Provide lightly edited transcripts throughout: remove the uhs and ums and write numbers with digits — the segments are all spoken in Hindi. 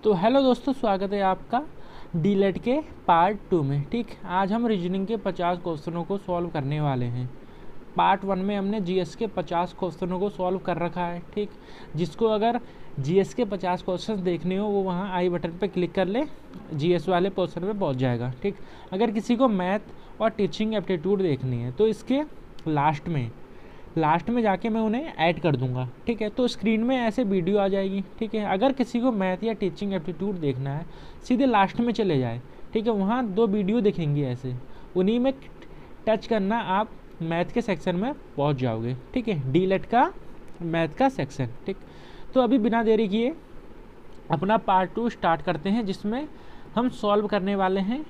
तो हेलो दोस्तों, स्वागत है आपका डीलेट के पार्ट 2 में। ठीक, आज हम रीजनिंग के 50 क्वेश्चनों को सॉल्व करने वाले हैं। पार्ट 1 में हमने जीएस के 50 क्वेश्चनों को सॉल्व कर रखा है। ठीक, जिसको अगर जीएस के 50 क्वेश्चन देखने हो वो वहाँ आई बटन पर क्लिक कर ले, जीएस वाले पोर्शन पे पहुँच जाएगा। ठीक, अगर किसी को मैथ और टीचिंग एप्टीट्यूड देखनी है तो इसके लास्ट में जाके मैं उन्हें ऐड कर दूंगा। ठीक है, तो स्क्रीन में ऐसे वीडियो आ जाएगी। ठीक है, अगर किसी को मैथ या टीचिंग एप्टीट्यूड देखना है सीधे लास्ट में चले जाए। ठीक है, वहाँ 2 वीडियो दिखेंगी ऐसे, उन्हीं में टच करना, आप मैथ के सेक्शन में पहुँच जाओगे। ठीक है, डीलेट का मैथ का सेक्शन। ठीक, तो अभी बिना देरी किए अपना पार्ट 2 स्टार्ट करते हैं, जिसमें हम सॉल्व करने वाले हैं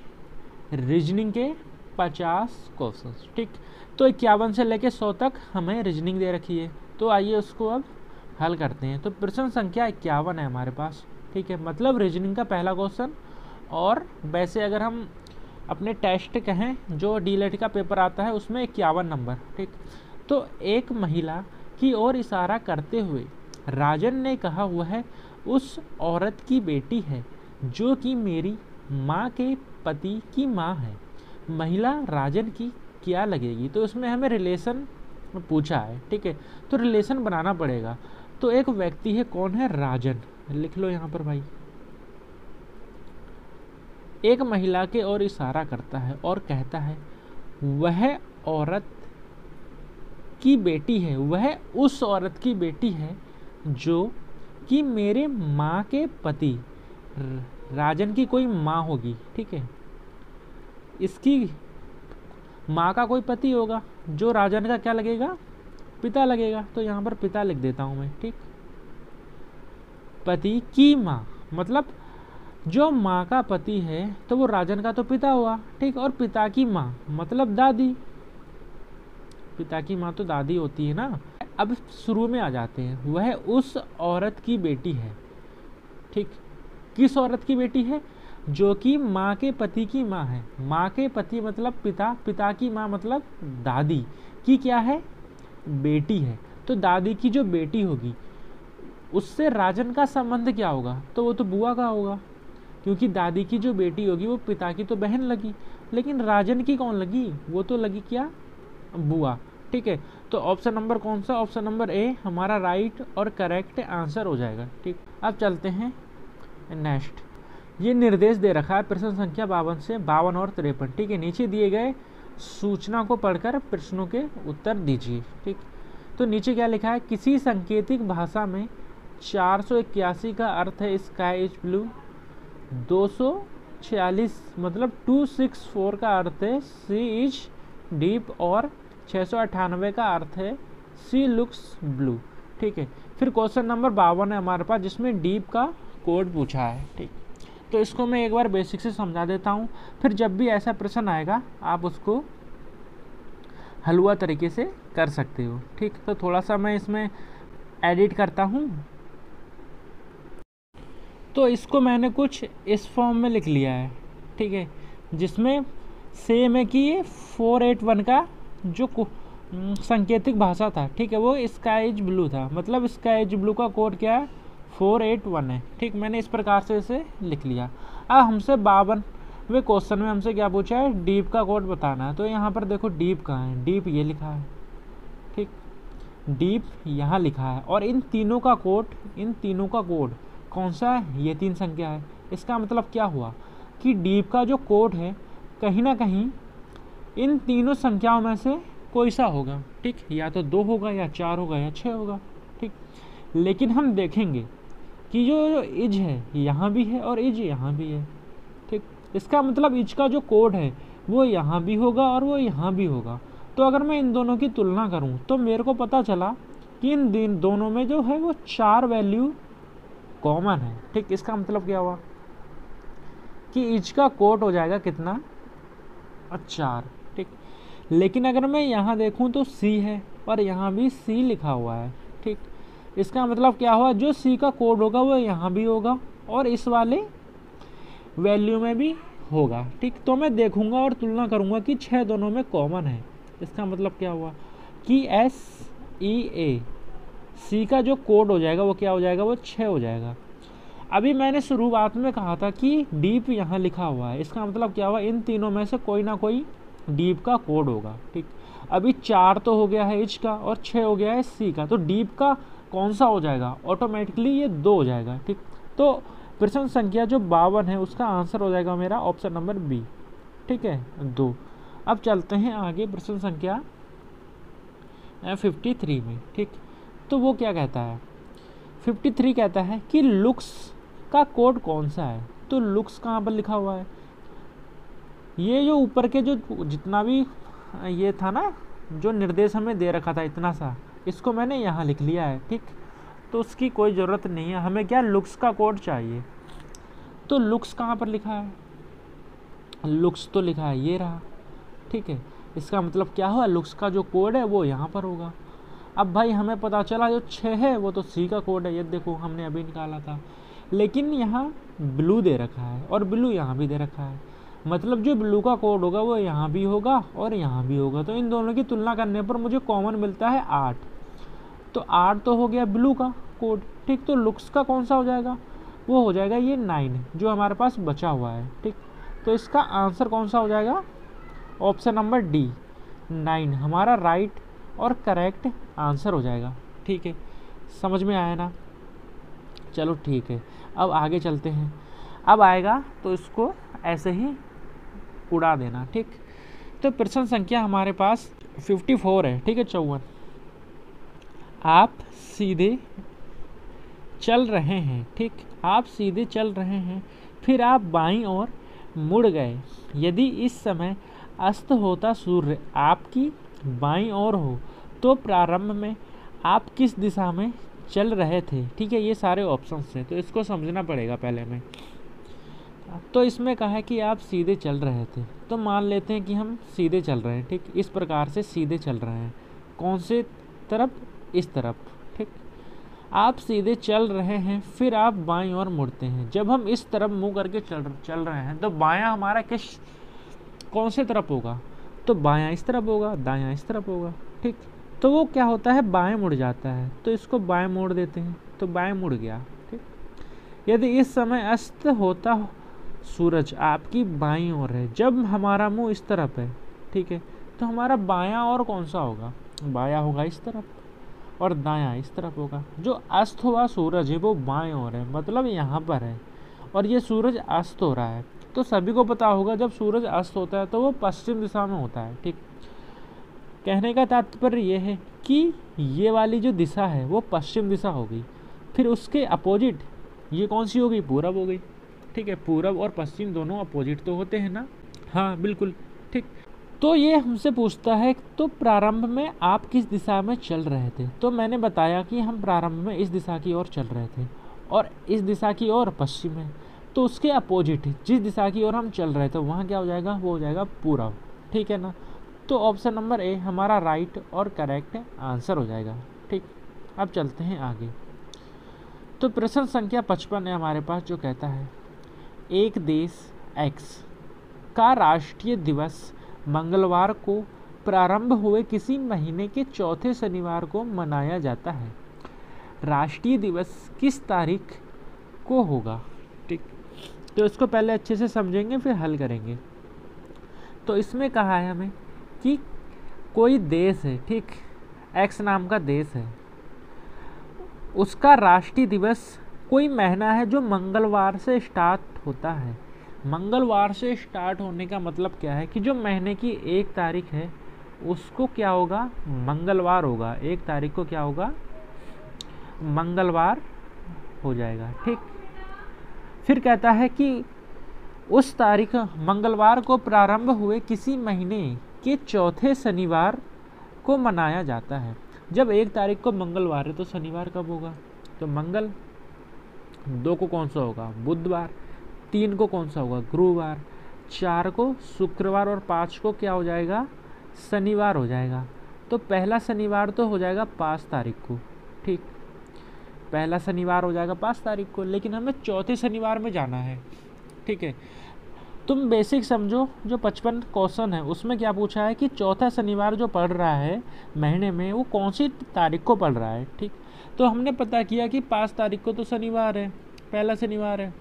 रीजनिंग के 50 क्वेश्चन। ठीक, तो 51 से लेकर 100 तक हमें रीजनिंग दे रखी है, तो आइए उसको अब हल करते हैं। तो प्रश्न संख्या 51 है हमारे पास। ठीक है, मतलब रीजनिंग का पहला क्वेश्चन। और वैसे अगर हम अपने टेस्ट कहें जो डीलेट का पेपर आता है उसमें 51 नंबर। ठीक, तो एक महिला की ओर इशारा करते हुए राजन ने कहा वह उस औरत की बेटी है जो कि मेरी माँ के पति की माँ है। महिला राजन की क्या लगेगी? तो उसमें हमें रिलेशन पूछा है। ठीक है, तो रिलेशन बनाना पड़ेगा। तो एक व्यक्ति है, कौन है? राजन। लिख लो यहाँ पर भाई। एक महिला के ओर इशारा करता है और कहता है वह औरत की बेटी है, वह उस औरत की बेटी है जो कि मेरे माँ के पति, राजन की कोई माँ होगी। ठीक है, इसकी माँ का कोई पति होगा, जो राजन का क्या लगेगा? पिता लगेगा। तो यहाँ पर पिता लिख देता हूँ मैं। ठीक, पति की माँ मतलब जो माँ का पति है तो वो राजन का तो पिता हुआ। ठीक, और पिता की माँ मतलब दादी। पिता की माँ तो दादी होती है ना। अब शुरू में आ जाते हैं, वह उस औरत की बेटी है। ठीक, किस औरत की बेटी है? जो कि माँ के पति की माँ है। माँ के पति मतलब पिता, पिता की माँ मतलब दादी की क्या है? बेटी है। तो दादी की जो बेटी होगी उससे राजन का संबंध क्या होगा? तो वो तो बुआ का होगा, क्योंकि दादी की जो बेटी होगी वो पिता की तो बहन लगी, लेकिन राजन की कौन लगी? वो तो लगी क्या? बुआ। ठीक है, तो ऑप्शन नंबर कौन सा? ऑप्शन नंबर ए हमारा राइट और करेक्ट आंसर हो जाएगा। ठीक, अब चलते हैं नेक्स्ट। ये निर्देश दे रखा है प्रश्न संख्या 52 से 52 और 53। ठीक है, नीचे दिए गए सूचना को पढ़कर प्रश्नों के उत्तर दीजिए। ठीक, तो नीचे क्या लिखा है? किसी सांकेतिक भाषा में 481 का अर्थ है स्काई इज ब्लू, 246 मतलब 264 का अर्थ है सी इज डीप, और 698 का अर्थ है सी लुक्स ब्लू। ठीक है, फिर क्वेश्चन नंबर 52 है हमारे पास, जिसमें डीप का कोड पूछा है। ठीक, तो इसको मैं एक बार बेसिक से समझा देता हूँ, फिर जब भी ऐसा प्रश्न आएगा आप उसको हलवा तरीके से कर सकते हो। ठीक, तो थोड़ा सा मैं इसमें एडिट करता हूँ। तो इसको मैंने कुछ इस फॉर्म में लिख लिया है। ठीक है, जिसमें सेम है कि ये 481 का जो सांकेतिक भाषा था, ठीक है, वो स्काइज ब्लू था। मतलब स्काइज ब्लू का कोड क्या है? 481 है। ठीक, मैंने इस प्रकार से इसे लिख लिया। अब हमसे 52वें क्वेश्चन में हमसे क्या पूछा है? डीप का कोड बताना है। तो यहाँ पर देखो डीप कहाँ है? डीप ये लिखा है। ठीक, डीप यहाँ लिखा है, और इन तीनों का कोड कौन सा है? ये 3 संख्या है। इसका मतलब क्या हुआ कि डीप का जो कोड है कहीं ना कहीं इन तीनों संख्याओं में से कोई सा होगा। ठीक, या तो 2 होगा, या 4 होगा, या 6 होगा। ठीक, लेकिन हम देखेंगे कि जो इज है यहाँ भी है और इज यहाँ भी है। ठीक, इसका मतलब इज का जो कोड है वो यहाँ भी होगा और वो यहाँ भी होगा। तो अगर मैं इन दोनों की तुलना करूँ तो मेरे को पता चला कि इन दोनों में जो है वो 4 वैल्यू कॉमन है। ठीक, इसका मतलब क्या हुआ कि इज का कोड हो जाएगा कितना? 4। ठीक, लेकिन अगर मैं यहाँ देखूँ तो सी है और यहाँ भी सी लिखा हुआ है। ठीक, इसका मतलब क्या हुआ? जो सी का कोड होगा वो यहाँ भी होगा और इस वाले वैल्यू में भी होगा। ठीक, तो मैं देखूंगा और तुलना करूंगा कि 6 दोनों में कॉमन है। इसका मतलब क्या हुआ कि SEA सी का जो कोड हो जाएगा वो क्या हो जाएगा? वो 6 हो जाएगा। अभी मैंने शुरुआत में कहा था कि डीप यहाँ लिखा हुआ है, इसका मतलब क्या हुआ, इन तीनों में से कोई ना कोई डीप का कोड होगा। ठीक, अभी 4 तो हो गया है इच का और 6 हो गया है सी का, तो डीप का कौन सा हो जाएगा, ऑटोमेटिकली ये 2 हो जाएगा। ठीक, तो प्रश्न संख्या जो 52 है उसका आंसर हो जाएगा मेरा ऑप्शन नंबर बी। ठीक है, 2। अब चलते हैं आगे प्रश्न संख्या 53 में। ठीक, तो वो क्या कहता है, 53 कहता है कि लुक्स का कोड कौन सा है। तो लुक्स कहाँ पर लिखा हुआ है, ये जो ऊपर के जो जितना भी ये था ना, जो निर्देश हमें दे रखा था इतना सा, इसको मैंने यहाँ लिख लिया है। ठीक, तो उसकी कोई ज़रूरत नहीं है, हमें क्या लुक्स का कोड चाहिए। तो लुक्स कहाँ पर लिखा है, लुक्स तो लिखा है ये रहा। ठीक है, इसका मतलब क्या हुआ, लुक्स का जो कोड है वो यहाँ पर होगा। अब भाई हमें पता चला जो 6 है वो तो सी का कोड है, ये देखो हमने अभी निकाला था, लेकिन यहाँ ब्लू दे रखा है और ब्लू यहाँ भी दे रखा है, मतलब जो ब्लू का कोड होगा वो यहाँ भी होगा और यहाँ भी होगा। तो इन दोनों की तुलना करने पर मुझे कॉमन मिलता है 8, तो 8 तो हो गया ब्लू का कोड। ठीक, तो लुक्स का कौन सा हो जाएगा, वो हो जाएगा ये 9 जो हमारे पास बचा हुआ है। ठीक, तो इसका आंसर कौन सा हो जाएगा, ऑप्शन नंबर डी 9 हमारा राइट और करेक्ट आंसर हो जाएगा। ठीक है, समझ में आया ना, चलो ठीक है, अब आगे चलते हैं। अब आएगा तो इसको ऐसे ही उड़ा देना। ठीक, तो प्रश्न संख्या हमारे पास 54 है। ठीक है, 54, आप सीधे चल रहे हैं। ठीक, आप सीधे चल रहे हैं, फिर आप बाईं ओर मुड़ गए। यदि इस समय अस्त होता सूर्य आपकी बाईं ओर हो तो प्रारंभ में आप किस दिशा में चल रहे थे। ठीक है, ये सारे ऑप्शंस हैं, तो इसको समझना पड़ेगा पहले में। तो इसमें कहा है कि आप सीधे चल रहे थे, तो मान लेते हैं कि हम सीधे चल रहे हैं। ठीक, इस प्रकार से सीधे चल रहे हैं, कौन से तरफ, इस तरफ। ठीक, आप सीधे चल रहे हैं, फिर आप बाईं ओर मुड़ते हैं। जब हम इस तरफ मुंह करके चल रहे हैं तो बायां हमारा किस कौन से तरफ होगा, तो बायां इस तरफ होगा, दायां इस तरफ होगा। ठीक, तो वो क्या होता है, बाएं मुड़ जाता है, तो इसको बाएं मोड़ देते हैं, तो बाएं मुड़ गया। ठीक, यदि इस समय अस्त होता सूरज आपकी बाईं ओर है, जब हमारा मुंह इस तरफ है, ठीक है, तो हमारा बायां और कौन सा होगा, बायां होगा इस तरफ और दायां इस तरफ होगा। जो अस्त हुआ सूरज है वो बाएं ओर है, मतलब यहाँ पर है, और ये सूरज अस्त हो रहा है। तो सभी को पता होगा जब सूरज अस्त होता है तो वो पश्चिम दिशा में होता है। ठीक, कहने का तात्पर्य ये है कि ये वाली जो दिशा है वो पश्चिम दिशा होगी, फिर उसके अपोजिट ये कौन सी होगी, पूरब हो गई। ठीक है, पूरब और पश्चिम दोनों अपोजिट तो होते हैं ना, हाँ बिल्कुल। ठीक, तो ये हमसे पूछता है तो प्रारंभ में आप किस दिशा में चल रहे थे, तो मैंने बताया कि हम प्रारंभ में इस दिशा की ओर चल रहे थे और इस दिशा की ओर पश्चिम है, तो उसके अपोजिट जिस दिशा की ओर हम चल रहे थे वहाँ क्या हो जाएगा, वो हो जाएगा पूरब। ठीक है ना, तो ऑप्शन नंबर ए हमारा राइट और करेक्ट आंसर हो जाएगा। ठीक, अब चलते हैं आगे। तो प्रश्न संख्या 55 है हमारे पास, जो कहता है एक देश एक्स का राष्ट्रीय दिवस मंगलवार को प्रारंभ हुए किसी महीने के चौथे शनिवार को मनाया जाता है। राष्ट्रीय दिवस किस तारीख को होगा। ठीक, तो इसको पहले अच्छे से समझेंगे फिर हल करेंगे। तो इसमें कहा है हमें कि कोई देश है, ठीक, एक्स नाम का देश है, उसका राष्ट्रीय दिवस कोई महीना है जो मंगलवार से स्टार्ट होता है। मंगलवार से स्टार्ट होने का मतलब क्या है कि जो महीने की 1 तारीख है उसको क्या होगा, मंगलवार होगा। 1 तारीख को क्या होगा, मंगलवार हो जाएगा। ठीक, फिर कहता है कि उस तारीख मंगलवार को प्रारंभ हुए किसी महीने के चौथे शनिवार को मनाया जाता है। जब 1 तारीख को मंगलवार है तो शनिवार कब होगा, तो मंगल। 2 को कौन सा होगा, बुधवार। 3 को कौन सा होगा, गुरुवार। 4 को शुक्रवार और 5 को क्या हो जाएगा, शनिवार हो जाएगा। तो पहला शनिवार तो हो जाएगा 5 तारीख को। ठीक, पहला शनिवार हो जाएगा 5 तारीख को, लेकिन हमें चौथे शनिवार में जाना है। ठीक है, तुम बेसिक समझो, जो 55 क्वेश्चन है उसमें क्या पूछा है कि चौथा शनिवार जो पड़ रहा है महीने में वो कौन सी तारीख को पड़ रहा है। ठीक, तो हमने पता किया कि 5 तारीख को तो शनिवार है, पहला शनिवार है।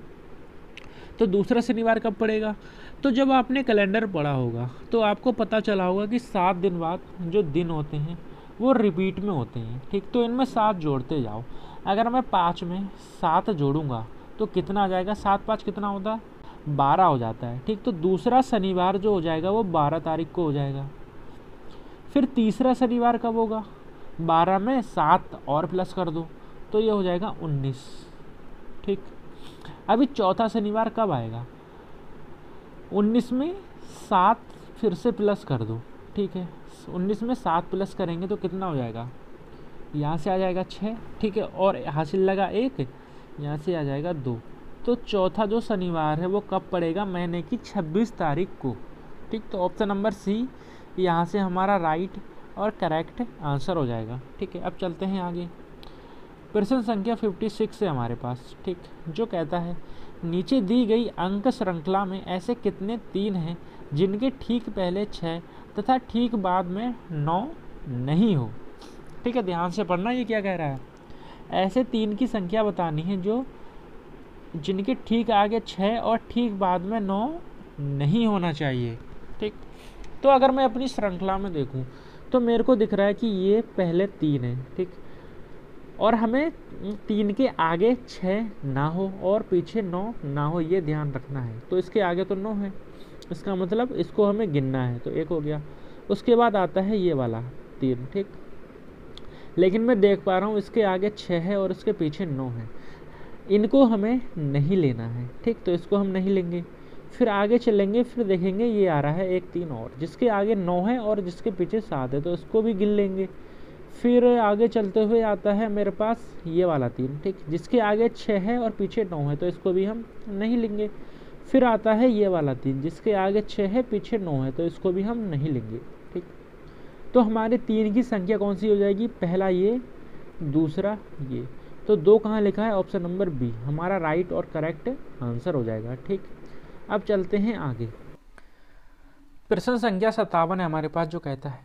तो दूसरा शनिवार कब पड़ेगा? तो जब आपने कैलेंडर पढ़ा होगा तो आपको पता चला होगा कि 7 दिन बाद जो दिन होते हैं वो रिपीट में होते हैं, ठीक। तो इनमें 7 जोड़ते जाओ। अगर मैं 5 में 7 जोड़ूंगा तो कितना आ जाएगा? 7 5 कितना होता है? 12 हो जाता है, ठीक। तो दूसरा शनिवार जो हो जाएगा वो 12 तारीख को हो जाएगा। फिर तीसरा शनिवार कब होगा? 12 में 7 और प्लस कर दो तो ये हो जाएगा 19, ठीक। अभी चौथा शनिवार कब आएगा? 19 में 7 फिर से प्लस कर दो, ठीक है। 19 में 7 प्लस करेंगे तो कितना हो जाएगा? यहाँ से आ जाएगा 6, ठीक है। और हासिल लगा 1, यहाँ से आ जाएगा 2। तो चौथा जो शनिवार है वो कब पड़ेगा? महीने की 26 तारीख को, ठीक। तो ऑप्शन नंबर सी यहाँ से हमारा राइट और करेक्ट आंसर हो जाएगा, ठीक है। अब चलते हैं आगे। प्रश्न संख्या 56 है हमारे पास, ठीक, जो कहता है नीचे दी गई अंक श्रृंखला में ऐसे कितने 3 हैं जिनके ठीक पहले 6 तथा ठीक बाद में 9 नहीं हो, ठीक है। ध्यान से पढ़ना, ये क्या कह रहा है। ऐसे 3 की संख्या बतानी है जो जिनके ठीक आगे 6 और ठीक बाद में 9 नहीं होना चाहिए, ठीक। तो अगर मैं अपनी श्रृंखला में देखूं तो मेरे को दिख रहा है कि ये पहले 3 है, ठीक। और हमें 3 के आगे 6 ना हो और पीछे 9 ना हो, ये ध्यान रखना है। तो इसके आगे तो 9 है, इसका मतलब इसको हमें गिनना है, तो 1 हो गया। उसके बाद आता है ये वाला 3, ठीक। लेकिन मैं देख पा रहा हूँ इसके आगे 6 है और इसके पीछे 9 है, इनको हमें नहीं लेना है, ठीक। तो इसको हम नहीं लेंगे। फिर आगे चलेंगे, फिर देखेंगे ये आ रहा है 1 3 और जिसके आगे 9 है और जिसके पीछे 7 है, तो इसको भी गिन लेंगे। फिर आगे चलते हुए आता है मेरे पास ये वाला 3, ठीक, जिसके आगे 6 है और पीछे 9 है, तो इसको भी हम नहीं लेंगे। फिर आता है ये वाला 3, जिसके आगे 6 है पीछे 9 है, तो इसको भी हम नहीं लेंगे, ठीक। तो हमारे 3 की संख्या कौन सी हो जाएगी? पहला ये, दूसरा ये। तो 2 कहाँ लिखा है? ऑप्शन नंबर बी हमारा राइट और करेक्ट आंसर हो जाएगा, ठीक। अब चलते हैं आगे। प्रश्न संख्या 57 है हमारे पास, जो कहता है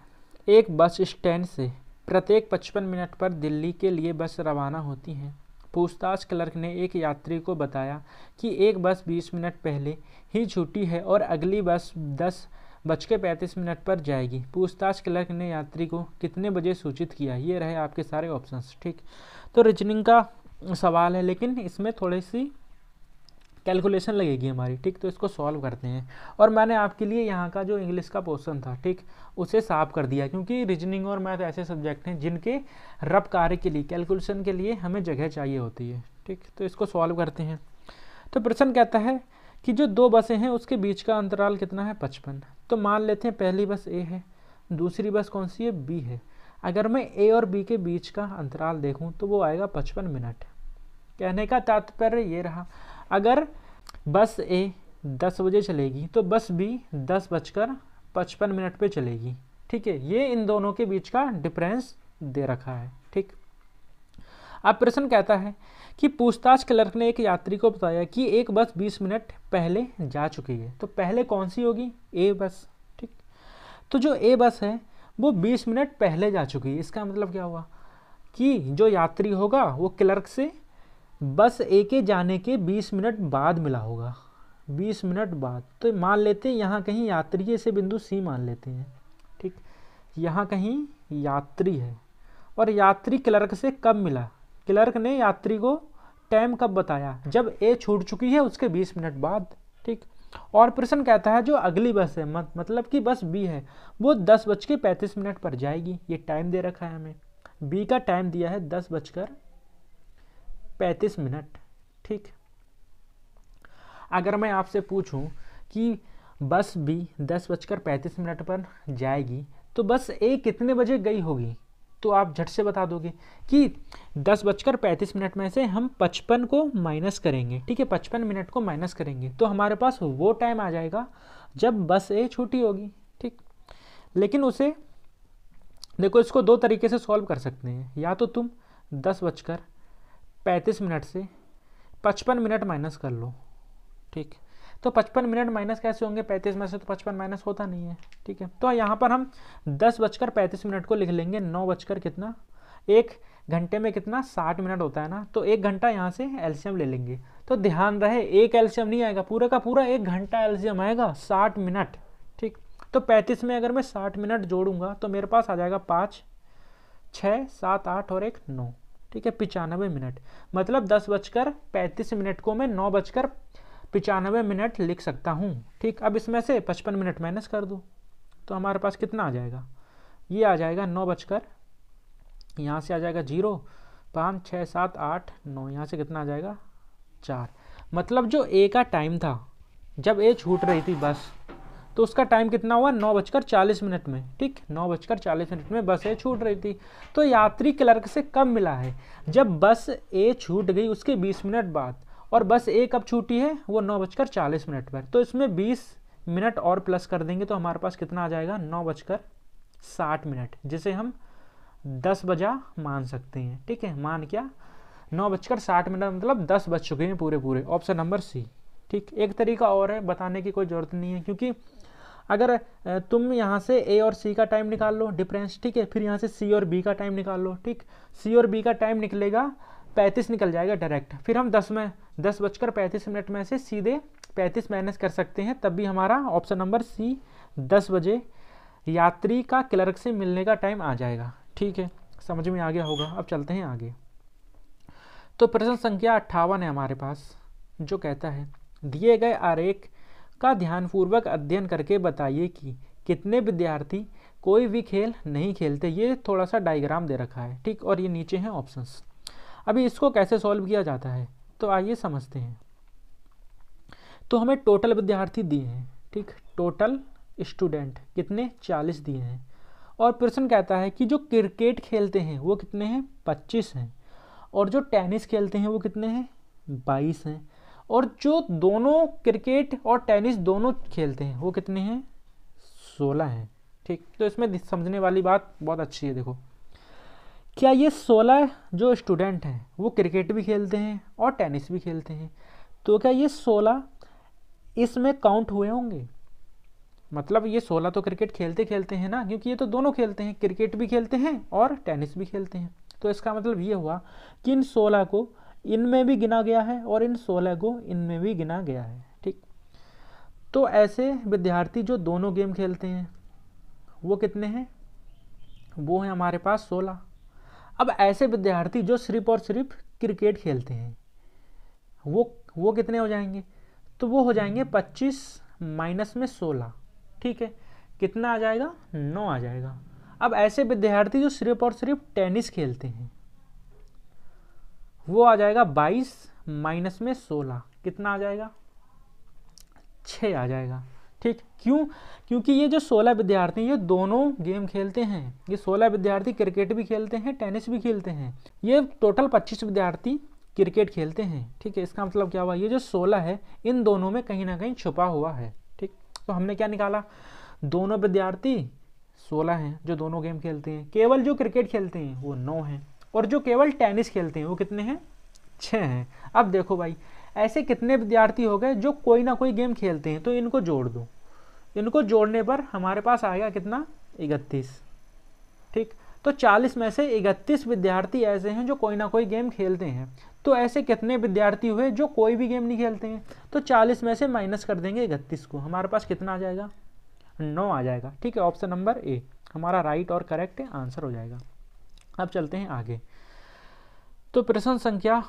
एक बस स्टैंड से प्रत्येक 55 मिनट पर दिल्ली के लिए बस रवाना होती है। पूछताछ क्लर्क ने एक यात्री को बताया कि एक बस 20 मिनट पहले ही छूटी है और अगली बस 10:35 पर जाएगी। पूछताछ क्लर्क ने यात्री को कितने बजे सूचित किया? ये रहे आपके सारे ऑप्शंस, ठीक। तो रीजनिंग का सवाल है, लेकिन इसमें थोड़ी सी कैलकुलेशन लगेगी हमारी, ठीक। तो इसको सॉल्व करते हैं। और मैंने आपके लिए यहाँ का जो इंग्लिश का पोर्शन था, ठीक, उसे साफ कर दिया, क्योंकि रीजनिंग और मैथ ऐसे सब्जेक्ट हैं जिनके रफ कार्य के लिए, कैलकुलेशन के लिए हमें जगह चाहिए होती है, ठीक। तो इसको सॉल्व करते हैं। तो प्रश्न कहता है कि जो 2 बसें हैं उसके बीच का अंतराल कितना है? 55। तो मान लेते हैं पहली बस ए है, दूसरी बस कौन सी है? बी है। अगर मैं ए और बी के बीच का अंतराल देखूँ तो वो आएगा 55 मिनट। कहने का तात्पर्य ये रहा, अगर बस ए 10 बजे चलेगी तो बस बी 10:55 पे चलेगी, ठीक है। ये इन दोनों के बीच का डिफरेंस दे रखा है, ठीक। अब प्रश्न कहता है कि पूछताछ क्लर्क ने एक यात्री को बताया कि एक बस 20 मिनट पहले जा चुकी है। तो पहले कौन सी होगी? ए बस, ठीक। तो जो ए बस है वो 20 मिनट पहले जा चुकी है। इसका मतलब क्या हुआ कि जो यात्री होगा वो क्लर्क से बस ए के जाने के 20 मिनट बाद मिला होगा, 20 मिनट बाद। तो मान लेते हैं यहाँ कहीं यात्री है, इसे बिंदु सी मान लेते हैं, ठीक। यहाँ कहीं यात्री है और यात्री क्लर्क से कब मिला? क्लर्क ने यात्री को टाइम कब बताया? जब ए छूट चुकी है उसके 20 मिनट बाद, ठीक। और प्रश्न कहता है जो अगली बस है, मतलब कि बस बी है, वो 10:35 पर जाएगी। ये टाइम दे रखा है हमें, बी का टाइम दिया है 10:35, ठीक। अगर मैं आपसे पूछूं कि बस बी 10:35 पर जाएगी तो बस ए कितने बजे गई होगी, तो आप झट से बता दोगे कि 10:35 में से हम 55 को माइनस करेंगे, ठीक है। 55 मिनट को माइनस करेंगे तो हमारे पास वो टाइम आ जाएगा जब बस ए छूटी होगी, ठीक। लेकिन उसे देखो, इसको 2 तरीके से सॉल्व कर सकते हैं। या तो तुम 10:35 से 55 मिनट माइनस कर लो, ठीक। तो 55 मिनट माइनस कैसे होंगे? 35 में से तो 55 माइनस होता नहीं है, ठीक है। तो यहाँ पर हम 10:35 को लिख लेंगे 9 बजकर कितना 1 घंटे में कितना 60 मिनट होता है ना, तो 1 घंटा यहाँ से एलसीएम ले लेंगे। तो ध्यान रहे एक एलसीएम नहीं आएगा, पूरा का पूरा 1 घंटा एलसीएम आएगा 60 मिनट। ठीक, तो 35 में अगर मैं 60 मिनट जोड़ूंगा तो मेरे पास आ जाएगा 5, 6, 7, 8 और 1 9। ठीक है, 95 मिनट। मतलब 10:35 को मैं 9:95 मिनट लिख सकता हूँ। ठीक, अब इसमें से 55 मिनट माइनस कर दूँ तो हमारे पास कितना आ जाएगा, ये आ जाएगा 9 यहाँ से आ जाएगा 0, 5, 6, 7, 8, 9, यहाँ से कितना आ जाएगा 4। मतलब जो ए का टाइम था जब ए छूट रही थी बस, तो उसका टाइम कितना हुआ 9:40 में। ठीक, 9:40 में बस ए छूट रही थी। तो यात्री क्लर्क से कब मिला है, जब बस ए छूट गई उसके 20 मिनट बाद, और बस ए कब छूटी है वो 9:40 पर। तो इसमें 20 मिनट और प्लस कर देंगे तो हमारे पास कितना आ जाएगा 9:60, जिसे हम 10 बजा मान सकते हैं। ठीक है, मान क्या 9:60 मतलब 10 बज चुके हैं पूरे। Option number C. ठीक, एक तरीका और है, बताने की कोई ज़रूरत नहीं है, क्योंकि अगर तुम यहाँ से ए और सी का टाइम निकाल लो डिफरेंस, ठीक है, फिर यहाँ से सी और बी का टाइम निकाल लो। ठीक, सी और बी का टाइम निकलेगा 35 निकल जाएगा डायरेक्ट, फिर हम 10:35 में से सीधे 35 माइनस कर सकते हैं, तब भी हमारा ऑप्शन नंबर सी 10 बजे यात्री का क्लर्क से मिलने का टाइम आ जाएगा। ठीक है, समझ में आ गया होगा। अब चलते हैं आगे। तो प्रश्न संख्या 58 है हमारे पास, जो कहता है दिए गए आरेख का ध्यानपूर्वक अध्ययन करके बताइए कि कितने विद्यार्थी कोई भी खेल नहीं खेलते। ये थोड़ा सा डायग्राम दे रखा है। ठीक, और ये नीचे हैं ऑप्शंस। अभी इसको कैसे सॉल्व किया जाता है तो आइए समझते हैं। तो हमें टोटल विद्यार्थी दिए हैं। ठीक, टोटल स्टूडेंट कितने 40 दिए हैं, और प्रश्न कहता है कि जो क्रिकेट खेलते हैं वो कितने हैं 25 हैं, और जो टेनिस खेलते हैं वो कितने हैं 22 हैं, और जो दोनों क्रिकेट और टेनिस दोनों खेलते हैं वो कितने हैं 16 हैं। ठीक, तो इसमें समझने वाली बात बहुत अच्छी है। देखो, क्या ये 16 जो स्टूडेंट हैं वो क्रिकेट भी खेलते हैं और टेनिस भी खेलते हैं, तो क्या ये 16 इसमें काउंट हुए होंगे? मतलब ये 16 तो क्रिकेट खेलते खेलते हैं ना, क्योंकि ये तो दोनों खेलते हैं, क्रिकेट भी खेलते हैं और टेनिस भी खेलते हैं। तो इसका मतलब ये हुआ कि इन 16 को इनमें भी गिना गया है और इन 16 को इनमें भी गिना गया है। ठीक, तो ऐसे विद्यार्थी जो दोनों गेम खेलते हैं वो कितने हैं, वो हैं हमारे पास 16। अब ऐसे विद्यार्थी जो सिर्फ और सिर्फ क्रिकेट खेलते हैं वो कितने हो जाएंगे, तो वो हो जाएंगे 25 माइनस में 16। ठीक है, कितना आ जाएगा 9 आ जाएगा। अब ऐसे विद्यार्थी जो सिर्फ और सिर्फ टेनिस खेलते हैं वो आ जाएगा 22 माइनस में 16, कितना आ जाएगा 6 आ जाएगा। ठीक, क्यों, क्योंकि ये जो 16 विद्यार्थी ये दोनों गेम खेलते हैं, ये 16 विद्यार्थी क्रिकेट भी खेलते हैं टेनिस भी खेलते हैं, ये टोटल 25 विद्यार्थी क्रिकेट खेलते हैं। ठीक है, इसका मतलब क्या हुआ, ये जो 16 है इन दोनों में कहीं ना कहीं छुपा हुआ है। ठीक, तो हमने क्या निकाला, दोनों विद्यार्थी 16 हैं जो दोनों गेम खेलते हैं, केवल जो क्रिकेट खेलते हैं वो 9 हैं, और जो केवल टेनिस खेलते हैं वो कितने हैं 6 हैं। अब देखो भाई, ऐसे कितने विद्यार्थी हो गए जो कोई ना कोई गेम खेलते हैं, तो इनको जोड़ दो, इनको जोड़ने पर हमारे पास आएगा कितना 31। ठीक, तो 40 में से 31 विद्यार्थी ऐसे हैं जो कोई ना कोई गेम खेलते हैं। तो ऐसे कितने विद्यार्थी हुए जो कोई भी गेम नहीं खेलते हैं, तो 40 में से माइनस कर देंगे 31 को, हमारे पास कितना आ जाएगा 9 आ जाएगा। ठीक है, ऑप्शन नंबर ए हमारा राइट और करेक्ट आंसर हो जाएगा। अब चलते हैं आगे। तो प्रश्न संख्या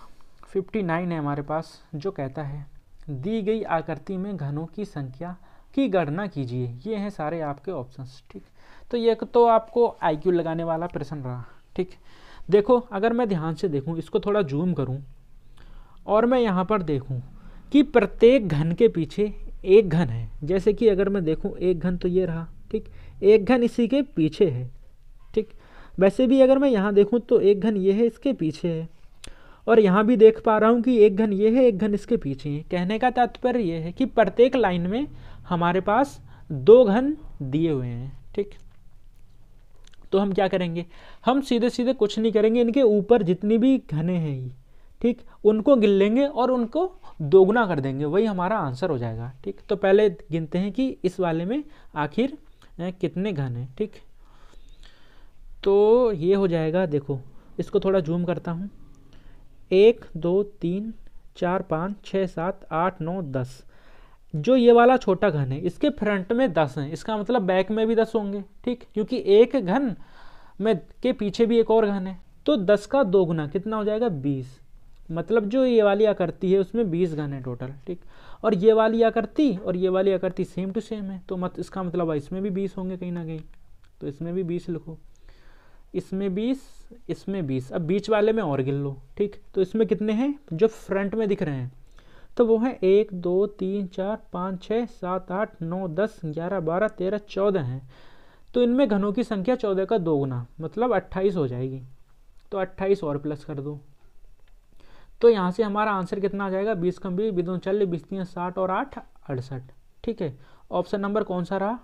59 है हमारे पास, जो कहता है दी गई आकृति में घनों की संख्या की गणना कीजिए। ये हैं सारे आपके ऑप्शंस। ठीक, तो ये तो आपको IQ लगाने वाला प्रश्न रहा। ठीक, देखो अगर मैं ध्यान से देखूं, इसको थोड़ा जूम करूं और मैं यहाँ पर देखूं कि प्रत्येक घन के पीछे एक घन है। जैसे कि अगर मैं देखूं एक घन तो ये रहा। ठीक, एक घन इसी के पीछे है। ठीक, वैसे भी अगर मैं यहाँ देखूं तो एक घन ये है इसके पीछे है, और यहाँ भी देख पा रहा हूँ कि एक घन ये है एक घन इसके पीछे है। कहने का तात्पर्य ये है कि प्रत्येक लाइन में हमारे पास 2 घन दिए हुए हैं। ठीक, तो हम क्या करेंगे, हम सीधे सीधे कुछ नहीं करेंगे, इनके ऊपर जितनी भी घने हैं ठीक उनको गिन लेंगे और उनको दोगुना कर देंगे, वही हमारा आंसर हो जाएगा। ठीक, तो पहले गिनते हैं कि इस वाले में आखिर कितने घन हैं। ठीक, तो ये हो जाएगा, देखो इसको थोड़ा जूम करता हूँ। 1 2 3 4 5 6 7 8 9 10। जो ये वाला छोटा घन है इसके फ्रंट में 10 हैं, इसका मतलब बैक में भी 10 होंगे, ठीक, क्योंकि एक घन में के पीछे भी एक और घन है। तो 10 का 2 गुना कितना हो जाएगा 20। मतलब जो ये वाली आकृति है उसमें 20 घन है टोटल, ठीक। और ये वाली आकृति और ये वाली आकृति सेम टू सेम है, तो मत इसका मतलब इसमें भी 20 होंगे कहीं ना कहीं, तो इसमें भी 20 लिखो, इसमें 20, इसमें 20। अब बीच वाले में और गिन लो, ठीक। तो इसमें कितने हैं जो फ्रंट में दिख रहे हैं, तो वो है 1 2 3 4 5 6 7 8 9 10 11 12 13 14 हैं। तो इनमें घनों की संख्या 14 का 2 गुना मतलब 28 हो जाएगी। तो 28 और प्लस कर दो, तो यहाँ से हमारा आंसर कितना आ जाएगा 20 कम 20 2 40 20 3 60 और 8 68, ठीक है। ऑप्शन नंबर कौन सा रहा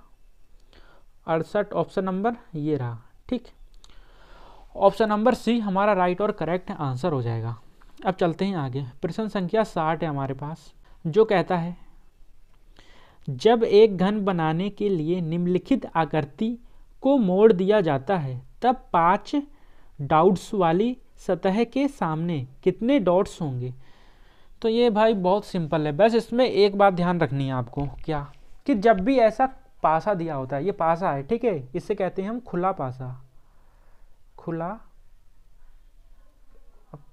68, ऑप्शन नंबर ये रहा, ठीक। ऑप्शन नंबर सी हमारा राइट और करेक्ट आंसर हो जाएगा। अब चलते हैं आगे। प्रश्न संख्या 60 है हमारे पास, जो कहता है जब एक घन बनाने के लिए निम्नलिखित आकृति को मोड़ दिया जाता है तब 5 डॉट्स वाली सतह के सामने कितने डॉट्स होंगे। तो ये भाई बहुत सिंपल है, बस इसमें एक बात ध्यान रखनी है आपको, क्या कि जब भी ऐसा पासा दिया होता है, ये पासा है, ठीक है, इससे कहते हैं हम खुला पासा, खुला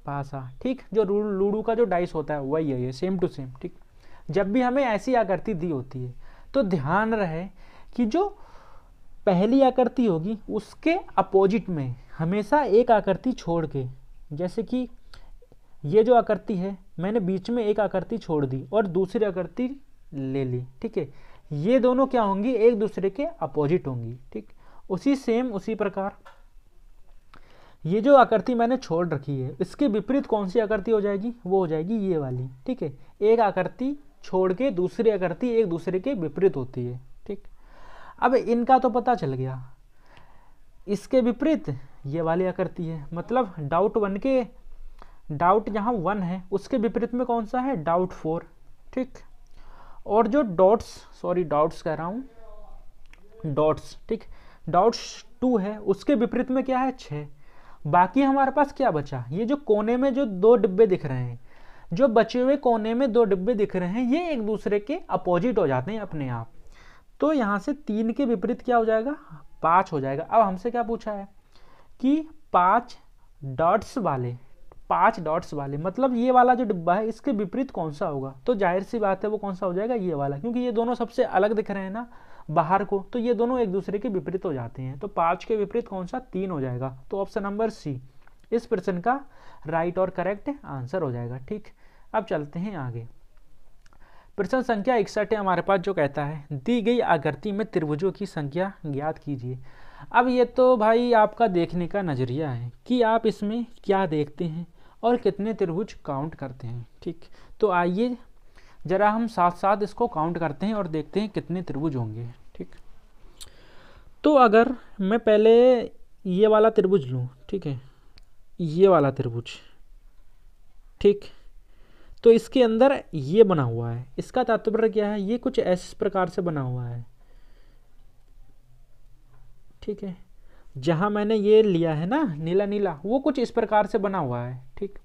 पासा, ठीक। जो लूडो का जो डाइस होता है वही है ये, सेम टू सेम, ठीक। जब भी हमें ऐसी आकृति दी होती है तो ध्यान रहे कि जो पहली आकृति होगी उसके अपोजिट में हमेशा एक आकृति छोड़ के, जैसे कि ये जो आकृति है मैंने बीच में एक आकृति छोड़ दी और दूसरी आकृति ले ली, ठीक है, ये दोनों क्या होंगी एक दूसरे के अपोजिट होंगी, ठीक। उसी प्रकार ये जो आकृति मैंने छोड़ रखी है इसके विपरीत कौन सी आकृति हो जाएगी, वो हो जाएगी ये वाली, ठीक है। एक आकृति छोड़ के दूसरी आकृति एक दूसरे के विपरीत होती है, ठीक। अब इनका तो पता चल गया, इसके विपरीत ये वाली आकृति है, मतलब डाउट जहाँ 1 है उसके विपरीत में कौन सा है डाउट 4, ठीक। और जो डॉट्स कह रहा हूँ डॉट्स, ठीक, डॉट्स 2 है उसके विपरीत में क्या है 6। बाकी हमारे पास क्या बचा, ये जो कोने में जो 2 डिब्बे दिख रहे हैं, जो बचे हुए कोने में 2 डिब्बे दिख रहे हैं ये एक दूसरे के अपोजिट हो जाते हैं अपने आप। तो यहाँ से 3 के विपरीत क्या हो जाएगा 5 हो जाएगा। अब हमसे क्या पूछा है कि 5 डॉट्स वाले मतलब ये वाला जो डिब्बा है इसके विपरीत कौन सा होगा, तो जाहिर सी बात है वो कौन सा हो जाएगा ये वाला, क्योंकि ये दोनों सबसे अलग दिख रहे हैं ना बाहर को, तो ये दोनों एक दूसरे के विपरीत हो जाते हैं। तो 5 के विपरीत कौन सा 3 हो जाएगा। तो ऑप्शन नंबर सी इस प्रश्न का राइट और करेक्ट आंसर हो जाएगा, ठीक। अब चलते हैं आगे। प्रश्न संख्या 61 है हमारे पास, जो कहता है दी गई आकृति में त्रिभुजों की संख्या ज्ञात कीजिए। अब ये तो भाई आपका देखने का नज़रिया है कि आप इसमें क्या देखते हैं और कितने त्रिभुज काउंट करते हैं, ठीक। तो आइए जरा हम साथ साथ इसको काउंट करते हैं और देखते हैं कितने त्रिभुज होंगे, ठीक। तो अगर मैं पहले ये वाला त्रिभुज लूँ, ठीक है, ये वाला त्रिभुज, ठीक, तो इसके अंदर ये बना हुआ है, इसका तात्पर्य क्या है, ये कुछ इस प्रकार से बना हुआ है, ठीक है। जहां मैंने ये लिया है ना नीला नीला, वो कुछ इस प्रकार से बना हुआ है, ठीक।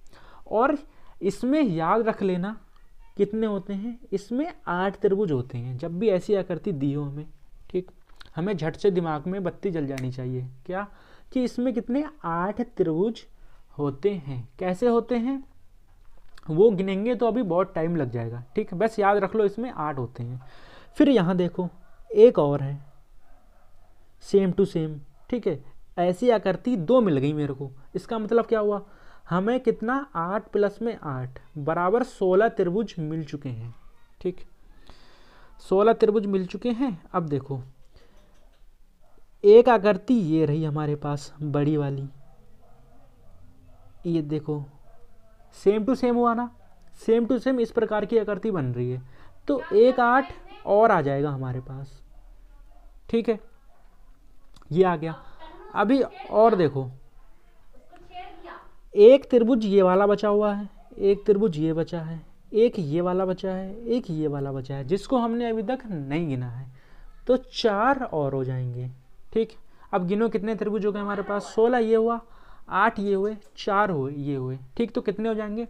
और इसमें याद रख लेना कितने होते हैं, इसमें 8 त्रिभुज होते हैं। जब भी ऐसी आकृति दी हो हमें, ठीक, हमें झट से दिमाग में बत्ती जल जानी चाहिए, क्या कि इसमें कितने 8 त्रिभुज होते हैं। कैसे होते हैं वो गिनेंगे तो अभी बहुत टाइम लग जाएगा, ठीक। बस याद रख लो इसमें 8 होते हैं। फिर यहाँ देखो एक और है सेम टू सेम, ठीक है, ऐसी आकृति 2 मिल गई मेरे को। इसका मतलब क्या हुआ, हमें कितना 8 प्लस में 8 बराबर 16 त्रिभुज मिल चुके हैं, ठीक। 16 त्रिभुज मिल चुके हैं। अब देखो एक आकृति ये रही हमारे पास बड़ी वाली, ये देखो सेम टू सेम हुआ ना, सेम टू सेम इस प्रकार की आकृति बन रही है, तो 1 8 और आ जाएगा हमारे पास, ठीक है, ये आ गया। अभी और देखो एक त्रिभुज ये वाला बचा हुआ है, एक त्रिभुज ये बचा है, एक ये वाला बचा है, एक ये वाला बचा है, जिसको हमने अभी तक नहीं गिना है, तो 4 और हो जाएंगे, ठीक। अब गिनो कितने त्रिभुज हो गए हमारे पास, 16 ये हुआ, 8 ये हुए, 4 हुए ये हुए, ठीक। तो कितने हो जाएंगे,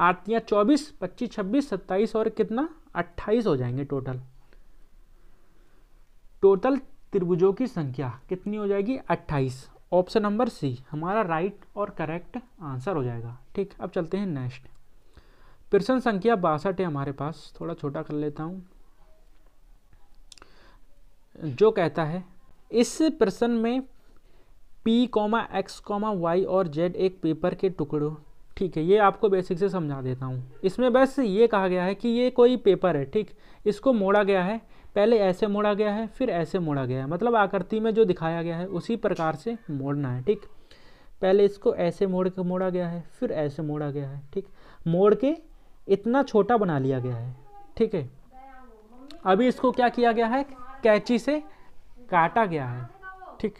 8 या 24, 25, 26, 27 और कितना 28 हो जाएंगे टोटल। टोटल त्रिभुजों की संख्या कितनी हो जाएगी, 28। ऑप्शन नंबर सी हमारा राइट और करेक्ट आंसर हो जाएगा, ठीक। अब चलते हैं नेक्स्ट। प्रश्न संख्या 62 है हमारे पास, थोड़ा छोटा कर लेता हूँ। जो कहता है इस प्रश्न में P, X, Y और Z एक पेपर के टुकड़ों, ठीक है। ये आपको बेसिक से समझा देता हूँ। इसमें बस ये कहा गया है कि ये कोई पेपर है, ठीक। इसको मोड़ा गया है, पहले ऐसे मोड़ा गया है, फिर ऐसे मोड़ा गया है, मतलब आकृति में जो दिखाया गया है उसी प्रकार से मोड़ना है, ठीक। पहले इसको ऐसे मोड़ा गया है, फिर ऐसे मोड़ा गया है, ठीक। मोड़ के इतना छोटा बना लिया गया है, ठीक है। अभी इसको क्या किया गया है, कैंची से काटा गया है, ठीक।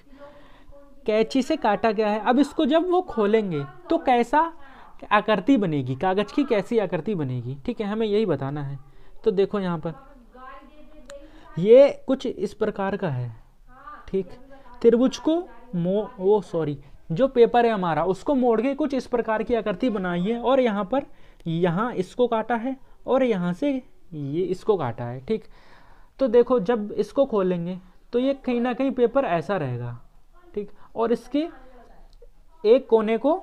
कैंची से काटा गया है। अब इसको जब वो खोलेंगे तो कैसा आकृति बनेगी, कागज की कैसी आकृति बनेगी, ठीक है, हमें यही बताना है। तो देखो यहाँ पर ये कुछ इस प्रकार का है, ठीक। त्रिभुज को जो पेपर है हमारा उसको मोड़ के कुछ इस प्रकार की आकृति बनाई है, और यहाँ पर यहाँ इसको काटा है और यहाँ से ये इसको काटा है, ठीक। तो देखो जब इसको खोलेंगे तो ये कहीं ना कहीं पेपर ऐसा रहेगा, ठीक। और इसके एक कोने को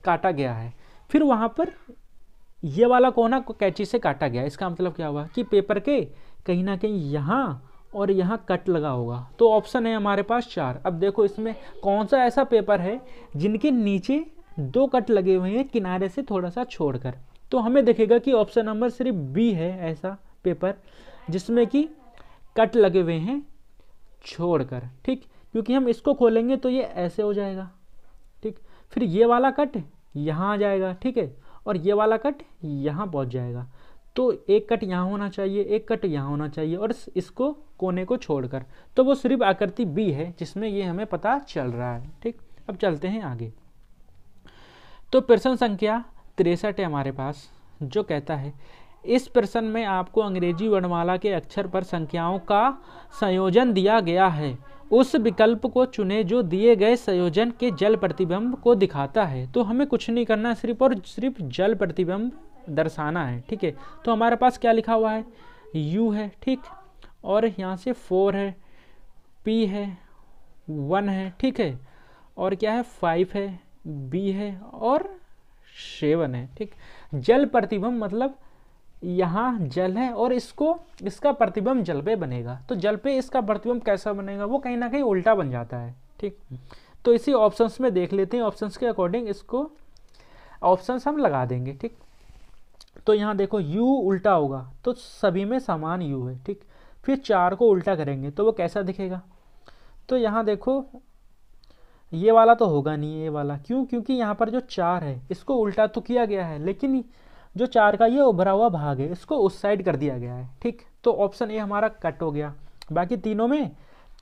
काटा गया है, फिर वहाँ पर ये वाला कोना को कैंची से काटा गया। इसका मतलब क्या हुआ कि पेपर के कहीं ना कहीं यहाँ और यहाँ कट लगा होगा। तो ऑप्शन है हमारे पास 4। अब देखो इसमें कौन सा ऐसा पेपर है जिनके नीचे 2 कट लगे हुए हैं किनारे से थोड़ा सा छोड़कर। तो हमें दिखेगा कि ऑप्शन नंबर सिर्फ बी है ऐसा पेपर जिसमें कि कट लगे हुए हैं छोड़कर, ठीक। क्योंकि हम इसको खोलेंगे तो ये ऐसे हो जाएगा, ठीक। फिर ये वाला कट यहाँ आ जाएगा, ठीक है, और ये वाला कट यहाँ पहुँच जाएगा। तो एक कट यहाँ होना चाहिए, एक कट यहाँ होना चाहिए, और इसको कोने को छोड़कर। तो वो सिर्फ आकृति बी है जिसमें ये हमें पता चल रहा है, ठीक। अब चलते हैं आगे। तो प्रश्न संख्या 63 है हमारे पास, जो कहता है इस प्रश्न में आपको अंग्रेजी वर्णमाला के अक्षर पर संख्याओं का संयोजन दिया गया है। उस विकल्प को चुने जो दिए गए संयोजन के जल प्रतिबिंब को दिखाता है। तो हमें कुछ नहीं करना, सिर्फ और सिर्फ जल प्रतिबिंब दर्शाना है, ठीक है। तो हमारे पास क्या लिखा हुआ है, U है, ठीक, और यहाँ से 4 है, P है, 1 है, ठीक है, और क्या है 5 है, B है, और 7 है, ठीक। जल प्रतिबिंब मतलब यहाँ जल है और इसका प्रतिबिंब जल पे बनेगा। तो जल पे इसका प्रतिबिंब कैसा बनेगा, वो कहीं ना कहीं उल्टा बन जाता है, ठीक। तो इसी ऑप्शंस में देख लेते हैं, ऑप्शंस के अकॉर्डिंग इसको ऑप्शंस हम लगा देंगे, ठीक। तो यहाँ देखो U उल्टा होगा तो सभी में समान U है, ठीक। फिर 4 को उल्टा करेंगे तो वो कैसा दिखेगा। तो यहाँ देखो ये वाला तो होगा नहीं, ये वाला क्यों, क्योंकि यहाँ पर जो 4 है इसको उल्टा तो किया गया है, लेकिन जो 4 का ये उभरा हुआ भाग है इसको उस साइड कर दिया गया है, ठीक। तो ऑप्शन ए हमारा कट हो गया। बाकी तीनों में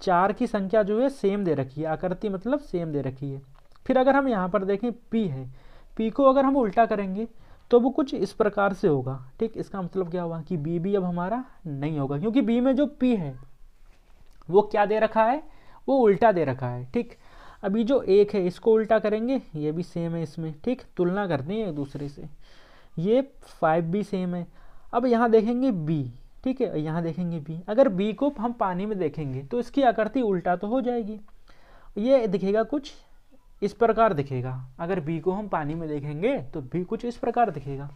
4 की संख्या जो है सेम दे रखी है, आकृति मतलब सेम दे रखी है। फिर अगर हम यहाँ पर देखें P है, P को अगर हम उल्टा करेंगे तो वो कुछ इस प्रकार से होगा, ठीक। इसका मतलब क्या हुआ कि B भी अब हमारा नहीं होगा, क्योंकि B में जो P है वो क्या दे रखा है, वो उल्टा दे रखा है, ठीक। अभी जो 1 है इसको उल्टा करेंगे, ये भी सेम है इसमें, ठीक। तुलना करते हैं एक दूसरे से, ये 5 भी सेम है। अब यहाँ देखेंगे B, ठीक है, यहाँ देखेंगे B। अगर B को हम पानी में देखेंगे तो इसकी आकृति उल्टा तो हो जाएगी, ये दिखेगा कुछ इस प्रकार दिखेगा। अगर B को हम पानी में देखेंगे तो B कुछ इस प्रकार दिखेगा।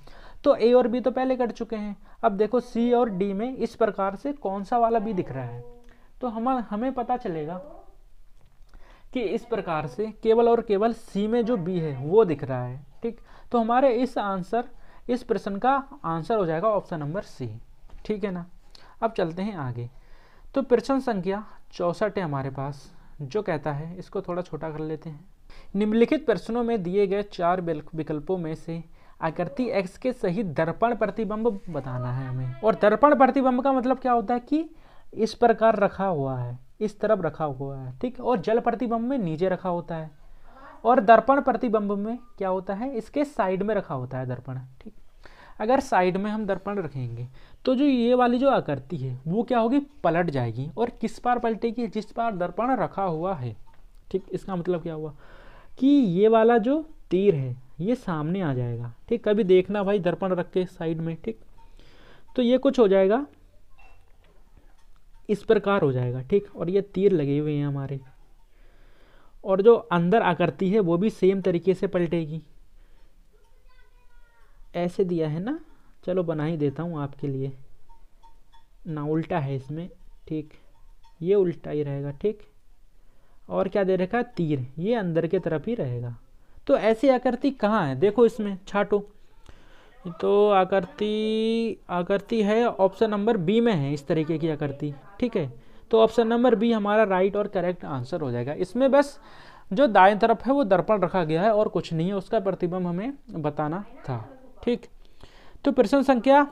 तो A और B तो पहले कट चुके हैं। अब देखो C और D में इस प्रकार से कौन सा वाला B दिख रहा है, तो हमें पता चलेगा कि इस प्रकार से केवल और केवल C में जो B है वो दिख रहा है, ठीक। तो हमारे इस प्रश्न का आंसर हो जाएगा ऑप्शन नंबर सी, ठीक है ना। अब चलते हैं आगे। तो प्रश्न संख्या 64 है हमारे पास, जो कहता है, इसको थोड़ा छोटा कर लेते हैं। निम्नलिखित प्रश्नों में दिए गए 4 विकल्पों में से आकृति X के सही दर्पण प्रतिबिंब बताना है हमें। और दर्पण प्रतिबिंब का मतलब क्या होता है कि इस प्रकार रखा हुआ है, इस तरफ रखा हुआ है, ठीक। और जल प्रतिबिंब में नीचे रखा होता है, और दर्पण प्रतिबिंब में क्या होता है, इसके साइड में रखा होता है दर्पण, ठीक। अगर साइड में हम दर्पण रखेंगे तो जो ये वाली जो आकृति है वो क्या होगी, पलट जाएगी। और किस पार पलटेगी, जिस पार दर्पण रखा हुआ है, ठीक। इसका मतलब क्या हुआ कि ये वाला जो तीर है ये सामने आ जाएगा, ठीक। कभी देखना भाई दर्पण रख के साइड में, ठीक। तो ये कुछ हो जाएगा इस प्रकार हो जाएगा, ठीक। और ये तीर लगे हुए हैं हमारे, और जो अंदर आकृति है वो भी सेम तरीके से पलटेगी। ऐसे दिया है ना, चलो बना ही देता हूँ आपके लिए ना, उल्टा है इसमें, ठीक। ये उल्टा ही रहेगा, ठीक। और क्या दे रखा है, तीर, ये अंदर के तरफ ही रहेगा। तो ऐसी आकृति कहाँ है, देखो इसमें छाटो। तो आकृति है ऑप्शन नंबर बी में है, इस तरीके की आकृति, ठीक है। तो ऑप्शन नंबर बी हमारा राइट और करेक्ट आंसर हो जाएगा। इसमें बस जो दाएं तरफ है वो दर्पण रखा गया है और कुछ नहीं है, उसका प्रतिबिंब हमें बताना था, ठीक। तो प्रश्न संख्या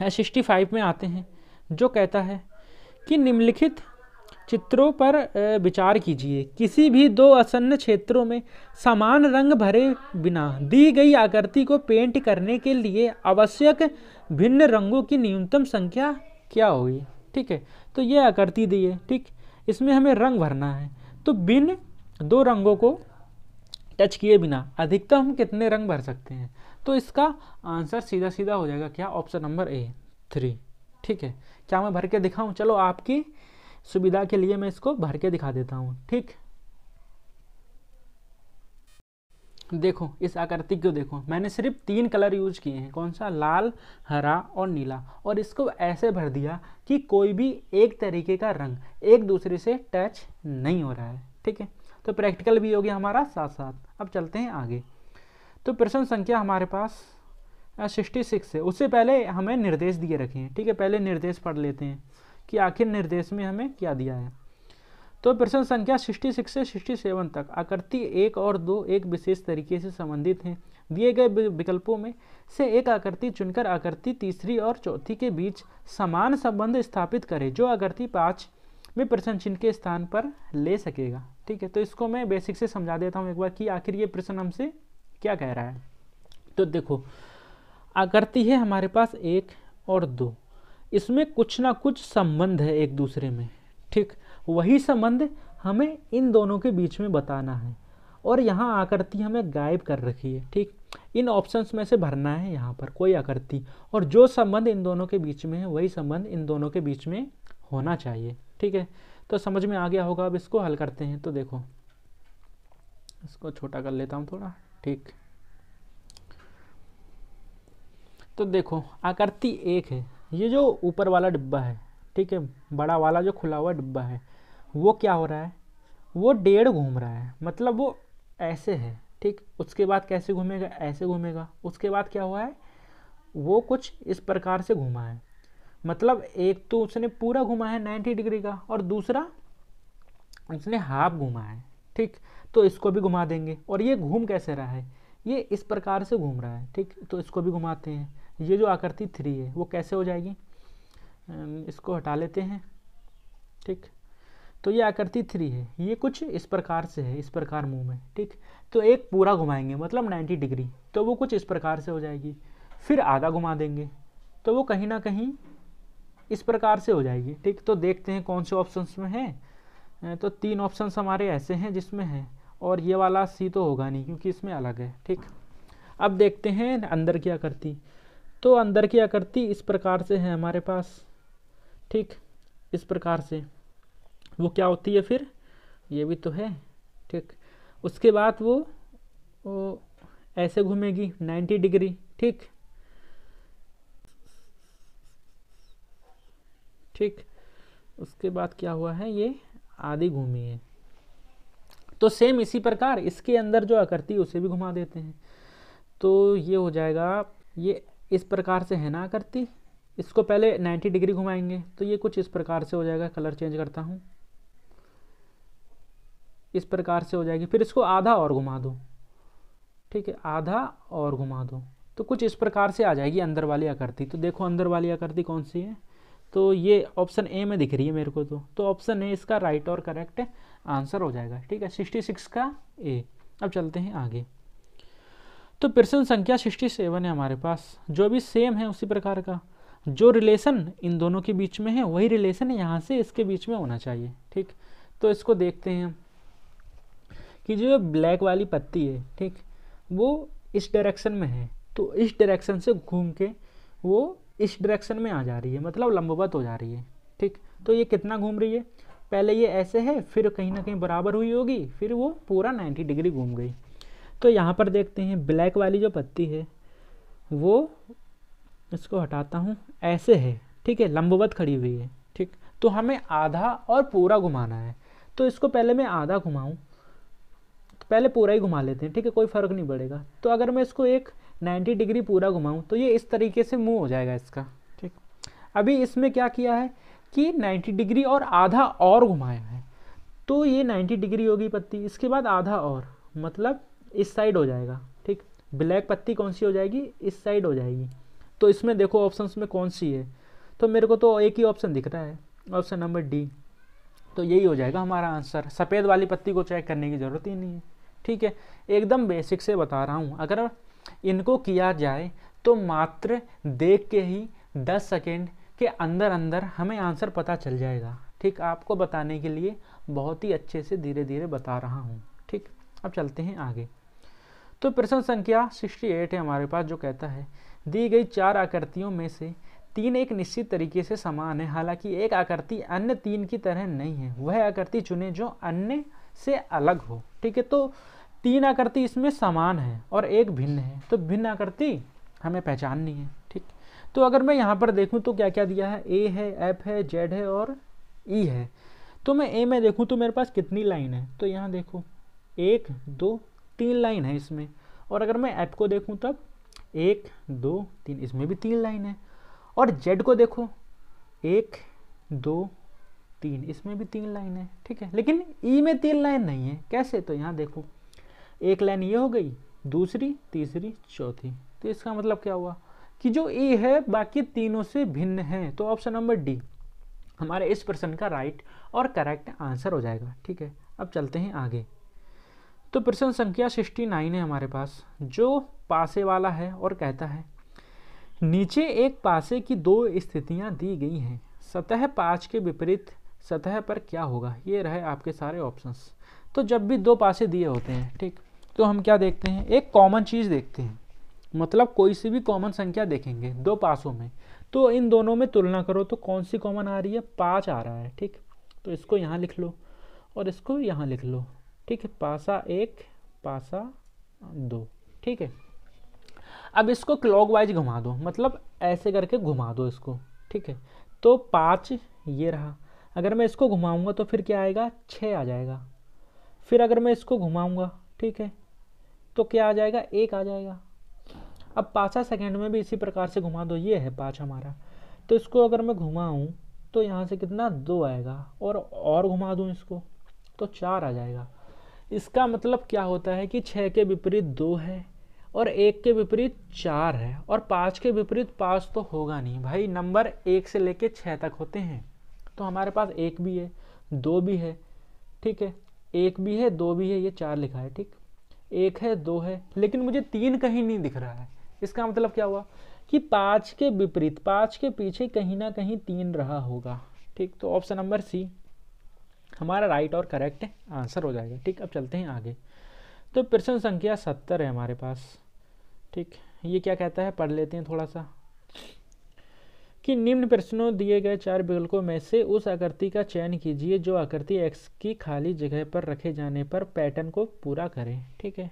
65 में आते हैं, जो कहता है कि निम्नलिखित चित्रों पर विचार कीजिए। किसी भी दो आसन्न क्षेत्रों में समान रंग भरे बिना दी गई आकृति को पेंट करने के लिए आवश्यक भिन्न रंगों की न्यूनतम संख्या क्या होगी, ठीक है। तो ये आकृति दी है, ठीक। इसमें हमें रंग भरना है, तो भिन्न दो रंगों को टच किए बिना अधिकतम हम कितने रंग भर सकते हैं। तो इसका आंसर सीधा सीधा हो जाएगा क्या, ऑप्शन नंबर ए 3, ठीक है। क्या मैं भर के दिखाऊं, चलो आपकी सुविधा के लिए मैं इसको भर के दिखा देता हूं, ठीक। देखो इस आकृति को देखो, मैंने सिर्फ 3 कलर यूज किए हैं, कौन सा, लाल, हरा और नीला, और इसको ऐसे भर दिया कि कोई भी एक तरीके का रंग एक दूसरे से टच नहीं हो रहा है, ठीक है। तो प्रैक्टिकल भी हो गया हमारा साथ साथ। अब चलते हैं आगे। तो प्रश्न संख्या हमारे पास 66 है। उससे पहले हमें निर्देश दिए रखे हैं, ठीक है। पहले निर्देश पढ़ लेते हैं कि आखिर निर्देश में हमें क्या दिया है। तो प्रश्न संख्या 66 से 67 तक आकृति 1 और 2 एक विशेष तरीके से संबंधित हैं। दिए गए विकल्पों में से एक आकृति चुनकर आकृति तीसरी और चौथी के बीच समान संबंध स्थापित करें, जो आकृति 5 में प्रश्न चिन्ह के स्थान पर ले सकेगा, ठीक है। तो इसको मैं बेसिक से समझा देता हूँ एक बार कि आखिर ये प्रश्न हमसे क्या कह रहा है। तो देखो आकृति है हमारे पास 1 और 2, इसमें कुछ ना कुछ संबंध है एक दूसरे में, ठीक। वही संबंध हमें इन दोनों के बीच में बताना है, और यहाँ आकृति हमें गायब कर रखी है, ठीक। इन ऑप्शंस में से भरना है यहाँ पर कोई आकृति, और जो संबंध इन दोनों के बीच में है वही संबंध इन दोनों के बीच में होना चाहिए, ठीक है। तो समझ में आ गया होगा। अब इसको हल करते हैं। तो देखो इसको छोटा कर लेता हूँ थोड़ा, ठीक। तो देखो आकृति 1 है, ये जो ऊपर वाला डिब्बा है, ठीक है, बड़ा वाला जो खुला हुआ डिब्बा है, वो क्या हो रहा है, वो 1.5 घूम रहा है, मतलब वो ऐसे है, ठीक। उसके बाद कैसे घूमेगा, ऐसे घूमेगा। उसके बाद क्या हुआ है, वो कुछ इस प्रकार से घूमा है, मतलब एक तो उसने पूरा घुमा है 90 डिग्री का, और दूसरा उसने हाफ घुमा है, ठीक। तो इसको भी घुमा देंगे। और ये घूम कैसे रहा है, ये इस प्रकार से घूम रहा है, ठीक। तो इसको भी घुमाते हैं। ये जो आकृति 3 है वो कैसे हो जाएगी, इसको हटा लेते हैं, ठीक। तो ये आकृति 3 है, ये कुछ इस प्रकार से है, इस प्रकार मुंह में, ठीक। तो एक पूरा घुमाएंगे मतलब 90 डिग्री, तो वो कुछ इस प्रकार से हो जाएगी। फिर आधा घुमा देंगे तो वो कहीं ना कहीं इस प्रकार से हो जाएगी, ठीक। तो देखते हैं कौन से ऑप्शंस में है। तो 3 ऑप्शंस हमारे ऐसे हैं जिसमें है, और ये वाला सी तो होगा नहीं क्योंकि इसमें अलग है, ठीक। अब देखते हैं अंदर की आकृति। तो अंदर की आकृति इस प्रकार से है हमारे पास, ठीक। इस प्रकार से वो क्या होती है, फिर ये भी तो है, ठीक। उसके बाद वो ऐसे घूमेगी 90 डिग्री, ठीक, ठीक। उसके बाद क्या हुआ है, ये आधी घूमी है। तो सेम इसी प्रकार इसके अंदर जो आकृति उसे भी घुमा देते हैं। तो ये हो जाएगा, ये इस प्रकार से है ना आकृति, इसको पहले 90 डिग्री घुमाएंगे तो ये कुछ इस प्रकार से हो जाएगा। कलर चेंज करता हूँ, इस प्रकार से हो जाएगी। फिर इसको आधा और घुमा दो, ठीक है, आधा और घुमा दो तो कुछ इस प्रकार से आ जाएगी अंदर वाली आकृति। तो देखो अंदर वाली आकृति कौन सी है, तो ये ऑप्शन ए में दिख रही है मेरे को। तो ऑप्शन ए इसका राइट और करेक्ट आंसर हो जाएगा, ठीक है, 66 का ए। अब चलते हैं आगे। तो प्रश्न संख्या 67 है हमारे पास, जो भी सेम है उसी प्रकार का, जो रिलेशन इन दोनों के बीच में है वही रिलेशन यहाँ से इसके बीच में होना चाहिए, ठीक। तो इसको देखते हैं कि जो ब्लैक वाली पत्ती है, ठीक, वो इस डायरेक्शन में है, तो इस डायरेक्शन से घूम के वो इस डायरेक्शन में आ जा रही है, मतलब लंबवत हो जा रही है, ठीक। तो ये कितना घूम रही है, पहले ये ऐसे है, फिर कहीं ना कहीं बराबर हुई होगी, फिर वो पूरा 90 डिग्री घूम गई। तो यहाँ पर देखते हैं ब्लैक वाली जो पत्ती है वो, इसको हटाता हूँ, ऐसे है, ठीक है, लंबवत खड़ी हुई है, ठीक। तो हमें आधा और पूरा घुमाना है, तो इसको पहले मैं आधा घुमाऊँ, तो पहले पूरा ही घुमा लेते हैं, ठीक है, कोई फ़र्क नहीं पड़ेगा। तो अगर मैं इसको एक 90 डिग्री पूरा घुमाऊँ तो ये इस तरीके से मूव हो जाएगा इसका, ठीक। अभी इसमें क्या किया है कि 90 डिग्री और आधा और घुमाया है, तो ये 90 डिग्री होगी पत्ती, इसके बाद आधा और, मतलब इस साइड हो जाएगा, ठीक। ब्लैक पत्ती कौन सी हो जाएगी, इस साइड हो जाएगी। तो इसमें देखो ऑप्शंस में कौन सी है, तो मेरे को तो एक ही ऑप्शन दिख रहा है, ऑप्शन नंबर डी। तो यही हो जाएगा हमारा आंसर। सफ़ेद वाली पत्ती को चेक करने की ज़रूरत ही नहीं है, ठीक है। एकदम बेसिक से बता रहा हूँ, अगर इनको किया जाए तो मात्र देख के ही 10 सेकेंड के अंदर अंदर हमें आंसर पता चल जाएगा, ठीक। आपको बताने के लिए बहुत ही अच्छे से धीरे धीरे बता रहा हूँ, ठीक। अब चलते हैं आगे। तो प्रश्न संख्या 68 है हमारे पास, जो कहता है दी गई 4 आकृतियों में से 3 एक निश्चित तरीके से समान है, हालांकि एक आकृति अन्य 3 की तरह नहीं है, वह आकृति चुने जो अन्य से अलग हो, ठीक है। तो 3 आकृति इसमें समान है और एक भिन्न है, तो भिन्न आकृति हमें पहचाननी है, ठीक। तो अगर मैं यहाँ पर देखूँ तो क्या क्या दिया है, ए है, एफ है, जेड है और ई है। तो मैं ए में देखूँ तो मेरे पास कितनी लाइन है, तो यहाँ देखो 1 2 3 लाइन है इसमें। और अगर मैं एफ को देखूँ तब 1 2 3, इसमें भी 3 लाइन है। और जेड को देखो 1 2 3, इसमें भी 3 लाइन है, ठीक है। लेकिन ई में 3 लाइन नहीं है, कैसे, तो यहाँ देखो एक लाइन ये हो गई, दूसरी, तीसरी, चौथी। तो इसका मतलब क्या हुआ कि जो ए है बाकी तीनों से भिन्न है। तो ऑप्शन नंबर डी हमारे इस प्रश्न का राइट और करेक्ट आंसर हो जाएगा, ठीक है। अब चलते हैं आगे। तो प्रश्न संख्या 69 है हमारे पास, जो पासे वाला है और कहता है नीचे एक पासे की 2 स्थितियां दी गई हैं, सतह 5 के विपरीत सतह पर क्या होगा। ये रहे आपके सारे ऑप्शंस। तो जब भी 2 पासे दिए होते हैं, ठीक, तो हम क्या देखते हैं, एक कॉमन चीज़ देखते हैं, मतलब कोई सी भी कॉमन संख्या देखेंगे 2 पासों में, तो इन दोनों में तुलना करो तो कौन सी कॉमन आ रही है, 5 आ रहा है, ठीक। तो इसको यहाँ लिख लो और इसको यहाँ लिख लो, ठीक है, पासा 1 पासा 2, ठीक है। अब इसको क्लॉकवाइज घुमा दो, मतलब ऐसे करके घुमा दो इसको, ठीक है। तो 5 ये रहा, अगर मैं इसको घुमाऊंगा तो फिर क्या आएगा, 6 आ जाएगा। फिर अगर मैं इसको घुमाऊंगा, ठीक है, तो क्या आ जाएगा, 1 आ जाएगा। अब 5 सेकेंड में भी इसी प्रकार से घुमा दो, ये है 5 हमारा। तो इसको अगर मैं घुमाऊं तो यहाँ से कितना, 2 आएगा, और घुमा दूं इसको तो 4 आ जाएगा। इसका मतलब क्या होता है कि 6 के विपरीत 2 है और 1 के विपरीत 4 है, और 5 के विपरीत 5 तो होगा नहीं भाई, नंबर 1 से लेके 6 तक होते हैं। तो हमारे पास 1 भी है, 2 भी है, ठीक है, 1 भी है, 2 भी है, ये 4 लिखा है, ठीक। 1 है, 2 है, लेकिन मुझे 3 कहीं नहीं दिख रहा है। इसका मतलब क्या हुआ कि 5 के विपरीत, 5 के पीछे कहीं ना कहीं 3 रहा होगा, ठीक। तो ऑप्शन नंबर सी हमारा राइट और करेक्ट आंसर हो जाएगा, ठीक। अब चलते हैं आगे। तो प्रश्न संख्या 70 है हमारे पास, ठीक। ये क्या कहता है, पढ़ लेते हैं थोड़ा सा, कि निम्न प्रश्नों दिए गए 4 विकल्पों में से उस आकृति का चयन कीजिए जो आकृति x की खाली जगह पर रखे जाने पर पैटर्न को पूरा करे, ठीक है।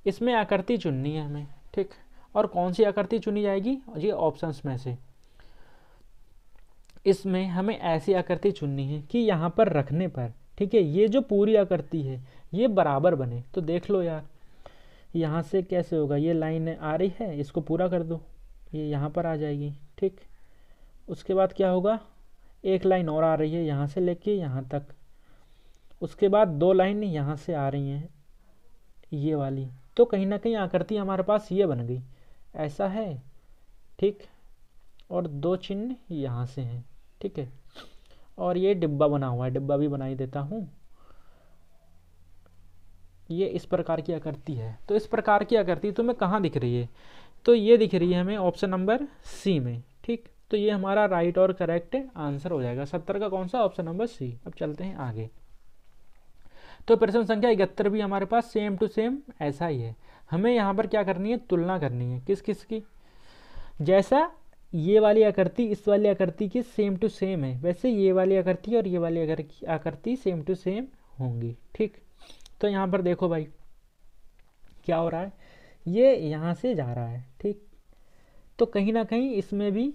इसमें आकृति चुननी है हमें, ठीक। और कौन सी आकृति चुनी जाएगी, ये ऑप्शंस में से इसमें हमें ऐसी आकृति चुननी है कि यहाँ पर रखने पर, ठीक है, ये जो पूरी आकृति है ये बराबर बने। तो देख लो यार, यहाँ से कैसे होगा, ये लाइन आ रही है, इसको पूरा कर दो, ये यहाँ पर आ जाएगी, ठीक। उसके बाद क्या होगा, एक लाइन और आ रही है यहाँ से लेके यहाँ तक, उसके बाद 2 लाइन यहाँ से आ रही हैं ये वाली, तो कहीं ना कहीं आकृति हमारे पास ये बन गई, ऐसा है, ठीक। और 2 चिन्ह यहाँ से हैं, ठीक है। और ये डिब्बा बना हुआ है, डिब्बा भी बनाई देता हूँ, ये इस प्रकार की आकृति है। तो इस प्रकार की आकृति तुम्हें कहाँ दिख रही है, तो ये दिख रही है हमें ऑप्शन नंबर सी में, ठीक। तो ये हमारा राइट और करेक्ट आंसर हो जाएगा। 70 का कौन सा, ऑप्शन नंबर सी। अब चलते हैं आगे। तो प्रश्न संख्या 71 भी हमारे पास सेम टू सेम ऐसा ही है। हमें यहाँ पर क्या करनी है, तुलना करनी है किस किस की। जैसा ये वाली आकृति इस वाली आकृति के सेम टू सेम है, वैसे ये वाली आकृति और ये वाली आकृति सेम टू सेम होंगी। ठीक, तो यहाँ पर देखो भाई क्या हो रहा है, ये यहाँ से जा रहा है। ठीक, तो कहीं ना कहीं इसमें भी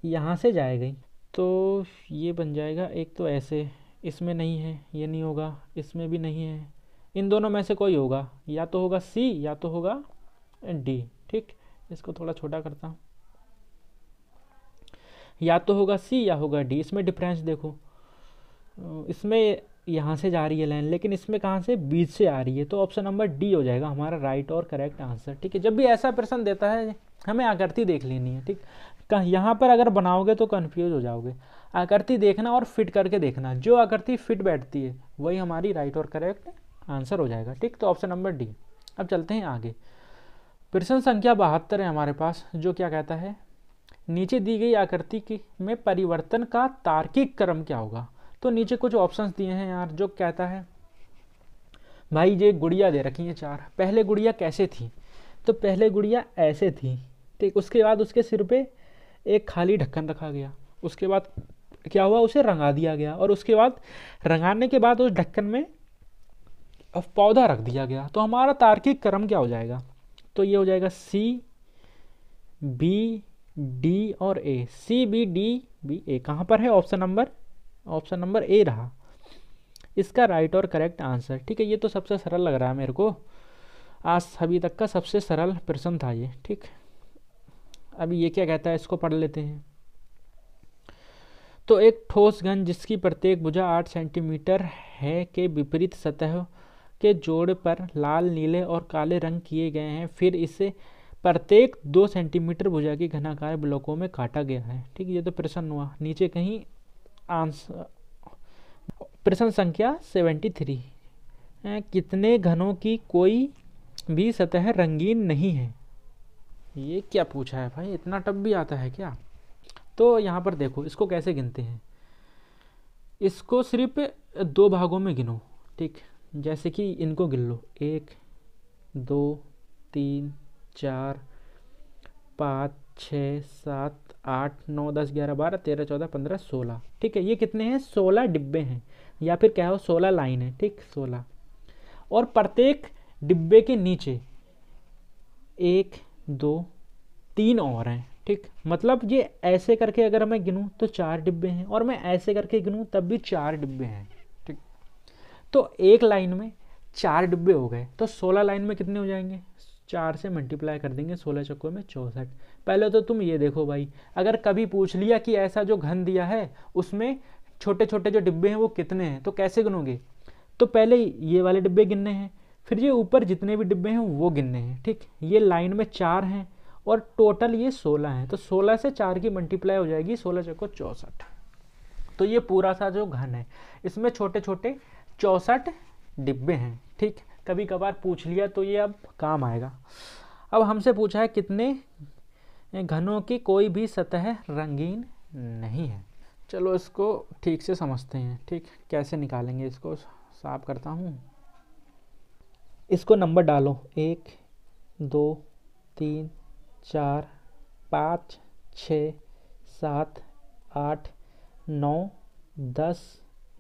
यहाँ से जाएगा, तो ये बन जाएगा एक तो ऐसे, इसमें नहीं है, ये नहीं होगा, इसमें भी नहीं है, इन दोनों में से कोई होगा, या तो होगा सी या तो होगा डी। ठीक, इसको थोड़ा छोटा करता हूँ, या तो होगा सी या होगा डी। इसमें डिफरेंस देखो, इसमें यहाँ से जा रही है लाइन, लेकिन इसमें कहाँ से, बीच से आ रही है, तो ऑप्शन नंबर डी हो जाएगा हमारा राइट और करेक्ट आंसर। ठीक है, जब भी ऐसा प्रश्न देता है हमें आकृति देख लेनी है। ठीक, यहाँ पर अगर बनाओगे तो कंफ्यूज हो जाओगे, आकृति देखना और फिट करके देखना, जो आकृति फिट बैठती है वही हमारी राइट और करेक्ट आंसर हो जाएगा। ठीक, तो ऑप्शन नंबर डी। अब चलते हैं आगे, प्रश्न संख्या 72 है हमारे पास, जो क्या कहता है, नीचे दी गई आकृति की में परिवर्तन का तार्किक क्रम क्या होगा। तो नीचे कुछ ऑप्शंस दिए हैं यार, जो कहता है भाई ये गुड़िया दे रखी है 4, पहले गुड़िया कैसे थी, तो पहले गुड़िया ऐसे थी। ठीक, उसके बाद उसके सिर पे एक खाली ढक्कन रखा गया, उसके बाद क्या हुआ, उसे रंगा दिया गया, और उसके बाद रंगाने के बाद उस ढक्कन में पौधा रख दिया गया। तो हमारा तार्किक क्रम क्या हो जाएगा, तो ये हो जाएगा सी बी डी और ए। सी बी डी बी ए कहाँ पर है, ऑप्शन नंबर ए रहा इसका राइट और करेक्ट आंसर। ठीक है, ये तो सबसे सरल लग रहा है मेरे को, आज अभी तक का सबसे सरल प्रश्न था ये। ठीक, अभी ये क्या कहता है, इसको पढ़ लेते हैं। तो एक ठोस घन जिसकी प्रत्येक भुजा 8 सेंटीमीटर है के विपरीत सतह के जोड़ पर लाल, नीले और काले रंग किए गए हैं, फिर इसे प्रत्येक 2 सेंटीमीटर भुजा की घनाकार ब्लॉकों में काटा गया है। ठीक, ये तो प्रश्न हुआ। नीचे कहीं आंसर, प्रश्न संख्या 73, कितने घनों की कोई भी सतह रंगीन नहीं है। ये क्या पूछा है भाई, इतना टफ भी आता है क्या। तो यहाँ पर देखो इसको कैसे गिनते हैं, इसको सिर्फ 2 भागों में गिनो। ठीक, जैसे कि इनको गिन लो, 1 2 3 4 5 6 7 8 9 10 11 12 13 14 15 16। ठीक है, ये कितने हैं, 16 डिब्बे हैं, या फिर क्या हो 16 लाइन है। ठीक, 16, और प्रत्येक डिब्बे के नीचे 1 2 3 और हैं। ठीक, मतलब ये ऐसे करके अगर मैं गिनूं तो 4 डिब्बे हैं, और मैं ऐसे करके गिनूं तब भी 4 डिब्बे हैं। ठीक, तो एक लाइन में 4 डिब्बे हो गए, तो 16 लाइन में कितने हो जाएंगे, 4 से मल्टीप्लाई कर देंगे, 16 चक्कों में 64। पहले तो तुम ये देखो भाई, अगर कभी पूछ लिया कि ऐसा जो घन दिया है उसमें छोटे छोटे जो डिब्बे हैं वो कितने हैं, तो कैसे गिनोगे, तो पहले ये वाले डिब्बे गिनने हैं, फिर ये ऊपर जितने भी डिब्बे हैं वो गिनने हैं। ठीक, ये लाइन में 4 हैं और टोटल ये 16 हैं, तो 16 से 4 की मल्टीप्लाई हो जाएगी, 16 चक्को 64। तो ये पूरा सा जो घन है इसमें छोटे छोटे 64 डिब्बे हैं। ठीक, कभी कभार पूछ लिया तो ये अब काम आएगा। अब हमसे पूछा है कितने घनों की कोई भी सतह रंगीन नहीं है। चलो इसको ठीक से समझते हैं। ठीक, कैसे निकालेंगे, इसको साफ करता हूँ, इसको नंबर डालो, 1 2 3 4 5 6 7 8 9 10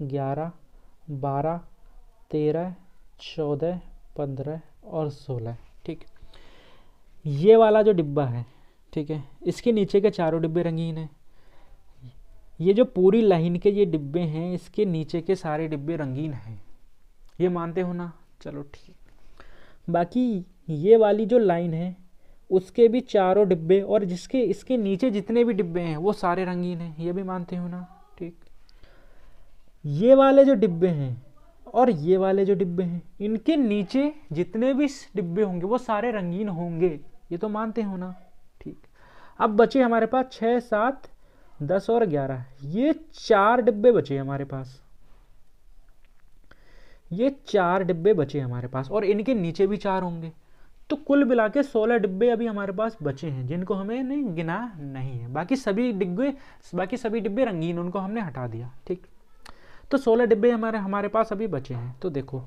11 12 13 14 15 और 16। ठीक, ये वाला जो डिब्बा है, ठीक है, इसके नीचे के चारों डिब्बे रंगीन हैं। ये जो पूरी लाइन के ये डिब्बे हैं, इसके नीचे के सारे डिब्बे रंगीन हैं, ये मानते हो ना। चलो ठीक, बाकी ये वाली जो लाइन है उसके भी चारों डिब्बे और जिसके इसके नीचे जितने भी डिब्बे हैं वो सारे रंगीन हैं, ये भी मानते हो ना। ठीक, ये वाले जो डिब्बे हैं और ये वाले जो डिब्बे हैं, इनके नीचे जितने भी डिब्बे होंगे वो सारे रंगीन होंगे, ये तो मानते हो ना। ठीक, अब बचे हमारे पास 6 7 10 और 11, ये 4 डिब्बे बचे हमारे पास, ये 4 डिब्बे बचे हमारे पास, और इनके नीचे भी 4 होंगे, तो कुल मिला के 16 डिब्बे अभी हमारे पास बचे हैं जिनको हमें नहीं गिना नहीं है। बाकी सभी डिब्बे रंगीन, उनको हमने हटा दिया। ठीक, तो 16 डिब्बे हमारे पास अभी बचे हैं। तो देखो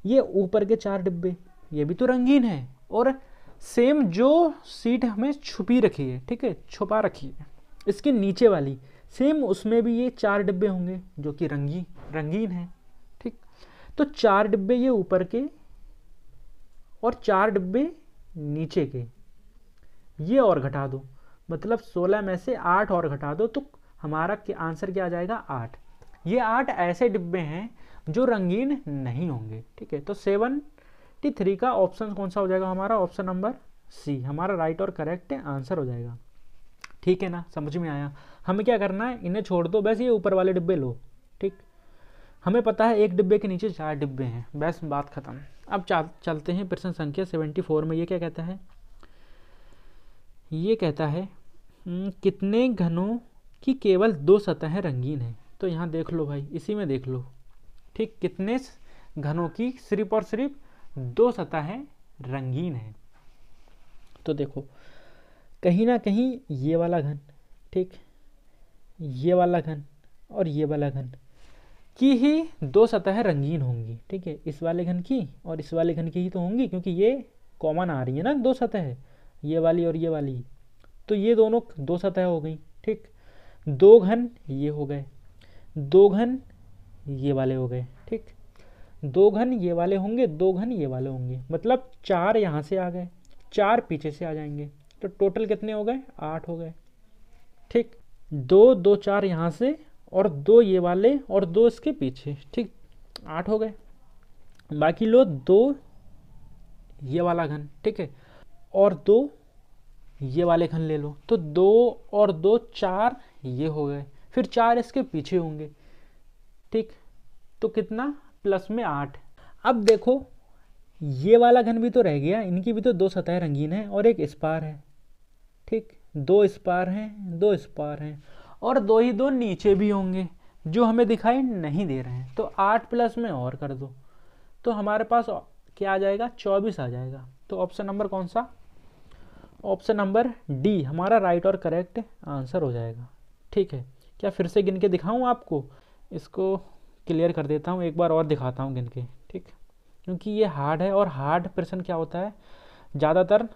ये ऊपर के 4 डिब्बे ये भी तो रंगीन है, और सेम जो सीट हमें छुपी रखी है, ठीक है, छुपा रखी है, इसके नीचे वाली सेम उसमें भी ये 4 डिब्बे होंगे जो कि रंगीन है, ठीक। तो 4 डिब्बे ये ऊपर के और 4 डिब्बे नीचे के, ये और घटा दो, मतलब 16 में से 8 और घटा दो, तो हमारा आंसर क्या आ जाएगा 8। ये 8 ऐसे डिब्बे हैं जो रंगीन नहीं होंगे, ठीक है। तो 73 का ऑप्शन कौन सा हो जाएगा हमारा, ऑप्शन नंबर सी हमारा राइट और करेक्ट आंसर हो जाएगा, ठीक है ना। समझ में आया। हमें क्या करना है, इन्हें छोड़ दो, बस ये ऊपर वाले डिब्बे लो, ठीक। हमें पता है एक डिब्बे के नीचे 4 डिब्बे हैं, बस बात खत्म। अब चलते हैं प्रश्न संख्या 74 में। ये क्या कहता है, ये कहता है कितने घनों की केवल 2 सतहें रंगीन हैं। तो यहाँ देख लो भाई, इसी में देख लो, ठीक, कितने घनों की सिर्फ और सिर्फ 2 सतहें रंगीन हैं। तो देखो कहीं ना कहीं ये वाला घन, ठीक, ये वाला घन और ये वाला घन की ही 2 सतहें रंगीन होंगी, ठीक है। इस वाले घन की और इस वाले घन की ही तो होंगी, क्योंकि ये कॉमन आ रही है ना 2 सतहें, ये वाली और ये वाली, तो ये दोनों 2 सतह हो गई, ठीक। 2 घन ये हो गए, 2 घन ये वाले हो गए, ठीक। 2 घन ये वाले होंगे, 2 घन ये वाले होंगे, मतलब 4 यहाँ से आ गए, 4 पीछे से आ जाएंगे, तो टोटल कितने हो गए, 8 हो गए, ठीक। 2 2 4 यहाँ से और 2 ये वाले और 2 इसके पीछे, ठीक, 8 हो गए। बाकी लो 2 ये वाला घन, ठीक है, और 2 ये वाले घन ले लो, तो 2 और 2 4 ये हो गए, फिर 4 इसके पीछे होंगे, ठीक। तो कितना, प्लस में 8। अब देखो ये वाला घन भी तो रह गया, इनकी भी तो 2 सतह रंगीन है और एक स्पार है, ठीक, 2 स्पार हैं, 2 स्पार हैं, और 2 ही 2 नीचे भी होंगे जो हमें दिखाई नहीं दे रहे हैं। तो 8 प्लस में और कर दो, तो हमारे पास क्या आ जाएगा, 24 आ जाएगा। तो ऑप्शन नंबर कौन सा, ऑप्शन नंबर डी हमारा राइट और करेक्ट आंसर हो जाएगा, ठीक है। क्या फिर से गिन के दिखाऊं आपको, इसको क्लियर कर देता हूं, एक बार और दिखाता हूं गिन के, ठीक, क्योंकि ये हार्ड है और हार्ड प्रश्न क्या होता है ज़्यादातर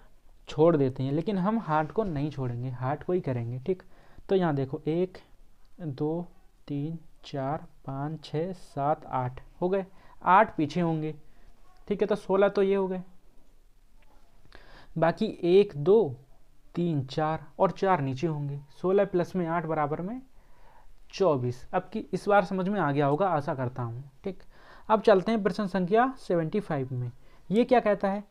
छोड़ देते हैं, लेकिन हम हार्ड को नहीं छोड़ेंगे, हार्ड को ही करेंगे, ठीक। तो यहाँ देखो 1 2 3 4 5 6 7 8 हो गए, 8 पीछे होंगे, ठीक है। तो 16 तो ये हो गए, बाकी 1 2 3 4 और 4 नीचे होंगे, 16 प्लस में 8 बराबर में 24। अब की इस बार समझ में आ गया होगा, आशा करता हूँ, ठीक। अब चलते हैं प्रश्न संख्या 75 में। ये क्या कहता है,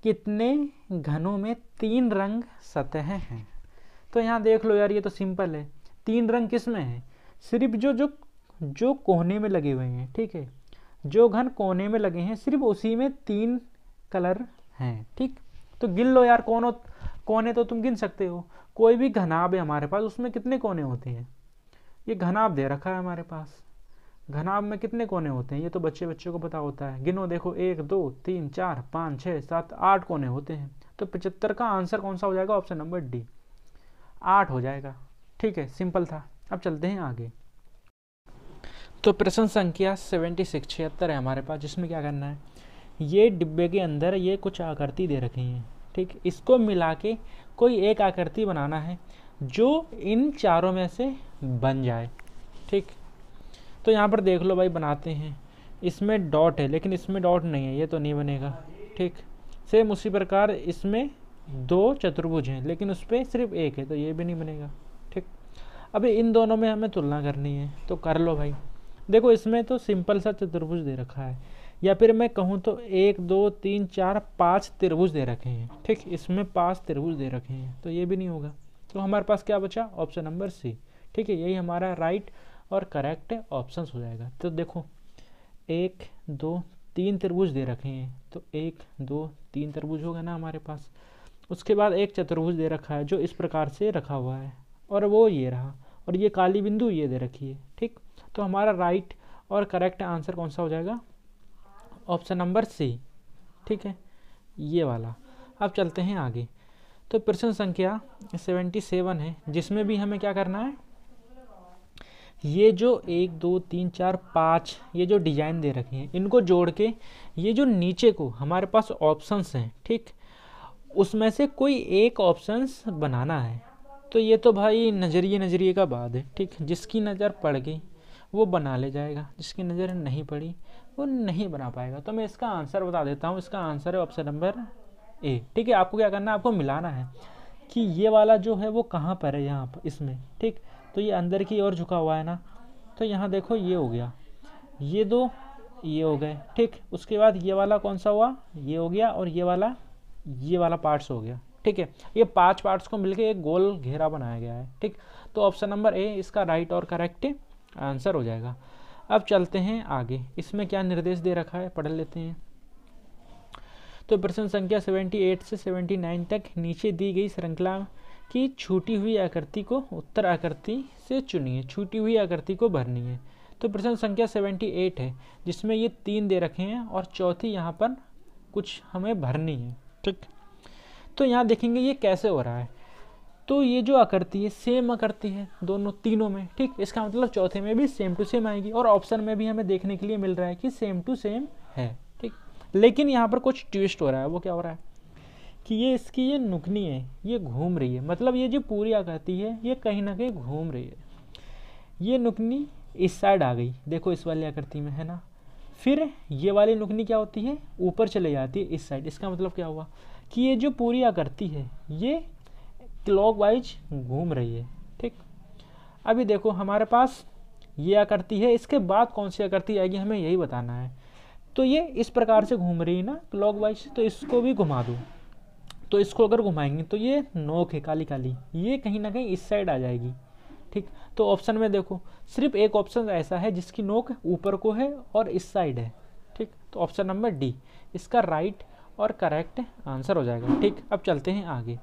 कितने घनों में 3 रंग सतहें हैं। तो यहाँ देख लो यार, ये तो सिंपल है, 3 रंग किस में है, सिर्फ जो कोने में लगे हुए हैं, ठीक है, जो घन कोने में लगे हैं सिर्फ उसी में 3 कलर हैं, ठीक। तो गिन लो यार, कोने तो तुम गिन सकते हो, कोई भी घनाभ है हमारे पास उसमें कितने कोने होते हैं, ये घनाभ दे रखा है हमारे पास, घनाभ में कितने कोने होते हैं ये तो बच्चे को पता होता है। गिनो देखो 1 2 3 4 5 6 7 8 कोने होते हैं। तो 75 का आंसर कौन सा हो जाएगा, ऑप्शन नंबर डी 8 हो जाएगा, ठीक है, सिंपल था। अब चलते हैं आगे। तो प्रश्न संख्या 76 है हमारे पास, जिसमें क्या करना है, ये डिब्बे के अंदर ये कुछ आकृति दे रखी हैं, ठीक, इसको मिला के कोई एक आकृति बनाना है जो इन चारों में से बन जाए, ठीक। तो यहाँ पर देख लो भाई, बनाते हैं, इसमें डॉट है लेकिन इसमें डॉट नहीं है, ये तो नहीं बनेगा, ठीक। सेम उसी प्रकार इसमें 2 चतुर्भुज हैं लेकिन उस पर सिर्फ 1 है, तो ये भी नहीं बनेगा, ठीक। अभी इन दोनों में हमें तुलना करनी है, तो कर लो भाई। देखो इसमें तो सिंपल सा चतुर्भुज दे रखा है, या फिर मैं कहूँ तो 1 2 3 4 5 त्रिभुज दे रखे हैं, ठीक, इसमें 5 त्रिभुज दे रखे हैं, तो ये भी नहीं होगा। तो हमारे पास क्या बचा, ऑप्शन नंबर सी, ठीक है, यही हमारा राइट और करेक्ट ऑप्शंस हो जाएगा। तो देखो 1 2 3 त्रिभुज दे रखे हैं, तो 1 2 3 त्रिभुज होगा ना हमारे पास। उसके बाद एक चतुर्भुज दे रखा है जो इस प्रकार से रखा हुआ है, और वो ये रहा, और ये काली बिंदु ये दे रखी है, ठीक। तो हमारा राइट और करेक्ट आंसर कौन सा हो जाएगा, ऑप्शन नंबर सी, ठीक है, ये वाला। अब चलते हैं आगे। तो प्रश्न संख्या 77 है, जिसमें भी हमें क्या करना है, ये जो 1 2 3 4 5 ये जो डिजाइन दे रखे हैं इनको जोड़ के ये जो नीचे को हमारे पास ऑप्शंस हैं, ठीक, उसमें से कोई एक ऑप्शंस बनाना है। तो ये तो भाई नज़रिए का बात है, ठीक, जिसकी नज़र पड़ गई वो बना ले जाएगा, जिसकी नज़र नहीं पड़ी वो नहीं बना पाएगा। तो मैं इसका आंसर बता देता हूँ, इसका आंसर है ऑप्शन नंबर ए, ठीक है। आपको क्या करना है, आपको मिलाना है कि ये वाला जो है वो कहाँ पर है, यहाँ पर इसमें, ठीक। तो ये अंदर की ओर झुका हुआ है ना, तो यहाँ देखो ये हो गया, ये दो ये हो गए, ठीक। उसके बाद ये वाला कौन सा हुआ, ये हो गया, और ये वाला पार्ट्स हो गया, ठीक है। ये 5 पार्ट्स को मिलके एक गोल घेरा बनाया गया है, ठीक। तो ऑप्शन नंबर ए इसका राइट और करेक्ट आंसर हो जाएगा। अब चलते हैं आगे, इसमें क्या निर्देश दे रखा है पढ़ लेते हैं। तो प्रश्न संख्या 78 से 79 तक नीचे दी गई श्रृंखला की छूटी हुई आकृति को उत्तर आकृति से चुनिए, छूटी हुई आकृति को भरनी है। तो प्रश्न संख्या 78 है जिसमें ये 3 दे रखे हैं और चौथी यहाँ पर कुछ हमें भरनी है, ठीक। तो यहाँ देखेंगे ये कैसे हो रहा है। तो ये जो आकृति है सेम आकृति है दोनों तीनों में, ठीक। इसका मतलब चौथे में भी सेम टू सेम आएगी, और ऑप्शन में भी हमें देखने के लिए मिल रहा है कि सेम टू सेम है, ठीक। लेकिन यहाँ पर कुछ ट्विस्ट हो रहा है। वो क्या हो रहा है कि ये इसकी ये नुकनी है ये घूम रही है, मतलब ये जो पूरी आकृति है ये कहीं ना कहीं घूम रही है। ये नुकनी इस साइड आ गई, देखो इस वाली आकृति में है ना, फिर ये वाली नुकनी क्या होती है ऊपर चले जाती है इस साइड। इसका मतलब क्या हुआ कि ये जो पूरी आकृति है ये क्लॉकवाइज घूम रही है, ठीक। अभी देखो हमारे पास ये आकृति है, इसके बाद कौन सी आकृति आएगी हमें यही बताना है। तो ये इस प्रकार से घूम रही है ना क्लॉकवाइज, तो इसको भी घुमा दो। तो इसको अगर घुमाएंगे तो ये नोक है काली काली, ये कहीं ना कहीं इस साइड आ जाएगी, ठीक। तो ऑप्शन में देखो सिर्फ एक ऑप्शन ऐसा है जिसकी नोक ऊपर को है और इस साइड है, ठीक। तो ऑप्शन नंबर डी इसका राइट और करेक्ट आंसर हो जाएगा, ठीक। अब चलते हैं आगे।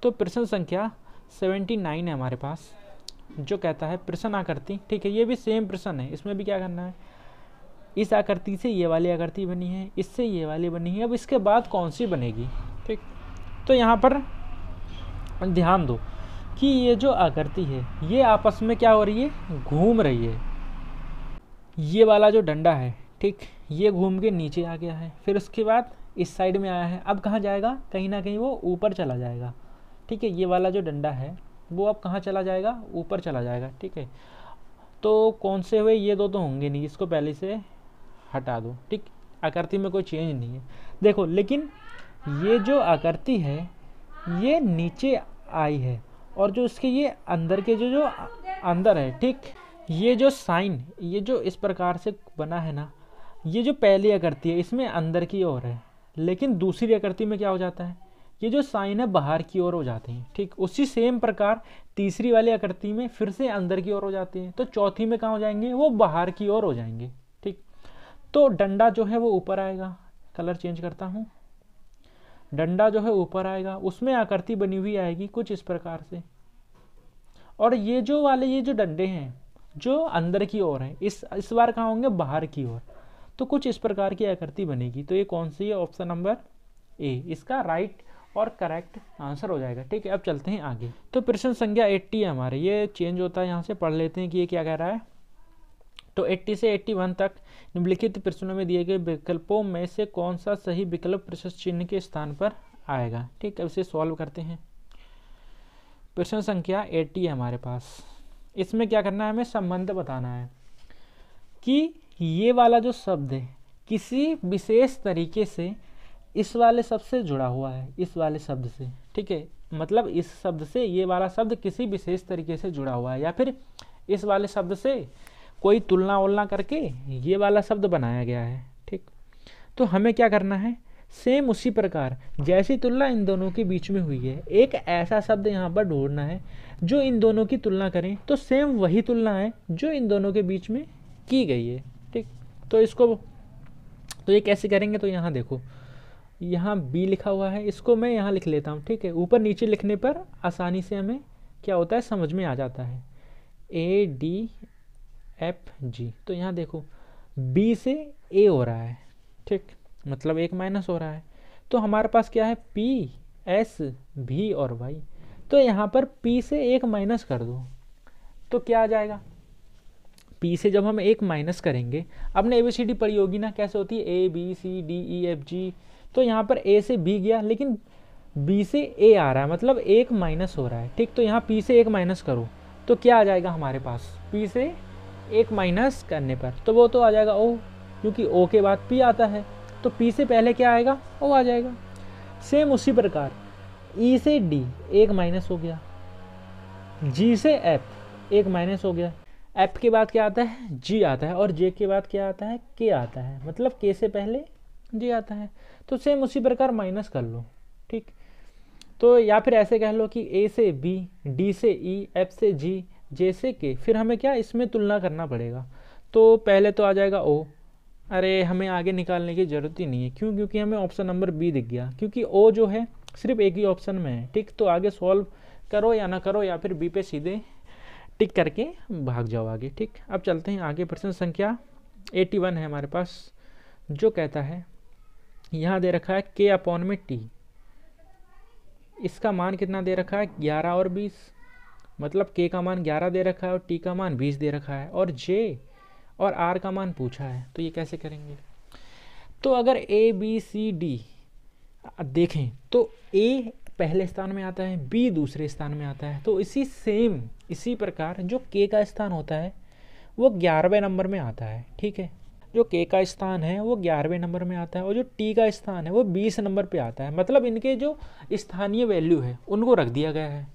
तो प्रश्न संख्या 79 है हमारे पास, जो कहता है प्रश्न आकृति, ठीक है। ये भी सेम प्रश्न है, इसमें भी क्या करना है, इस आकृति से ये वाली आकृति बनी है, इससे ये वाली बनी है, अब इसके बाद कौन सी बनेगी, ठीक। तो यहाँ पर ध्यान दो कि ये जो आकृति है ये आपस में क्या हो रही है घूम रही है। ये वाला जो डंडा है, ठीक, ये घूम के नीचे आ गया है, फिर उसके बाद इस साइड में आया है, अब कहाँ जाएगा, कहीं ना कहीं वो ऊपर चला जाएगा, ठीक है। ये वाला जो डंडा है वो अब कहाँ चला जाएगा, ऊपर चला जाएगा, ठीक है। तो कौन से हुए, ये दो तो होंगे नहीं, इसको पहले से हटा दो, ठीक। आकृति में कोई चेंज नहीं है, देखो। लेकिन ये जो आकृति है ये नीचे आई है, और जो इसके ये अंदर के जो अंदर है, ठीक, ये जो साइन ये जो इस प्रकार से बना है ना, ये जो पहली आकृति है इसमें अंदर की ओर है, लेकिन दूसरी आकृति में क्या हो जाता है, ये जो साइन है बाहर की ओर हो जाते हैं, ठीक। उसी सेम प्रकार तीसरी वाली आकृति में फिर से अंदर की ओर हो जाती है, तो चौथी में कहाँ हो जाएंगे, वो बाहर की ओर हो जाएंगे, ठीक। तो डंडा जो है वो ऊपर आएगा, कलर चेंज करता हूँ, डंडा जो है ऊपर आएगा, उसमें आकृति बनी हुई आएगी कुछ इस प्रकार से, और ये जो वाले ये जो डंडे हैं जो अंदर की ओर है, इस बार कहाँ होंगे, बाहर की ओर, तो कुछ इस प्रकार की आकृति बनेगी। तो ये कौन सी है, ऑप्शन नंबर ए इसका राइट और करेक्ट आंसर हो जाएगा, ठीक है। अब चलते हैं आगे। तो प्रश्न संख्या 80 है हमारे, ये चेंज होता है, यहाँ से पढ़ लेते हैं कि ये क्या कह रहा है। तो 80 से 81 तक निम्नलिखित प्रश्नों में दिए गए विकल्पों में से कौन सा सही विकल्प प्रशस्त चिन्ह के स्थान पर आएगा, ठीक है। अब इसे सॉल्व करते हैं। प्रश्न संख्या 80 है हमारे पास, इसमें क्या करना है, हमें संबंध बताना है कि ये वाला जो शब्द है किसी विशेष तरीके से इस वाले शब्द से जुड़ा हुआ है, इस वाले शब्द से, ठीक है। मतलब इस शब्द से ये वाला शब्द किसी विशेष तरीके से जुड़ा हुआ है, या फिर इस वाले शब्द से कोई तुलना वुलना करके ये वाला शब्द बनाया गया है, ठीक। तो हमें क्या करना है, सेम उसी प्रकार जैसी तुलना इन दोनों के बीच में हुई है, एक ऐसा शब्द यहाँ पर ढूंढना है जो इन दोनों की तुलना करें, तो सेम वही तुलना है जो इन दोनों के बीच में की गई है, ठीक। तो ये कैसे करेंगे, तो यहाँ देखो, यहाँ बी लिखा हुआ है, इसको मैं यहाँ लिख लेता हूँ, ठीक है। ऊपर नीचे लिखने पर आसानी से हमें क्या होता है समझ में आ जाता है, ADFG। तो यहाँ देखो बी से ए हो रहा है, ठीक, मतलब एक माइनस हो रहा है, तो हमारे पास क्या है PSV और वाई। तो यहाँ पर P से एक माइनस कर दो तो क्या आ जाएगा, पी से जब हम एक माइनस करेंगे, आपने ABCD पढ़ी होगी ना, कैसे होती है ABCDEFG, तो यहाँ पर A से B गया लेकिन B से A आ रहा है, मतलब एक माइनस हो रहा है, ठीक। तो यहाँ P से एक माइनस करो तो क्या आ जाएगा हमारे पास, P से एक माइनस करने पर तो वो तो आ जाएगा O, क्योंकि O के बाद P आता है, तो P से पहले क्या आएगा, O आ जाएगा। सेम उसी प्रकार E से D एक माइनस हो गया, G से F एक माइनस हो गया, F के बाद क्या आता है, G आता है, और J के बाद क्या आता है, K आता है, मतलब K से पहले J आता है। तो सेम उसी प्रकार माइनस कर लो, ठीक। तो या फिर ऐसे कह लो कि A से B, D से E, F से G, J से K, फिर हमें क्या इसमें तुलना करना पड़ेगा। तो पहले तो आ जाएगा O, अरे हमें आगे निकालने की ज़रूरत ही नहीं है, क्यों, क्योंकि हमें ऑप्शन नंबर B दिख गया, क्योंकि O जो है सिर्फ एक ही ऑप्शन में है, ठीक। तो आगे सॉल्व करो या ना करो, या फिर B पे सीधे टिक करके भाग जाओ आगे, ठीक। अब चलते हैं आगे। प्रश्न संख्या 81 है हमारे पास, जो कहता है, यहाँ दे रखा है K अपॉन में T, इसका मान कितना दे रखा है, 11 और 20, मतलब K का मान 11 दे रखा है और T का मान 20 दे रखा है, और J और R का मान पूछा है। तो ये कैसे करेंगे, तो अगर ABCD देखें तो A पहले स्थान में आता है, B दूसरे स्थान में आता है, तो इसी प्रकार जो K का स्थान होता है वो 11वें नंबर में आता है, ठीक है। जो K का स्थान है वो 11वें नंबर में आता है, और जो T का स्थान है वो 20 नंबर पे आता है, मतलब इनके जो स्थानीय वैल्यू है उनको रख दिया गया है।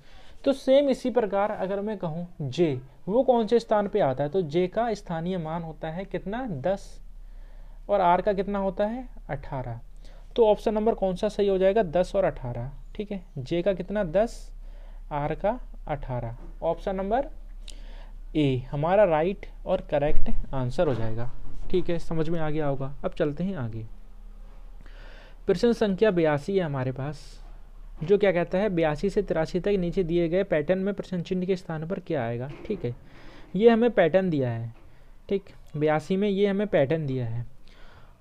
तो सेम इसी प्रकार अगर मैं कहूँ J, वो कौन से स्थान पे आता है, तो J का स्थानीय मान होता है कितना, 10, और R का कितना होता है, 18। तो ऑप्शन नंबर कौन सा सही हो जाएगा, 10 और 18, ठीक है। J का कितना, 10, R का 18, ऑप्शन नंबर A हमारा राइट और करेक्ट आंसर हो जाएगा, ठीक है। समझ में आ गया होगा। अब चलते हैं आगे। प्रश्न संख्या 82 है हमारे पास, जो क्या कहता है, 82 से 83 तक नीचे दिए गए पैटर्न में प्रश्न चिन्ह के स्थान पर क्या आएगा, ठीक है। ये हमें पैटर्न दिया है, ठीक। 82 में ये हमें पैटर्न दिया है,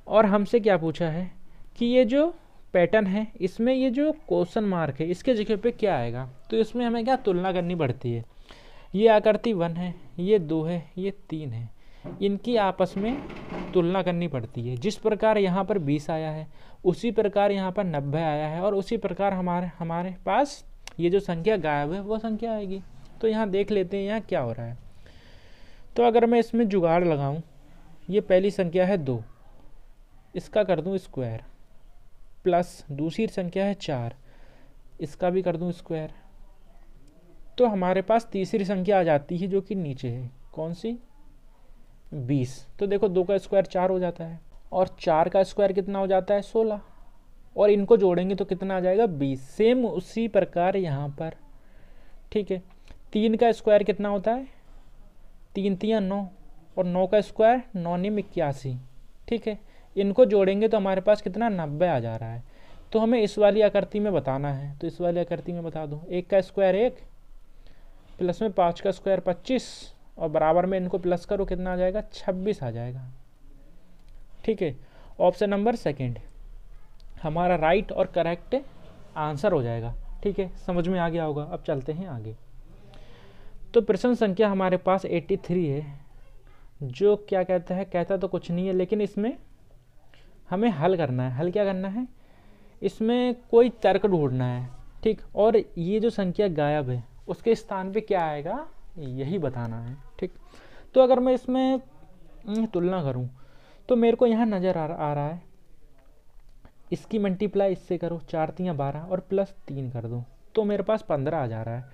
और हमसे क्या पूछा है कि ये जो पैटर्न है इसमें ये जो क्वेश्चन मार्क है इसके जगह पे क्या आएगा। तो इसमें हमें क्या तुलना करनी पड़ती है, ये आकृति 1 है, ये 2 है, ये 3 है, इनकी आपस में तुलना करनी पड़ती है। जिस प्रकार यहाँ पर 20 आया है उसी प्रकार यहाँ पर 90 आया है, और उसी प्रकार हमारे पास ये जो संख्या गायब है वो संख्या आएगी। तो यहाँ देख लेते हैं यहाँ क्या हो रहा है। तो अगर मैं इसमें जुगाड़ लगाऊं, ये पहली संख्या है 2, इसका कर दूं स्क्वायर, प्लस दूसरी संख्या है 4, इसका भी कर दूं स्क्वायर, तो हमारे पास तीसरी संख्या आ जाती है जो कि नीचे है, कौन सी, 20। तो देखो 2 का स्क्वायर 4 हो जाता है, और 4 का स्क्वायर कितना हो जाता है, 16, और इनको जोड़ेंगे तो कितना आ जाएगा, 20। सेम उसी प्रकार यहाँ पर, ठीक है। 3 का स्क्वायर कितना होता है, 3 3 9, और 9 का स्क्वायर 9 9 81, ठीक है। इनको जोड़ेंगे तो हमारे पास कितना, 90 आ जा रहा है। तो हमें इस वाली आकृति में बताना है, तो इस वाली आकृति में बता दो, 1 का स्क्वायर 1, प्लस में 5 का स्क्वायर 25, और बराबर में इनको प्लस करो कितना आ जाएगा, 26 आ जाएगा, ठीक है। ऑप्शन नंबर सेकंड हमारा राइट और करेक्ट आंसर हो जाएगा, ठीक है। समझ में आ गया होगा। अब चलते हैं आगे। तो प्रश्न संख्या हमारे पास 83 है, जो क्या कहता है, कहता तो कुछ नहीं है, लेकिन इसमें हमें हल करना है। हल क्या करना है, इसमें कोई तर्क ढूंढना है, ठीक। और ये जो संख्या गायब है उसके स्थान पे क्या आएगा यही बताना है, ठीक। तो अगर मैं इसमें तुलना करूं तो मेरे को यहाँ नज़र आ रहा है, इसकी मल्टीप्लाई इससे करो, 4 3 12, और प्लस 3 कर दो तो मेरे पास 15 आ जा रहा है।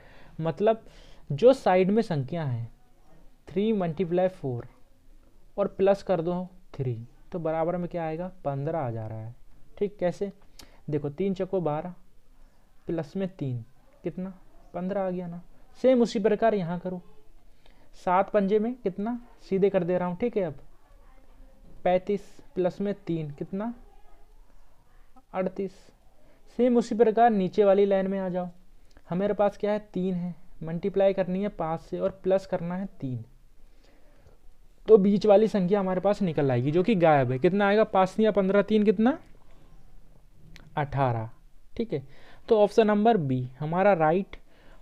मतलब जो साइड में संख्या है 3 × 4 और प्लस कर दो 3, तो बराबर में क्या आएगा, 15 आ जा रहा है, ठीक। कैसे, देखो 3 चौको 12, प्लस में 3 कितना, 15 आ गया ना। सेम उसी प्रकार यहाँ करो, 7 पंजे में कितना, सीधे कर दे रहा हूँ, ठीक है। अब 35 प्लस में 3 कितना, 38। सेम उसी प्रकार नीचे वाली लाइन में आ जाओ, हमारे पास क्या है, 3 है, मल्टीप्लाई करनी है 5 से और प्लस करना है 3, तो बीच वाली संख्या हमारे पास निकल आएगी जो कि गायब है। कितना आएगा, 5 या 15, 3 कितना, 18, ठीक है। तो ऑप्शन नंबर बी हमारा राइट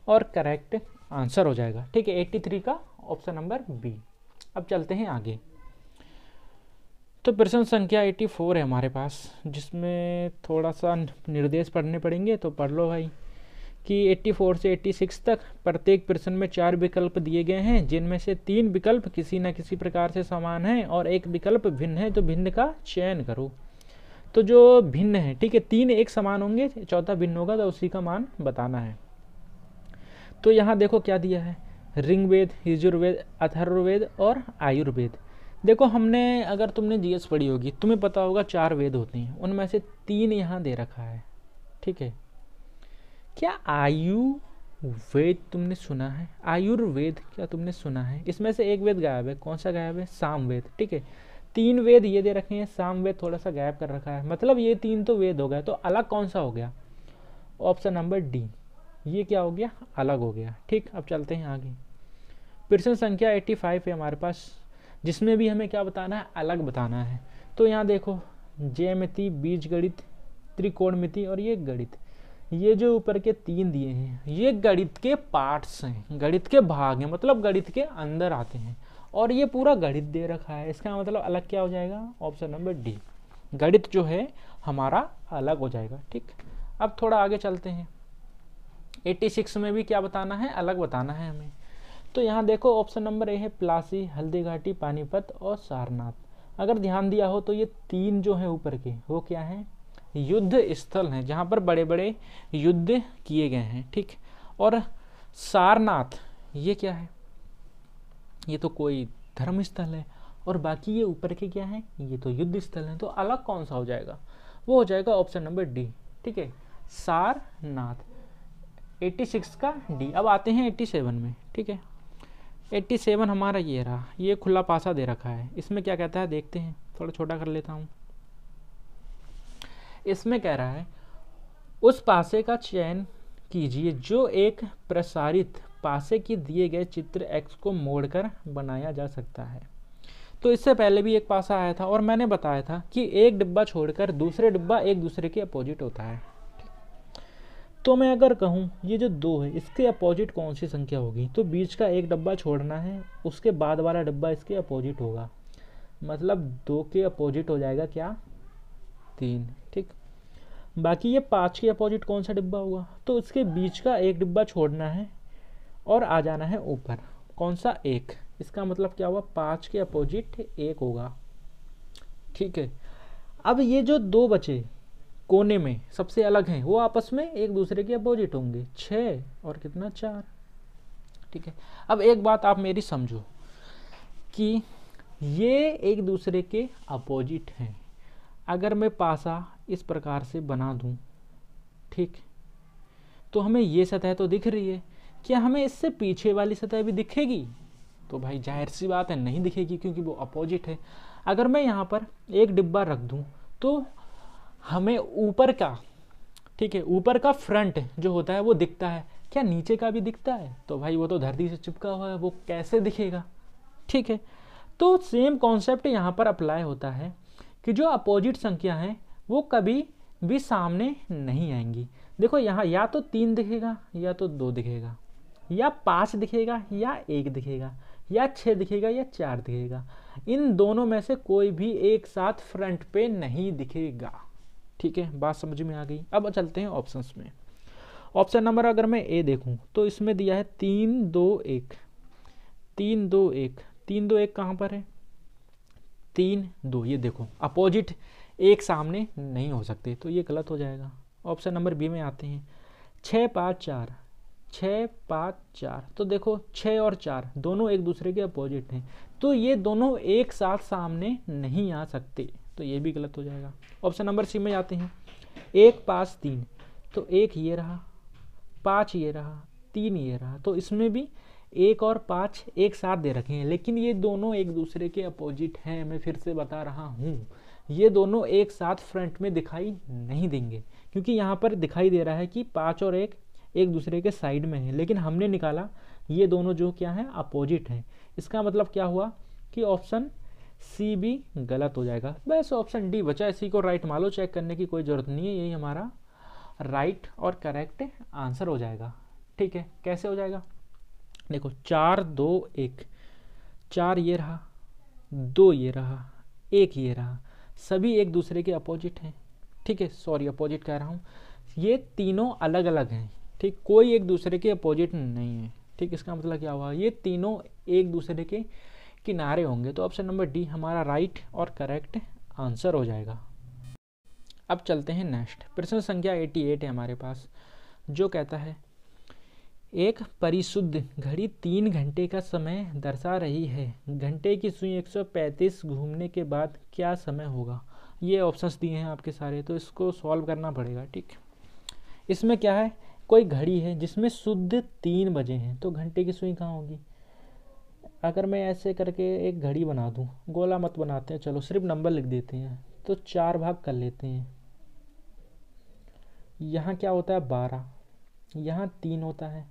और करेक्ट आंसर हो जाएगा, ठीक है। 83 का ऑप्शन नंबर बी। अब चलते हैं आगे। तो प्रश्न संख्या 84 है हमारे पास, जिसमें थोड़ा सा निर्देश पढ़ने पड़ेंगे, तो पढ़ लो भाई कि 84 से 86 तक प्रत्येक प्रश्न में 4 विकल्प दिए गए हैं, जिनमें से 3 विकल्प किसी न किसी प्रकार से समान हैं और एक विकल्प भिन्न है, तो भिन्न का चयन करो। तो जो भिन्न है, ठीक है, 3 एक समान होंगे, चौथा भिन्न होगा, तो उसी का मान बताना है। तो यहाँ देखो क्या दिया है, ऋग्वेद, यजुर्वेद, अथर्ववेद और आयुर्वेद। देखो हमने, अगर तुमने जीएस पढ़ी होगी, तुम्हें पता होगा 4 वेद होते हैं, उनमें से 3 यहाँ दे रखा है, ठीक है। क्या आयुर्वेद तुमने सुना है? आयुर्वेद क्या तुमने सुना है? इसमें से एक वेद गायब है, कौन सा गायब है? सामवेद, ठीक है। 3 वेद ये दे रखे हैं, सामवेद थोड़ा सा गायब कर रखा है, मतलब ये 3 तो वेद हो गया, तो अलग कौन सा हो गया? ऑप्शन नंबर डी, ये क्या हो गया? अलग हो गया, ठीक। अब चलते हैं आगे। प्रश्न संख्या 85 है हमारे पास, जिसमें भी हमें क्या बताना है? अलग बताना है। तो यहाँ देखो, ज्यामिति, बीजगणित, त्रिकोणमिति और ये गणित, ये जो ऊपर के 3 दिए हैं, ये गणित के पार्ट्स हैं, गणित के भाग हैं, मतलब गणित के अंदर आते हैं, और ये पूरा गणित दे रखा है। इसका मतलब अलग क्या हो जाएगा? ऑप्शन नंबर डी, गणित जो है हमारा अलग हो जाएगा, ठीक। अब थोड़ा आगे चलते हैं। 86 में भी क्या बताना है? अलग बताना है हमें। तो यहाँ देखो ऑप्शन नंबर ए है प्लासी, हल्दीघाटी, पानीपत और सारनाथ। अगर ध्यान दिया हो तो ये 3 जो है ऊपर के, वो क्या है? युद्ध स्थल हैं, जहाँ पर बड़े बड़े युद्ध किए गए हैं, ठीक। और सारनाथ ये क्या है? ये तो कोई धर्म स्थल है, और बाकी ये ऊपर के क्या है? ये तो युद्ध स्थल हैं। तो अलग कौन सा हो जाएगा? वो हो जाएगा ऑप्शन नंबर डी, ठीक है, सारनाथ। 86 का डी। अब आते हैं 87 में, ठीक है। 87 हमारा ये रहा, ये खुला पासा दे रखा है। इसमें क्या कहता है देखते हैं, थोड़ा छोटा कर लेता हूँ। इसमें कह रहा है उस पासे का चयन कीजिए जो एक प्रसारित पासे की दिए गए चित्र x को मोड़कर बनाया जा सकता है। तो इससे पहले भी एक पासा आया था और मैंने बताया था कि एक डिब्बा छोड़कर दूसरे डिब्बा एक दूसरे के अपोजिट होता है। तो मैं अगर कहूँ ये जो 2 है, इसके अपोजिट कौन सी संख्या होगी? तो बीच का एक डब्बा छोड़ना है, उसके बाद वाला डब्बा इसके अपोजिट होगा, मतलब 2 के अपोजिट हो जाएगा क्या? 3, ठीक। बाकी ये 5 के अपोजिट कौन सा डिब्बा होगा? तो इसके बीच का एक डिब्बा छोड़ना है और आ जाना है ऊपर, कौन सा? 1। इसका मतलब क्या हुआ? 5 के अपोजिट 1 होगा, ठीक है। अब ये जो 2 बचे कोने में सबसे अलग हैं, वो आपस में एक दूसरे के अपोजिट होंगे, 6 और कितना? 4, ठीक है। अब एक बात आप मेरी समझो कि ये एक दूसरे के अपोजिट हैं। अगर मैं पासा इस प्रकार से बना दूं, ठीक, तो हमें ये सतह तो दिख रही है, क्या हमें इससे पीछे वाली सतह भी दिखेगी? तो भाई जाहिर सी बात है नहीं दिखेगी, क्योंकि वो अपोजिट है। अगर मैं यहाँ पर एक डिब्बा रख दूं तो हमें ऊपर का, ठीक है, ऊपर का फ्रंट जो होता है वो दिखता है, क्या नीचे का भी दिखता है? तो भाई वो तो धरती से चिपका हुआ है, वो कैसे दिखेगा? ठीक है। तो सेम कॉन्सेप्ट यहाँ पर अप्लाई होता है कि जो अपोजिट संख्या है वो कभी भी सामने नहीं आएंगी। देखो यहाँ या तो 3 दिखेगा या तो 2 दिखेगा, या 5 दिखेगा या 1 दिखेगा, या 6 दिखेगा या 4 दिखेगा। इन दोनों में से कोई भी एक साथ फ्रंट पे नहीं दिखेगा, ठीक है। बात समझ में आ गई। अब चलते हैं ऑप्शंस में। ऑप्शन नंबर अगर मैं ए देखूं तो इसमें दिया है 3 2 1, 3 2 1, 3 2 1 कहाँ पर है? 3 2, ये देखो अपोजिट एक सामने नहीं हो सकते, तो ये गलत हो जाएगा। ऑप्शन नंबर बी में आते हैं 6 5 4, 6 5 4, तो देखो 6 और 4 दोनों एक दूसरे के अपोजिट हैं, तो ये दोनों एक साथ सामने नहीं आ सकते, तो ये भी गलत हो जाएगा। ऑप्शन नंबर सी में जाते हैं 1 5 3, तो 1 ये रहा, 5 ये रहा, 3 ये रहा, तो इसमें भी 1 और 5 एक साथ दे रखे हैं, लेकिन ये दोनों एक दूसरे के अपोजिट हैं। मैं फिर से बता रहा हूँ, ये दोनों एक साथ फ्रंट में दिखाई नहीं देंगे, क्योंकि यहाँ पर दिखाई दे रहा है कि 5 और 1 एक दूसरे के साइड में है, लेकिन हमने निकाला ये दोनों जो क्या है अपोजिट हैं। इसका मतलब क्या हुआ कि ऑप्शन सी भी गलत हो जाएगा। बस ऑप्शन डी बचा, इसी को राइट मान लो, चेक करने की कोई ज़रूरत नहीं है, यही हमारा राइट और करेक्ट आंसर हो जाएगा। ठीक है, कैसे हो जाएगा? देखो 4 2 1, 4 ये रहा, 2 ये रहा, 1 ये रहा, सभी एक दूसरे के अपोजिट हैं। ठीक है, सॉरी अपोजिट कह रहा हूँ, ये तीनों अलग अलग हैं। ठीक, कोई एक दूसरे के अपोजिट नहीं है। ठीक, इसका मतलब क्या हुआ, ये तीनों एक दूसरे के किनारे होंगे। तो ऑप्शन नंबर डी हमारा राइट और करेक्ट आंसर हो जाएगा। अब चलते हैं नेक्स्ट, प्रश्न संख्या 88 है हमारे पास, जो कहता है एक परिशुद्ध घड़ी 3 घंटे का समय दर्शा रही है, घंटे की सुई 135 घूमने के बाद क्या समय होगा। ये ऑप्शंस दिए हैं आपके सारे, तो इसको सॉल्व करना पड़ेगा। ठीक, इसमें क्या है, कोई घड़ी है जिसमें शुद्ध 3 बजे हैं, तो घंटे की सुई कहाँ होगी। अगर मैं ऐसे करके एक घड़ी बना दूँ, गोला मत बनाते हैं, चलो सिर्फ नंबर लिख देते हैं, तो 4 भाग कर लेते हैं। यहाँ क्या होता है 12, यहाँ 3 होता है,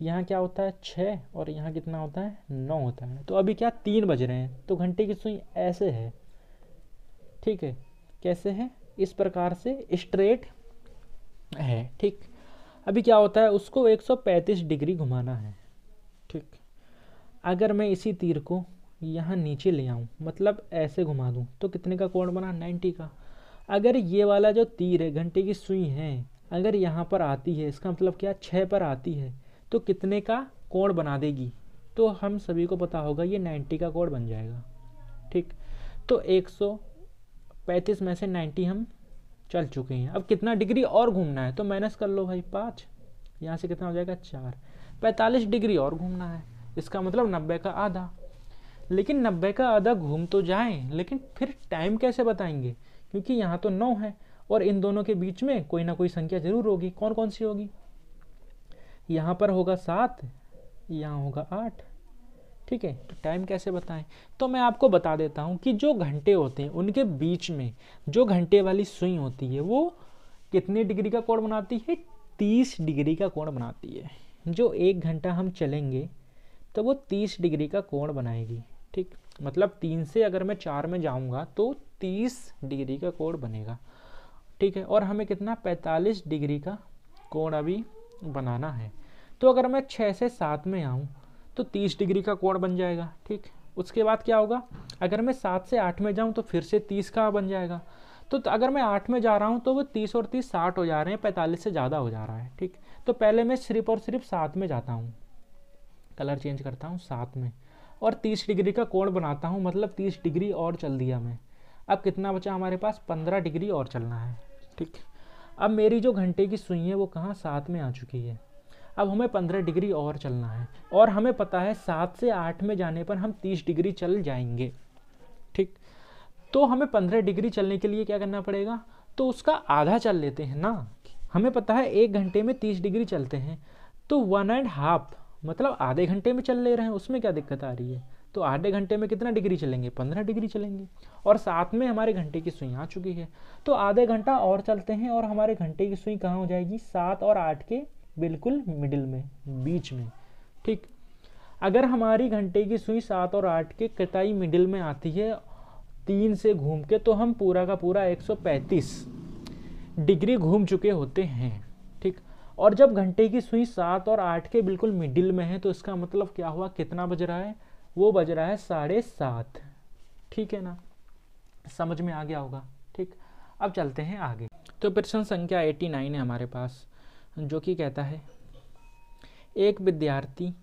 यहाँ क्या होता है 6, और यहाँ कितना होता है 9 होता है। तो अभी क्या 3 बज रहे हैं, तो घंटे की सुई ऐसे है। ठीक है, कैसे है, इस प्रकार से स्ट्रेट है। ठीक, अभी क्या होता है, उसको 135 डिग्री घुमाना है। ठीक, अगर मैं इसी तीर को यहाँ नीचे ले आऊँ, मतलब ऐसे घुमा दूँ, तो कितने का कोण बना, 90 का। अगर ये वाला जो तीर है, घंटे की सुई है, अगर यहाँ पर आती है, इसका मतलब क्या 6 पर आती है, तो कितने का कोण बना देगी, तो हम सभी को पता होगा ये 90 का कोण बन जाएगा। ठीक, तो 135 में से 90 हम चल चुके हैं। अब कितना डिग्री और घूमना है, तो माइनस कर लो भाई 5, यहाँ से कितना हो जाएगा 4, 45 डिग्री और घूमना है, इसका मतलब 90 का आधा। लेकिन 90 का आधा घूम तो जाएं, लेकिन फिर टाइम कैसे बताएंगे, क्योंकि यहाँ तो 9 है और इन दोनों के बीच में कोई ना कोई संख्या जरूर होगी। कौन कौन सी होगी, यहाँ पर होगा 7, यहाँ होगा 8। ठीक है, तो टाइम कैसे बताएं, तो मैं आपको बता देता हूँ कि जो घंटे होते हैं उनके बीच में जो घंटे वाली सुई होती है वो कितने डिग्री का कोण बनाती है, 30 डिग्री का कोण बनाती है। जो 1 घंटा हम चलेंगे तो वो 30 डिग्री का कोण बनाएगी। ठीक, मतलब 3 से अगर मैं 4 में जाऊंगा तो 30 डिग्री का कोण बनेगा। ठीक है, और हमें कितना 45 डिग्री का कोण अभी बनाना है। तो अगर मैं 6 से 7 में आऊँ तो 30 डिग्री का कोण बन जाएगा। ठीक, उसके बाद क्या होगा, अगर मैं 7 से 8 में जाऊँ तो फिर से 30 का बन जाएगा। तो अगर मैं 8 में जा रहा हूँ तो वो 30 और 30 60 हो जा रहे हैं, 45 से ज़्यादा हो जा रहा है। ठीक, तो पहले मैं सिर्फ और सिर्फ 7 में जाता हूँ, कलर चेंज करता हूँ 7 में, और 30 डिग्री का कोण बनाता हूँ, मतलब 30 डिग्री और चल दिया मैं। अब कितना बचा हमारे पास, 15 डिग्री और चलना है। ठीक, अब मेरी जो घंटे की सुई है वो कहाँ 7 में आ चुकी है। अब हमें 15 डिग्री और चलना है, और हमें पता है 7 से 8 में जाने पर हम 30 डिग्री चल जाएंगे। ठीक, तो हमें 15 डिग्री चलने के लिए क्या करना पड़ेगा, तो उसका आधा चल लेते हैं ना। हमें पता है 1 घंटे में 30 डिग्री चलते हैं, तो 1.5 मतलब आधे घंटे में चल ले रहे हैं, उसमें क्या दिक्कत आ रही है। तो आधे घंटे में कितना डिग्री चलेंगे, 15 डिग्री चलेंगे, और साथ में हमारे घंटे की सुई आ चुकी है। तो आधे घंटा और चलते हैं और हमारे घंटे की सुई कहाँ हो जाएगी, 7 और 8 के बिल्कुल मिडिल में, बीच में। ठीक, अगर हमारी घंटे की सुई 7 और 8 के कताई मिडिल में आती है 3 से घूम के, तो हम पूरा का पूरा 135 डिग्री घूम चुके होते हैं। ठीक, और जब घंटे की सुई 7 और 8 के बिल्कुल मिडिल में है, तो इसका मतलब क्या हुआ, कितना बज रहा है, वो बज रहा है 7:30। ठीक है ना, समझ में आ गया होगा। ठीक, अब चलते हैं आगे। तो प्रश्न संख्या 89 है हमारे पास, जो कि कहता है एक विद्यार्थी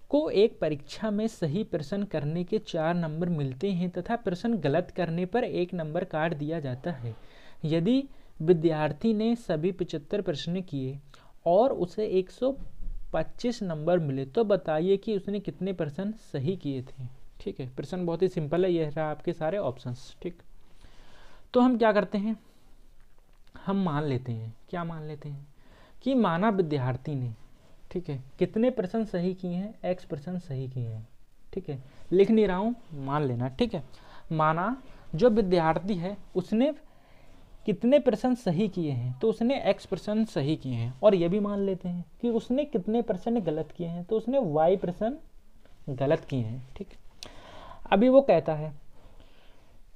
को एक परीक्षा में सही प्रश्न करने के 4 नंबर मिलते हैं तथा प्रश्न गलत करने पर 1 नंबर काट दिया जाता है। यदि विद्यार्थी ने सभी 75 प्रश्न किए और उसे 125 नंबर मिले, तो बताइए कि उसने कितने प्रश्न सही किए थे। ठीक है, प्रश्न बहुत ही सिंपल है, यह रहा आपके सारे ऑप्शंस। ठीक, तो हम क्या करते हैं, हम मान लेते हैं, क्या मान लेते हैं कि माना विद्यार्थी ने, ठीक है, कितने प्रश्न सही किए हैं, x प्रश्न सही किए हैं। ठीक है, लिख नहीं रहा हूँ, मान लेना। ठीक है, माना जो विद्यार्थी है उसने कितने प्रश्न सही किए हैं, तो उसने x प्रश्न सही किए हैं, और ये भी मान लेते हैं कि उसने कितने प्रश्न गलत किए हैं, तो उसने y प्रश्न गलत किए हैं। ठीक, अभी वो कहता है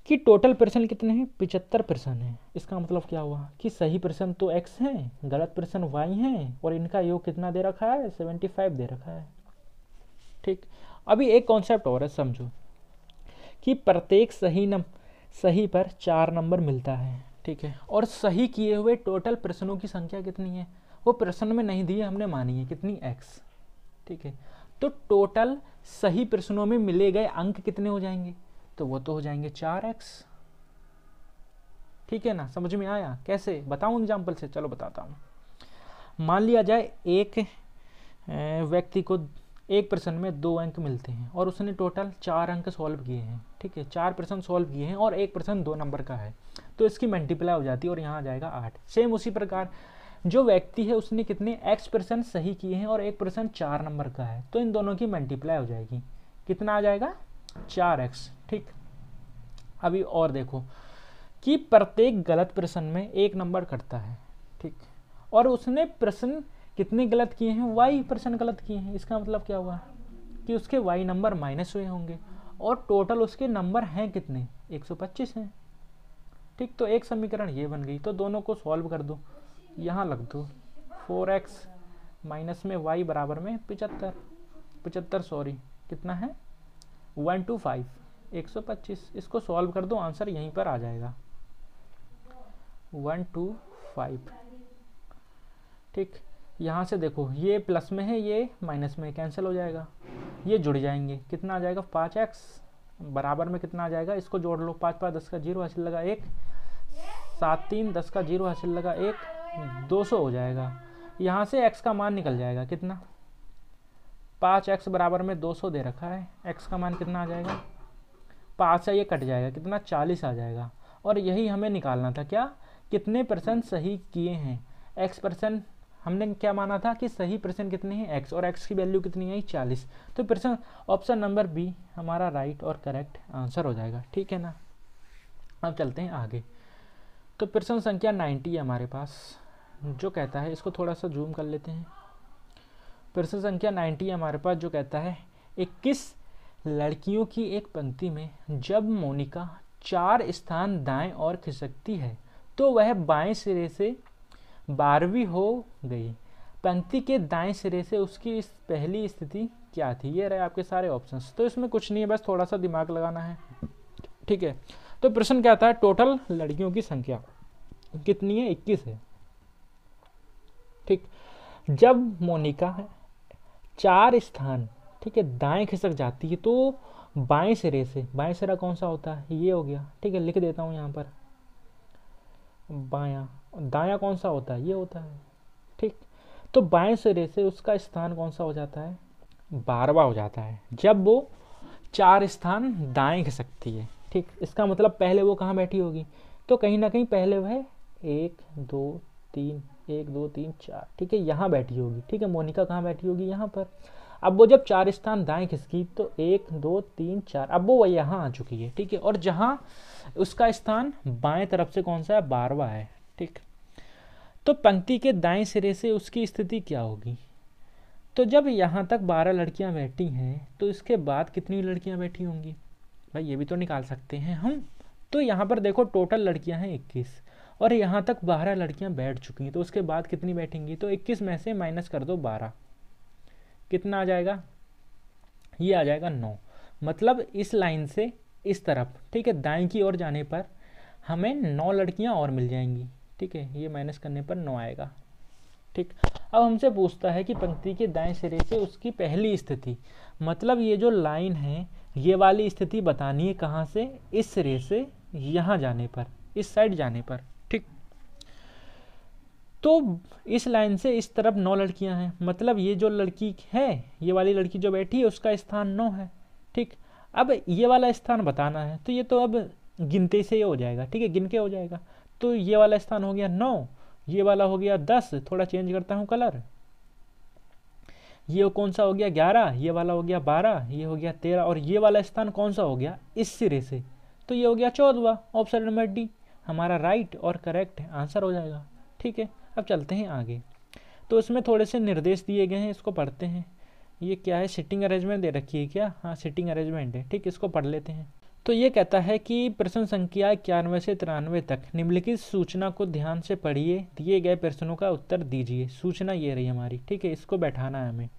कि टोटल प्रश्न कितने हैं, 75 प्रश्न हैं। इसका मतलब क्या हुआ कि सही प्रश्न तो x हैं, गलत प्रश्न y हैं, और इनका योग कितना दे रखा है, 75 दे रखा है। ठीक, अभी एक कॉन्सेप्ट और है, समझो। कि प्रत्येक सही पर 4 नंबर मिलता है, ठीक है। और सही किए हुए टोटल प्रश्नों की संख्या कितनी है, वो प्रश्न में नहीं दी है, हमने मानी है कितनी, x, ठीक है। तो टोटल सही प्रश्नों में मिले गए अंक कितने हो जाएंगे, तो वो तो हो जाएंगे 4x, ठीक है ना। समझ में आया? कैसे बताऊं एग्जाम्पल से? चलो बताता हूं। मान लिया जाए एक व्यक्ति को एक प्रश्न में 2 अंक मिलते हैं और उसने टोटल 4 अंक सॉल्व किए हैं, ठीक है। 4 प्रश्न सॉल्व किए हैं और एक प्रश्न 2 नंबर का है, तो इसकी मल्टीप्लाई हो जाती है और यहाँ आ जाएगा 8। सेम उसी प्रकार जो व्यक्ति है उसने कितने x प्रश्न सही किए हैं और एक प्रश्न 4 नंबर का है, तो इन दोनों की मल्टीप्लाई हो जाएगी, कितना आ जाएगा, 4x, ठीक। अभी और देखो कि प्रत्येक गलत प्रश्न में 1 नंबर कटता है, ठीक। और उसने प्रश्न कितने गलत किए हैं, y प्रश्न गलत किए हैं। इसका मतलब क्या हुआ कि उसके y नंबर माइनस हुए होंगे और टोटल उसके नंबर हैं कितने, 125 हैं, ठीक। तो एक समीकरण ये बन गई। तो दोनों को सॉल्व कर दो, यहाँ लग दो 4x माइनस में y बराबर में 75 सॉरी कितना है 125, 125। इसको सॉल्व कर दो, आंसर यहीं पर आ जाएगा 125, ठीक। यहाँ से देखो ये प्लस में है, ये माइनस में, कैंसिल हो जाएगा, ये जुड़ जाएंगे, कितना आ जाएगा 5x बराबर में कितना आ जाएगा, इसको जोड़ लो, 5 5 10 का 0 हासिल लगा 1, 7 3 10 का 0 हासिल लगा 1, 200 हो जाएगा। यहाँ से x का मान निकल जाएगा कितना, 5x बराबर में 200 दे रखा है, x का मान कितना आ जाएगा, 5 से ये कट जाएगा, कितना 40 आ जाएगा। और यही हमें निकालना था, क्या, कितने % सही किए हैं, x % हमने क्या माना था कि सही प्रश्न कितने हैं, x, और x की वैल्यू कितनी आई 40। तो प्रश्न ऑप्शन नंबर बी हमारा राइट और करेक्ट आंसर हो जाएगा, ठीक है ना। अब चलते हैं आगे। तो प्रश्न संख्या 90 है हमारे पास, जो कहता है, इसको थोड़ा सा जूम कर लेते हैं। प्रश्न संख्या 90 है हमारे पास, जो कहता है 21 लड़कियों की एक पंक्ति में जब मोनिका 4 स्थान दाएं और खिसकती है तो वह बाएं सिरे से 12वीं हो गई। पंक्ति के दाएं सिरे से उसकी इस पहली स्थिति क्या थी। ये रहे आपके सारे ऑप्शंस। तो इसमें कुछ नहीं है, बस थोड़ा सा दिमाग लगाना है, ठीक है। तो प्रश्न क्या था, टोटल लड़कियों की संख्या कितनी है, 21 है, ठीक। जब मोनिका 4 स्थान, ठीक है, दाएं खिसक जाती है तो बाएं सिरे से, बाएं सिरा कौन सा होता है, ये हो गया, ठीक है, लिख देता हूँ यहाँ पर, बायां, दायां कौन सा होता है, ये होता है, ठीक। तो बाएं सिरे से उसका स्थान कौन सा हो जाता है, 12वां हो जाता है, जब वो 4 स्थान दाएं खिसकती है, ठीक। इसका मतलब पहले वो कहाँ बैठी होगी, तो कहीं ना कहीं पहले वह 1 2 3 1 2 3 4, ठीक है, यहाँ बैठी होगी, ठीक है। मोनिका कहाँ बैठी होगी, यहाँ पर। अब वो जब 4 स्थान दाएं खिसकी तो 1 2 3 4, अब वो यहाँ आ चुकी है, ठीक है। और जहाँ उसका स्थान बाएं तरफ से कौन सा है, 12वां है, ठीक। तो पंक्ति के दाएं सिरे से उसकी स्थिति क्या होगी, तो जब यहाँ तक 12 लड़कियां बैठी हैं तो इसके बाद कितनी लड़कियां बैठी होंगी, भाई ये भी तो निकाल सकते हैं हम। तो यहाँ पर देखो टोटल लड़कियां हैं 21 और यहाँ तक 12 लड़कियां बैठ चुकी हैं, तो उसके बाद कितनी बैठेंगी, तो 21 में से माइनस कर दो 12, कितना आ जाएगा, ये आ जाएगा 9। मतलब इस लाइन से इस तरफ, ठीक है, दाएं की ओर जाने पर हमें 9 लड़कियां और मिल जाएंगी, ठीक है। ये माइनस करने पर 9 आएगा, ठीक। अब हमसे पूछता है कि पंक्ति के दाएं सिरे से उसकी पहली स्थिति, मतलब ये जो लाइन है ये वाली स्थिति बतानी है, कहाँ से, इस सिरे से यहाँ जाने पर, इस साइड जाने पर, ठीक। तो इस लाइन से इस तरफ 9 लड़कियां हैं, मतलब ये जो लड़की है, ये वाली लड़की जो बैठी है उसका स्थान 9 है, ठीक। अब ये वाला स्थान बताना है, तो ये तो अब गिनते से हो जाएगा, ठीक है, गिन के हो जाएगा। तो ये वाला स्थान हो गया 9, ये वाला हो गया 10, थोड़ा चेंज करता हूँ कलर, ये कौन सा हो गया 11, ये वाला हो गया 12, ये हो गया 13, और ये वाला स्थान कौन सा हो गया, इस सिरे से, तो ये हो गया 14वां। ऑप्शन नंबर डी हमारा राइट और करेक्ट आंसर हो जाएगा, ठीक है। अब चलते हैं आगे। तो इसमें थोड़े से निर्देश दिए गए हैं, इसको पढ़ते हैं। ये क्या है, सिटिंग अरेंजमेंट दे रखी है क्या, हाँ सिटिंग अरेंजमेंट है, ठीक। इसको पढ़ लेते हैं। तो ये कहता है कि प्रश्न संख्या 91 से 93 तक निम्नलिखित सूचना को ध्यान से पढ़िए, दिए गए प्रश्नों का उत्तर दीजिए। सूचना ये रही हमारी, ठीक है, इसको बैठाना है हमें।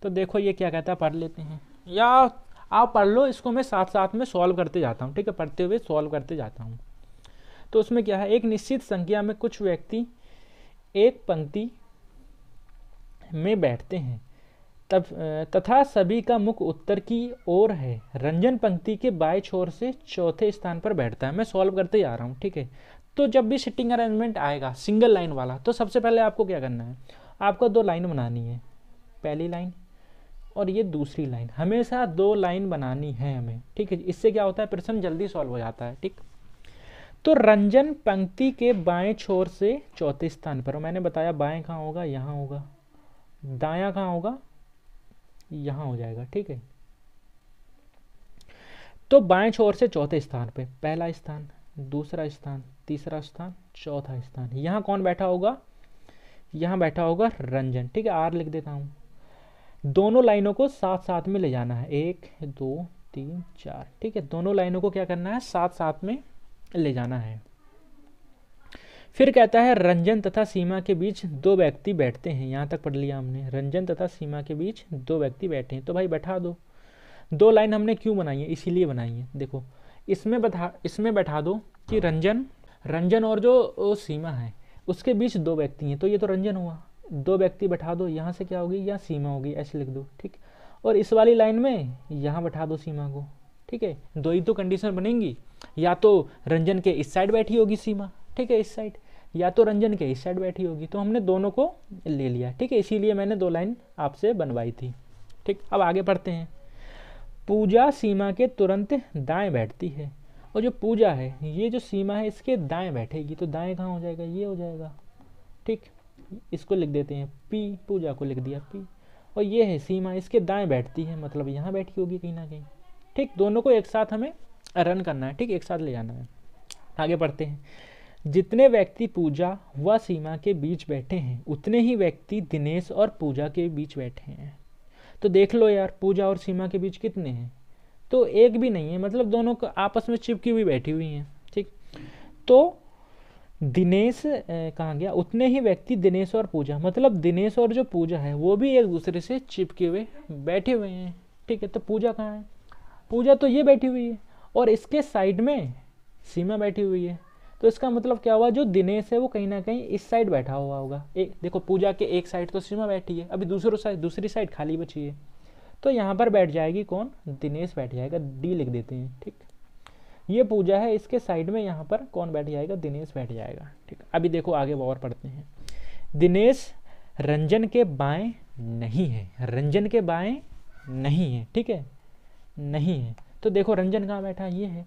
तो देखो ये क्या कहता है, पढ़ लेते हैं, या आप पढ़ लो इसको, मैं साथ साथ में सॉल्व करते जाता हूँ, ठीक है, पढ़ते हुए सॉल्व करते जाता हूँ। तो उसमें क्या है, एक निश्चित संख्या में कुछ व्यक्ति एक पंक्ति में बैठते हैं तब तथा सभी का मुख उत्तर की ओर है। रंजन पंक्ति के बाएं छोर से चौथे स्थान पर बैठता है। मैं सॉल्व करते जा रहा हूँ, ठीक है। तो जब भी सिटिंग अरेंजमेंट आएगा सिंगल लाइन वाला, तो सबसे पहले आपको क्या करना है, आपको 2 लाइन बनानी है, पहली लाइन और ये दूसरी लाइन, हमेशा 2 लाइन बनानी है हमें, ठीक है। इससे क्या होता है, प्रश्न जल्दी सॉल्व हो जाता है, ठीक। तो रंजन पंक्ति के बाएं छोर से चौथे स्थान पर, मैंने बताया बाएं कहाँ होगा, यहाँ होगा, दायां कहाँ होगा, यहाँ हो जाएगा, ठीक है। तो बाएं छोर से चौथे स्थान पे पहला स्थान, दूसरा स्थान, तीसरा स्थान, चौथा स्थान, यहाँ कौन बैठा होगा, यहाँ बैठा होगा रंजन, ठीक है। आर लिख देता हूँ। दोनों लाइनों को साथ साथ में ले जाना है, 1 2 3 4, ठीक है। दोनों लाइनों को क्या करना है, साथ साथ में ले जाना है। फिर कहता है रंजन तथा सीमा के बीच 2 व्यक्ति बैठते हैं। यहाँ तक पढ़ लिया हमने, रंजन तथा सीमा के बीच 2 व्यक्ति बैठे हैं, तो भाई बैठा दो। 2 लाइन हमने क्यों बनाई है, इसीलिए बनाई है। देखो इसमें बैठा दो कि रंजन और जो सीमा है उसके बीच 2 व्यक्ति हैं, तो ये तो रंजन हुआ। 2 व्यक्ति बैठा दो, यहाँ से क्या होगी, यहाँ सीमा होगी, ऐसे लिख दो, ठीक। और इस वाली लाइन में यहाँ बैठा दो सीमा को, ठीक है। 2 ही तो कंडीशन बनेंगी, या तो रंजन के इस साइड बैठी होगी सीमा, ठीक है, इस साइड, या तो रंजन के इस साइड बैठी होगी। तो हमने दोनों को ले लिया, ठीक है, इसीलिए मैंने 2 लाइन आपसे बनवाई थी, ठीक। अब आगे पढ़ते हैं। पूजा सीमा के तुरंत दाएं बैठती है, और जो पूजा है ये जो सीमा है इसके दाएं बैठेगी, तो दाएं कहाँ हो जाएगा, ये हो जाएगा, ठीक। इसको लिख देते हैं पी, पूजा को लिख दिया पी, और ये है सीमा, इसके दाएं बैठती है, मतलब यहाँ बैठी होगी कहीं ना कहीं, ठीक। दोनों को एक साथ हमें रन करना है, ठीक, एक साथ ले जाना है। आगे पढ़ते हैं। जितने व्यक्ति पूजा व सीमा के बीच बैठे हैं उतने ही व्यक्ति दिनेश और पूजा के बीच बैठे हैं। तो देख लो यार, पूजा और सीमा के बीच कितने हैं, तो एक भी नहीं है, मतलब दोनों आपस में चिपकी हुई बैठी हुई हैं, ठीक। तो दिनेश कहाँ गया, उतने ही व्यक्ति दिनेश और पूजा, मतलब दिनेश और जो पूजा है वो भी एक दूसरे से चिपके हुए बैठे हुए हैं, ठीक है। तो पूजा कहाँ है, पूजा तो ये बैठी हुई है, और इसके साइड में सीमा बैठी हुई है। तो इसका मतलब क्या हुआ, जो दिनेश है वो कहीं ना कहीं इस साइड बैठा हुआ होगा। एक देखो, पूजा के एक साइड तो सीमा बैठी है, अभी दूसरी साइड खाली बची है, तो यहाँ पर बैठ जाएगी कौन, दिनेश बैठ जाएगा, डी लिख देते हैं, ठीक। ये पूजा है, इसके साइड में यहाँ पर कौन बैठ जाएगा, दिनेश बैठ जाएगा, ठीक। अभी देखो आगे और पढ़ते हैं। दिनेश रंजन के बाएं नहीं है, रंजन के बाएं नहीं है, ठीक है, नहीं है। तो देखो रंजन कहाँ बैठा है, ये है।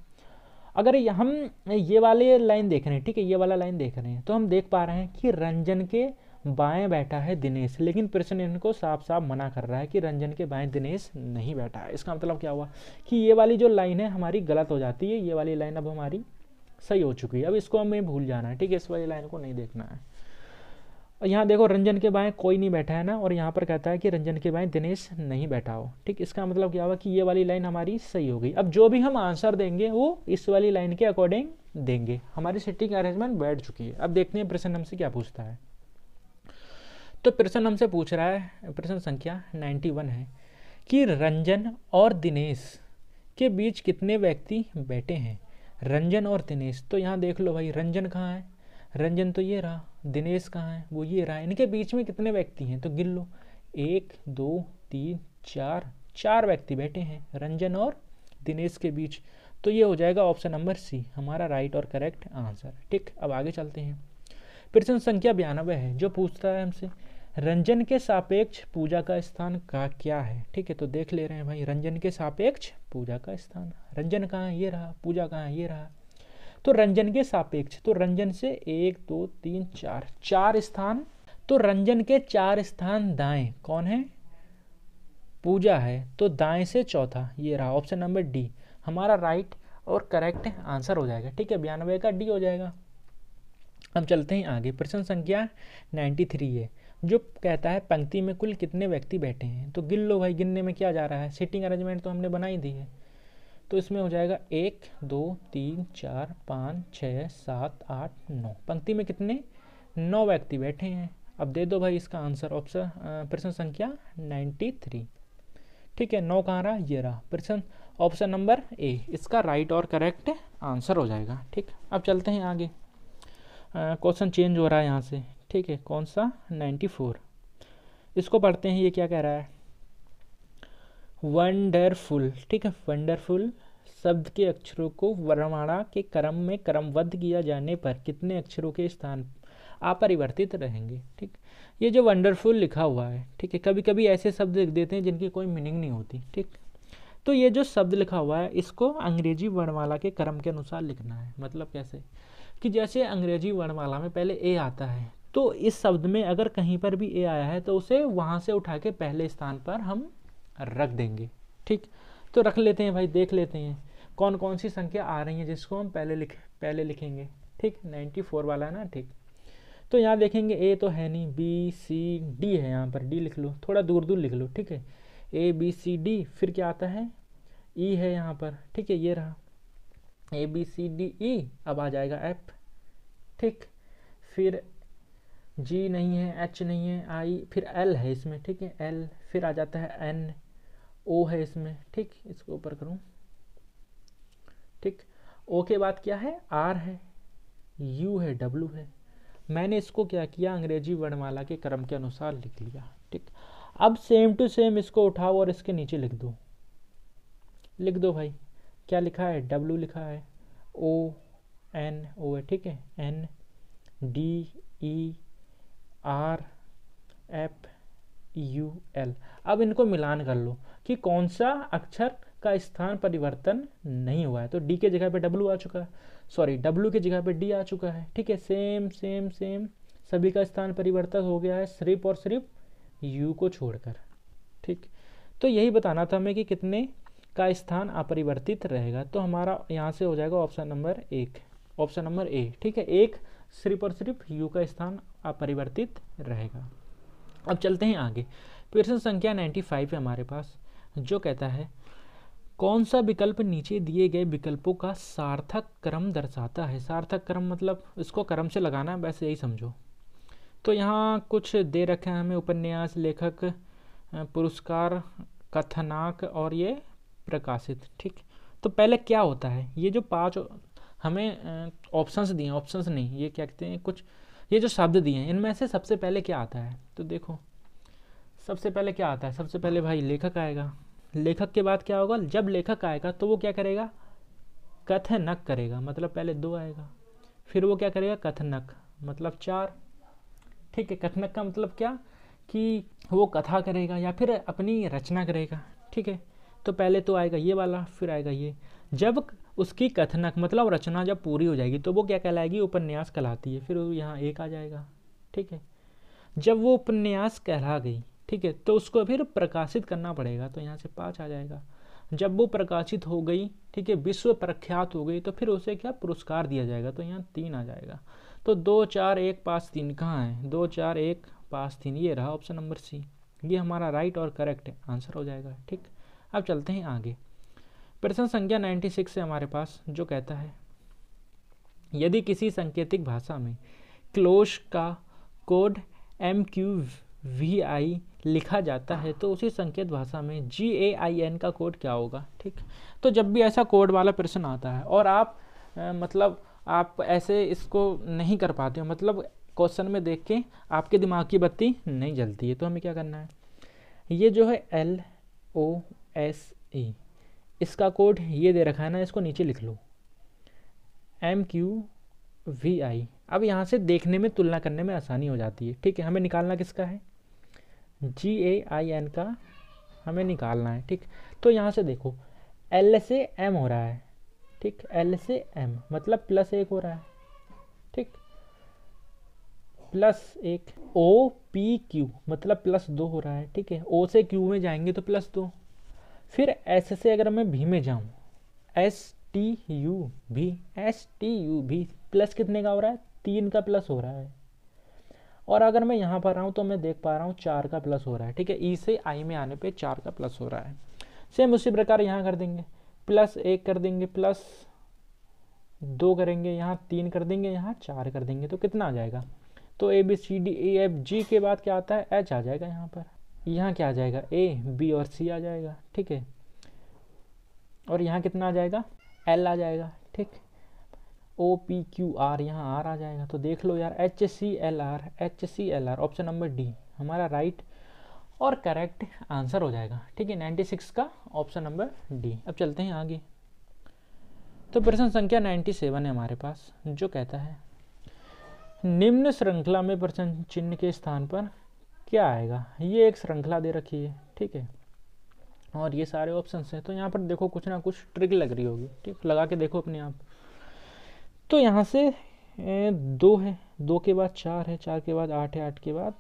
अगर हम ये वाले लाइन देख रहे हैं, ठीक है, ये वाला लाइन देख रहे हैं, तो हम देख पा रहे हैं कि रंजन के बाएं बैठा है दिनेश, लेकिन प्रश्न इनको साफ साफ मना कर रहा है कि रंजन के बाएं दिनेश नहीं बैठा है। इसका मतलब क्या हुआ कि ये वाली जो लाइन है हमारी गलत हो जाती है, ये वाली लाइन अब हमारी सही हो चुकी है। अब इसको हमें भूल जाना है, ठीक है, इस वाली लाइन को नहीं देखना है। और यहाँ देखो रंजन के बाएं कोई नहीं बैठा है ना, और यहाँ पर कहता है कि रंजन के बाएं दिनेश नहीं बैठा हो, ठीक। इसका मतलब क्या हुआ कि ये वाली लाइन हमारी सही हो गई। अब जो भी हम आंसर देंगे वो इस वाली लाइन के अकॉर्डिंग देंगे। हमारी सिटिंग अरेंजमेंट बैठ चुकी है। अब देखते हैं प्रश्न हमसे क्या पूछता है। तो प्रश्न हमसे पूछ रहा है, प्रश्न संख्या 91 है कि रंजन और दिनेश के बीच कितने व्यक्ति बैठे हैं। रंजन और दिनेश, तो यहाँ देख लो भाई, रंजन कहाँ है, रंजन तो ये रहा, दिनेश कहाँ है, वो ये रहा। इनके बीच में कितने व्यक्ति हैं, तो गिन लो, 1 2 3 4, 4 व्यक्ति बैठे हैं रंजन और दिनेश के बीच। तो ये हो जाएगा ऑप्शन नंबर सी हमारा राइट और करेक्ट आंसर, ठीक। अब आगे चलते हैं। प्रश्न संख्या 92 है, जो पूछता है हमसे रंजन के सापेक्ष पूजा का स्थान का क्या है, ठीक है। तो देख ले रहे हैं भाई, रंजन के सापेक्ष पूजा का स्थान, रंजन कहाँ है, ये रहा, पूजा कहाँ है, ये रहा। तो रंजन के सापेक्ष, तो रंजन से 1 2 3 4, 4 स्थान, तो रंजन के 4 स्थान दाएं कौन है, पूजा है, तो दाएं से चौथा ये रहा, ऑप्शन नंबर डी हमारा राइट और करेक्ट आंसर हो जाएगा, ठीक है। 92 का डी हो जाएगा। हम चलते हैं आगे। प्रश्न संख्या 93 है, जो कहता है पंक्ति में कुल कितने व्यक्ति बैठे हैं। तो गिन लो भाई, गिनने में क्या जा रहा है, सिटिंग अरेंजमेंट तो हमने बनाई दी है। तो इसमें हो जाएगा 1 2 3 4 5 6 7 8 9, पंक्ति में कितने, 9 व्यक्ति बैठे हैं। अब दे दो भाई इसका आंसर, ऑप्शन प्रश्न संख्या 93, ठीक है, 9 कहाँ रहा, ये रहा प्रश्न ऑप्शन नंबर ए इसका राइट और करेक्ट आंसर हो जाएगा। ठीक, अब चलते हैं आगे। क्वेश्चन चेंज हो रहा है यहाँ से। ठीक है, कौन सा 94, इसको पढ़ते हैं। ये क्या कह रहा है, वंडरफुल। ठीक है, वंडरफुल शब्द के अक्षरों को वर्णमाला के क्रम में क्रमबद्ध किया जाने पर कितने अक्षरों के स्थान अपरिवर्तित रहेंगे। ठीक, ये जो वंडरफुल लिखा हुआ है, ठीक है, कभी कभी ऐसे शब्द लिख देते हैं जिनकी कोई मीनिंग नहीं होती। ठीक, तो ये जो शब्द लिखा हुआ है इसको अंग्रेजी वर्णमाला के क्रम के अनुसार लिखना है। मतलब कैसे कि जैसे अंग्रेजी वर्णमाला में पहले ए आता है, तो इस शब्द में अगर कहीं पर भी ए आया है तो उसे वहाँ से उठा के पहले स्थान पर हम रख देंगे। ठीक, तो रख लेते हैं भाई, देख लेते हैं कौन कौन सी संख्या आ रही है जिसको हम पहले लिखेंगे। ठीक, 94 वाला है ना। ठीक, तो यहाँ देखेंगे ए तो है नहीं, बी सी डी है, यहाँ पर डी लिख लो, थोड़ा दूर दूर लिख लो। ठीक है, ए बी सी डी, फिर क्या आता है, ई है यहाँ पर। ठीक है, ये रहा ए बी सी डी ई, अब आ जाएगा एफ। ठीक, फिर जी नहीं है, एच नहीं है, आई, फिर एल है इसमें। ठीक है, एल, फिर आ जाता है एन, ओ है इसमें। ठीक, इसको ऊपर करूँ। ठीक, ओ के बाद क्या है, आर है, यू है, डब्लू है। मैंने इसको क्या किया, अंग्रेजी वर्णमाला के क्रम के अनुसार लिख लिया। ठीक, अब सेम टू सेम इसको उठाओ और इसके नीचे लिख दो भाई। क्या लिखा है, डब्लू लिखा है, ओ एन, ओ है। ठीक है, N D E R F U L. अब इनको मिलान कर लो कि कौन सा अक्षर का स्थान परिवर्तन नहीं हुआ है। तो डी के जगह पे डब्लू आ चुका है, सॉरी डब्लू की जगह पे डी आ चुका है। ठीक है, सेम सेम सेम सभी का स्थान परिवर्तन हो गया है, सिर्फ और सिर्फ यू को छोड़कर। ठीक, तो यही बताना था हमें कि कितने का स्थान अपरिवर्तित रहेगा। तो हमारा यहाँ से हो जाएगा ऑप्शन नंबर एक, ऑप्शन नंबर ए। ठीक है, एक सिर्फ और सिर्फ यू का स्थान अपरिवर्तित रहेगा। अब चलते हैं आगे। प्रश्न संख्या 95 है हमारे पास, जो कहता है कौन सा विकल्प नीचे दिए गए विकल्पों का सार्थक क्रम दर्शाता है। सार्थक क्रम मतलब इसको क्रम से लगाना है, वैसे यही समझो। तो यहाँ कुछ दे रखे हैं हमें, उपन्यास, लेखक, पुरस्कार, कथानक और ये प्रकाशित। ठीक, तो पहले क्या होता है, ये जो 5 हमें ऑप्शंस दिए हैं, ऑप्शंस नहीं, ये क्या कहते हैं, कुछ ये जो शब्द दिए हैं इनमें से सबसे पहले क्या आता है। तो देखो सबसे पहले क्या आता है, सबसे पहले भाई लेखक आएगा। लेखक के बाद क्या होगा, जब लेखक आएगा तो वो क्या करेगा, कथनक करेगा, मतलब पहले 2 आएगा, फिर वो क्या करेगा, कथनक, मतलब 4। ठीक है, कथनक का मतलब क्या कि वो कथा करेगा या फिर अपनी रचना करेगा। ठीक है, तो पहले तो आएगा ये वाला, फिर आएगा ये। जब उसकी कथनक मतलब रचना जब पूरी हो जाएगी तो वो क्या कहलाएगी, उपन्यास कहलाती है, फिर यहाँ 1 आ जाएगा। ठीक है, जब वो उपन्यास कहला गई, ठीक है, तो उसको फिर प्रकाशित करना पड़ेगा, तो यहाँ से 5 आ जाएगा। जब वो प्रकाशित हो गई, ठीक है, विश्व प्रख्यात हो गई, तो फिर उसे क्या पुरस्कार दिया जाएगा, तो यहाँ 3 आ जाएगा। तो 2 4 1 5 3 कहाँ है, 2 4 1 5 3, ये रहा ऑप्शन नंबर सी, ये हमारा राइट और करेक्ट आंसर हो जाएगा। ठीक, अब चलते हैं आगे। प्रश्न संख्या 96 है हमारे पास, जो कहता है यदि किसी सांकेतिक भाषा में क्लोज का कोड MQVI लिखा जाता है तो उसी संकेत भाषा में GAIN का कोड क्या होगा। ठीक, तो जब भी ऐसा कोड वाला प्रश्न आता है और आप मतलब आप ऐसे इसको नहीं कर पाते हो, मतलब क्वेश्चन में देख के आपके दिमाग की बत्ती नहीं जलती है, तो हमें क्या करना है, ये जो है LOSE इसका कोड ये दे रखा है ना, इसको नीचे लिख लो MQVI। अब यहाँ से देखने में तुलना करने में आसानी हो जाती है। ठीक है, हमें निकालना किसका है, GAIN का हमें निकालना है। ठीक, तो यहाँ से देखो L से M हो रहा है। ठीक, L से M मतलब +1 हो रहा है। ठीक, +1, OPQ मतलब +2 हो रहा है। ठीक है, O से Q में जाएंगे तो +2, फिर S से अगर मैं V में जाऊँ STUV प्लस कितने का हो रहा है, 3 का प्लस हो रहा है। और अगर मैं यहाँ पर आऊँ तो मैं देख पा रहा हूँ 4 का प्लस हो रहा है। ठीक है, E से I में आने पे 4 का प्लस हो रहा है। सेम उसी प्रकार यहाँ कर देंगे, +1 कर देंगे, +2 करेंगे, यहाँ 3 कर देंगे, यहाँ 4 कर देंगे, तो कितना आ जाएगा, तो ABCDEFG के बाद क्या आता है, H आ जाएगा यहाँ पर। यहाँ क्या आ जाएगा, ए बी और सी आ जाएगा, ठीक है। और यहाँ कितना आ जाएगा, एल आ जाएगा, ठीक। ओ पी क्यू आर, यहाँ आर आ जाएगा। तो देख लो यार, H C L R, H C L R, option number D हमारा राइट और करेक्ट आंसर हो जाएगा, ठीक है। 96 का ऑप्शन नंबर डी। अब चलते हैं आगे। तो प्रश्न संख्या 97 है हमारे पास, जो कहता है निम्न श्रृंखला में प्रश्न चिन्ह के स्थान पर क्या आएगा। ये एक श्रृंखला दे रखी है, ठीक है, और ये सारे ऑप्शंस हैं। तो यहाँ पर देखो कुछ ना कुछ ट्रिक लग रही होगी, ठीक, लगा के देखो अपने आप। तो यहाँ से 2 है, 2 के बाद 4 है, 4 के बाद 8 है, 8 के बाद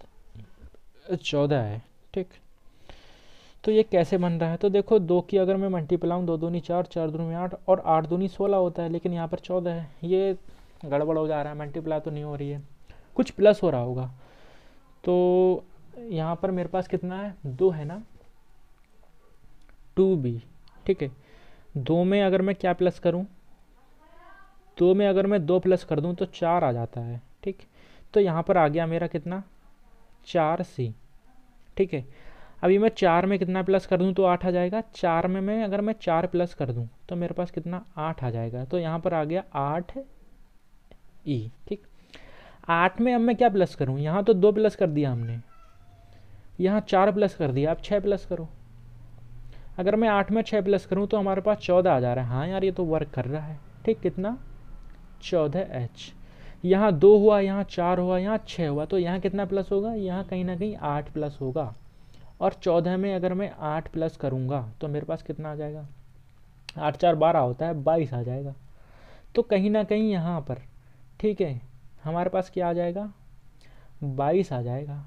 14 है, ठीक। तो ये कैसे बन रहा है, तो देखो 2 की अगर मैं मल्टीप्लाई 2 दूनी 4, 4 दूनी 8 और 8 दूनी 16 होता है, लेकिन यहाँ पर 14 है। ये गड़बड़ हो जा रहा है, मल्टीप्लाई तो नहीं हो रही है, कुछ प्लस हो रहा होगा। तो यहाँ पर मेरे पास कितना है, 2 है ना, 2b, ठीक है। 2 में अगर मैं क्या प्लस करूँ, 2 में अगर मैं 2 प्लस कर दूँ तो 4 आ जाता है, ठीक। तो यहाँ पर आ गया मेरा कितना, 4c, ठीक है। अभी मैं 4 में कितना प्लस कर दूँ तो 8 आ जाएगा। 4 में मैं अगर मैं 4 प्लस कर दूँ तो मेरे पास कितना, 8 आ जाएगा। तो यहाँ पर आ गया 8e, ठीक। 8 में अब मैं क्या प्लस करूँ, यहाँ तो 2 प्लस कर दिया हमने, यहाँ 4 प्लस कर दिया, अब 6 प्लस करो। अगर मैं 8 में 6 प्लस करूँ तो हमारे पास 14 आ जा रहा है। हाँ यार, ये तो वर्क कर रहा है, ठीक। कितना, 14h। यहाँ 2 हुआ, यहाँ 4 हुआ, यहाँ 6 हुआ, तो यहाँ कितना प्लस होगा, यहाँ कहीं ना कहीं 8 प्लस होगा। और 14 में अगर मैं 8 प्लस करूँगा तो मेरे पास कितना आ जाएगा, 8 4 12 होता है, 22 आ जाएगा। तो कहीं ना कहीं यहाँ पर, ठीक है, हमारे पास क्या आ जाएगा, 22 आ जाएगा,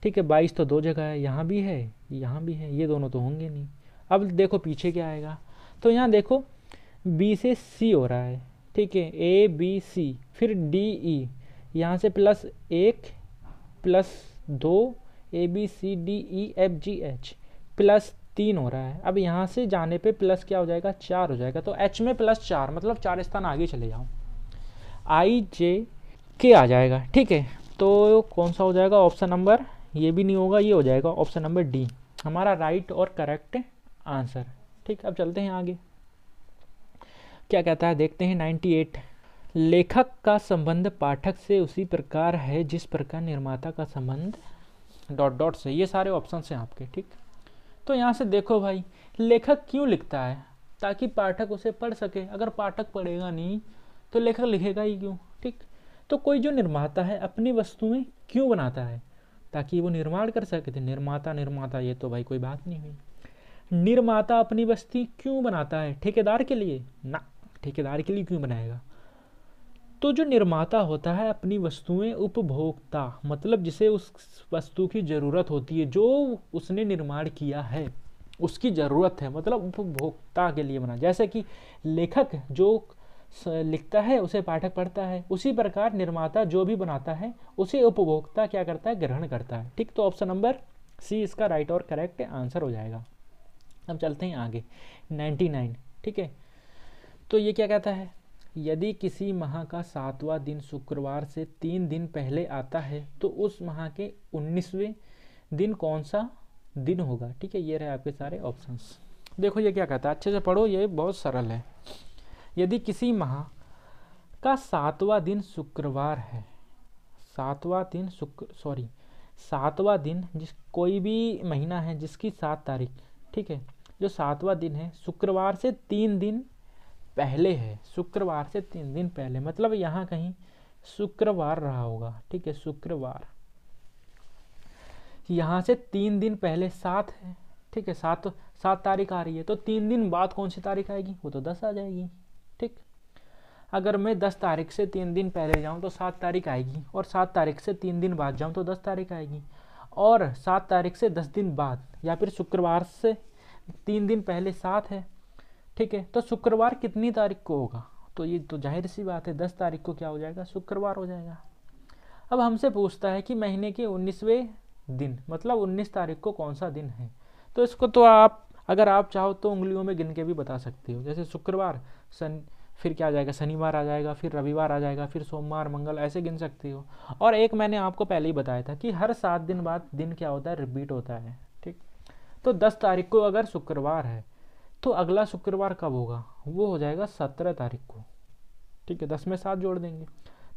ठीक है। 22 तो 2 जगह है, यहाँ भी है, यहाँ भी है, ये दोनों तो होंगे नहीं। अब देखो पीछे क्या आएगा, तो यहाँ देखो बी से सी हो रहा है, ठीक है, ए बी सी, फिर डी ई, यहाँ से +1 +2 A B C D E F G H, +3 हो रहा है। अब यहाँ से जाने पे प्लस क्या हो जाएगा, 4 हो जाएगा। तो एच में +4, मतलब 4 स्थान आगे चले जाओ, आई जे के आ जाएगा, ठीक है। तो कौन सा हो जाएगा, ऑप्शन नंबर, ये भी नहीं होगा, ये हो जाएगा ऑप्शन नंबर डी हमारा राइट और करेक्ट आंसर, ठीक। अब चलते हैं आगे, क्या कहता है देखते हैं। 98, लेखक का संबंध पाठक से उसी प्रकार है जिस प्रकार निर्माता का संबंध ... से। ये सारे ऑप्शन हैं आपके, ठीक। तो यहाँ से देखो भाई, लेखक क्यों लिखता है, ताकि पाठक उसे पढ़ सके। अगर पाठक पढ़ेगा नहीं तो लेखक लिखेगा ही क्यों, ठीक। तो कोई जो निर्माता है अपनी वस्तुएं क्यों बनाता है, ताकि वो निर्माण कर सके। थे निर्माता ये तो भाई कोई बात नहीं हुई। निर्माता अपनी वस्तु क्यों बनाता है, ठेकेदार के लिए ना, ठेकेदार के लिए क्यों बनाएगा। तो जो निर्माता होता है अपनी वस्तुएं उपभोक्ता, मतलब जिसे उस वस्तु की ज़रूरत होती है, जो उसने निर्माण किया है उसकी ज़रूरत है, मतलब उपभोक्ता के लिए बना। जैसे कि लेखक जो लिखता है उसे पाठक पढ़ता है, उसी प्रकार निर्माता जो भी बनाता है उसे उपभोक्ता क्या करता है, ग्रहण करता है, ठीक। तो ऑप्शन नंबर सी इसका राइट और करेक्ट आंसर हो जाएगा। अब चलते हैं आगे, 99, ठीक है। तो ये क्या कहता है, यदि किसी माह का 7वां दिन शुक्रवार से 3 दिन पहले आता है तो उस माह के 19वें दिन कौन सा दिन होगा, ठीक है। ये रहे आपके सारे ऑप्शंस। देखो ये क्या कहता है, अच्छे से पढ़ो, ये बहुत सरल है। यदि किसी माह का 7वां दिन शुक्रवार है, 7वां दिन जिस कोई भी महीना है जिसकी 7 तारीख, ठीक है, जो 7वां दिन है शुक्रवार से 3 दिन पहले है, शुक्रवार से 3 दिन पहले, मतलब यहाँ कहीं शुक्रवार रहा होगा, ठीक है। शुक्रवार यहाँ से 3 दिन पहले 7 है, ठीक है, 7 तारीख आ रही है, तो 3 दिन बाद कौन सी तारीख आएगी, वो तो 10 आ जाएगी, ठीक। अगर मैं 10 तारीख से 3 दिन पहले जाऊँ तो 7 तारीख आएगी, और 7 तारीख से 3 दिन बाद जाऊँ तो 10 तारीख आएगी, और 7 तारीख से 10 दिन बाद, या फिर शुक्रवार से 3 दिन पहले 7 है, ठीक है। तो शुक्रवार कितनी तारीख को होगा, तो ये तो जाहिर सी बात है 10 तारीख को क्या हो जाएगा, शुक्रवार हो जाएगा। अब हमसे पूछता है कि महीने के 19वें दिन, मतलब 19 तारीख को कौन सा दिन है। तो इसको तो आप अगर आप चाहो तो उंगलियों में गिन के भी बता सकते हो। जैसे शुक्रवार फिर क्या आ जाएगा, शनिवार आ जाएगा, फिर रविवार आ जाएगा, फिर सोमवार मंगल, ऐसे गिन सकती हो। और एक मैंने आपको पहले ही बताया था कि हर 7 दिन बाद दिन क्या होता है, रिपीट होता है। ठीक, तो 10 तारीख को अगर शुक्रवार है तो अगला शुक्रवार कब होगा, वो हो जाएगा 17 तारीख को। ठीक है, 10 में 7 जोड़ देंगे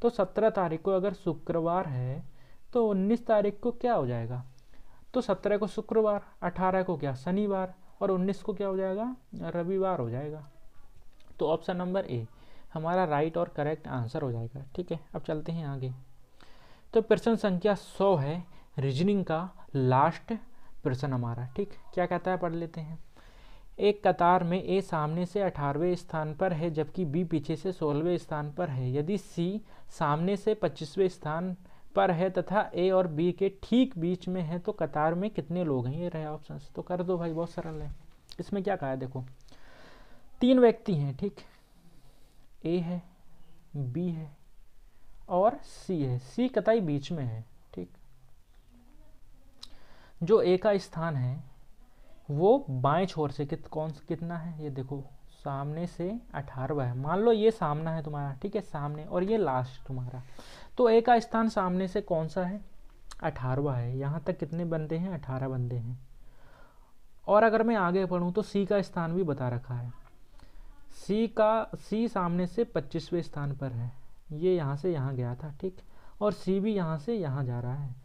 तो 17 तारीख को अगर शुक्रवार है तो 19 तारीख को क्या हो जाएगा, तो 17 को शुक्रवार, 18 को क्या शनिवार, और 19 को क्या हो जाएगा, रविवार हो जाएगा। तो ऑप्शन नंबर ए हमारा राइट और करेक्ट आंसर हो जाएगा। ठीक है, अब चलते हैं आगे। तो प्रश्न संख्या 100 है, रीजनिंग का लास्ट प्रश्न हमारा। ठीक, क्या कहता है पढ़ लेते हैं। एक कतार में ए सामने से 18वें स्थान पर है जबकि बी पीछे से 16वें स्थान पर है। यदि सी सामने से 25वें स्थान पर है तथा ए और बी के ठीक बीच में है तो कतार में कितने लोग हैं, ये रहे ऑप्शन। तो कर दो भाई, बहुत सरल है। इसमें क्या कहा है देखो, 3 व्यक्ति हैं। ठीक, ए है, बी है और सी है। सी कताई बीच में है। ठीक, जो ए का स्थान है वो बाएं छोर से कितना है, ये देखो सामने से 18वां है। मान लो ये सामना है तुम्हारा, ठीक है, सामने, और ये लास्ट तुम्हारा। तो ए का स्थान सामने से कौन सा है, 18वां है। यहाँ तक कितने बंदे हैं, 18 बंदे हैं। और अगर मैं आगे पढ़ूँ तो सी का स्थान भी बता रखा है। सी सामने से 25वें स्थान पर है, ये यहाँ से यहाँ गया था। ठीक, और सी भी यहाँ से यहाँ जा रहा है,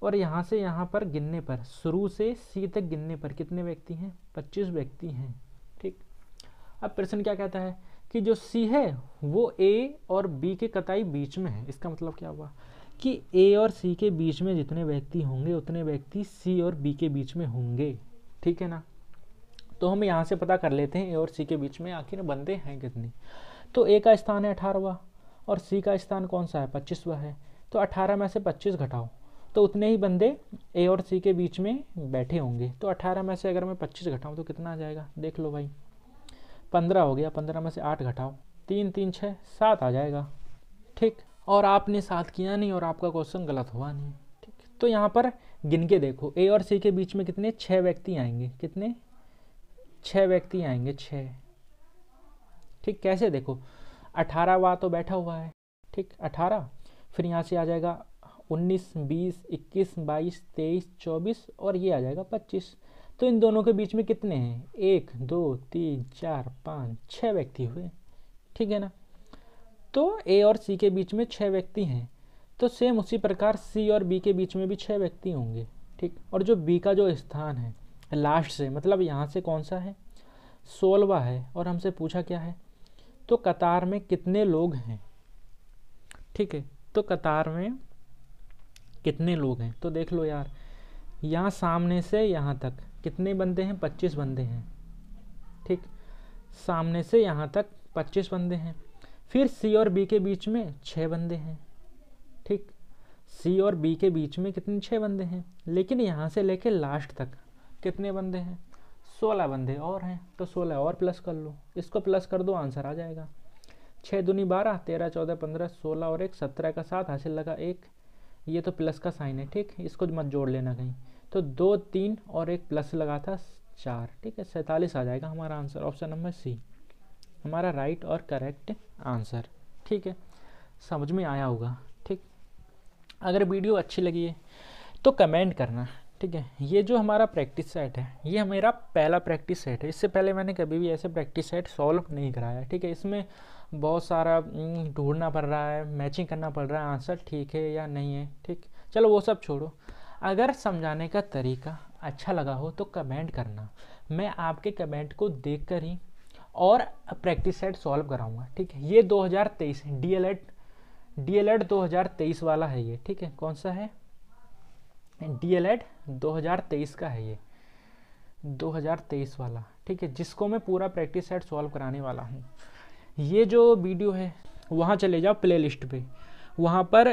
और यहाँ से यहाँ पर गिनने पर, शुरू से सी तक गिनने पर कितने व्यक्ति हैं, 25 व्यक्ति हैं। ठीक, अब प्रश्न क्या कहता है कि जो सी है वो ए और बी के कताई बीच में है। इसका मतलब क्या हुआ कि ए और सी के बीच में जितने व्यक्ति होंगे उतने व्यक्ति सी और बी के बीच में होंगे। ठीक है ना, तो हम यहाँ से पता कर लेते हैं ए और सी के बीच में आखिर बंदे हैं कितने। तो ए का स्थान है 18वां और सी का स्थान कौन सा है, 25वां है। तो 18 में से 25 घटाओ तो उतने ही बंदे ए और सी के बीच में बैठे होंगे। तो 18 में से अगर मैं 25 घटाऊँ तो कितना आ जाएगा, देख लो भाई, 15 हो गया। 15 में से 8 घटाओ, 3 3 6 7 आ जाएगा। ठीक, और आपने 7 किया नहीं और आपका क्वेश्चन गलत हुआ नहीं। ठीक, तो यहाँ पर गिन के देखो, ए और सी के बीच में कितने, 6 व्यक्ति आएंगे। कितने, 6 व्यक्ति आएंगे, 6। ठीक, कैसे देखो, 18वां तो बैठा हुआ है। ठीक, 18, फिर यहाँ से आ जाएगा 19 20 21 22 23 24 और ये आ जाएगा 25। तो इन दोनों के बीच में कितने हैं, 1 2 3 4 5 6 व्यक्ति हुए। ठीक है ना, तो ए और सी के बीच में 6 व्यक्ति हैं। तो सेम उसी प्रकार सी और बी के बीच में भी 6 व्यक्ति होंगे। ठीक, और जो बी का जो स्थान है लास्ट से, मतलब यहाँ से कौन सा है, 16वां है, और हमसे पूछा क्या है, तो कतार में कितने लोग हैं। ठीक है, तो कतार में कितने लोग हैं, तो देख लो यार, यहाँ सामने से यहाँ तक कितने बंदे हैं, 25 बंदे हैं। ठीक, सामने से यहाँ तक 25 बंदे हैं। फिर सी और बी के बीच में 6 बंदे हैं। ठीक, सी और बी के बीच में कितने, 6 बंदे हैं। लेकिन यहाँ से लेके लास्ट तक कितने बंदे हैं, 16 बंदे और हैं। तो 16 और प्लस कर लो, इसको प्लस कर दो, आंसर आ जाएगा। 6 दूनी 12, 13 14 15 16 और 1 17 का 7 हासिल लगा 1। ये तो प्लस का साइन है। ठीक, इसको मत जोड़ लेना कहीं। तो 2 3 और 1 प्लस लगा था 4। ठीक है, 47 आ जाएगा हमारा आंसर। ऑप्शन नंबर सी हमारा राइट और करेक्ट आंसर। ठीक है, समझ में आया होगा। ठीक, अगर वीडियो अच्छी लगी है तो कमेंट करना। ठीक है, ये जो हमारा प्रैक्टिस सेट है ये मेरा पहला प्रैक्टिस सेट है। इससे पहले मैंने कभी भी ऐसे प्रैक्टिस सेट सॉल्व नहीं कराया। ठीक है, इसमें बहुत सारा ढूंढना पड़ रहा है, मैचिंग करना पड़ रहा है, आंसर ठीक है या नहीं है। ठीक, चलो वो सब छोड़ो। अगर समझाने का तरीका अच्छा लगा हो तो कमेंट करना, मैं आपके कमेंट को देख कर ही और प्रैक्टिस सेट सॉल्व कराऊंगा। ठीक है, ये 2023 DLED 2023 वाला है ये। ठीक है, कौन सा है, DLED 2023 का है ये, 2023 वाला। ठीक है, जिसको मैं पूरा प्रैक्टिस सेट सॉल्व कराने वाला हूँ। ये जो वीडियो है वहाँ चले जाओ प्लेलिस्ट पे, वहाँ पर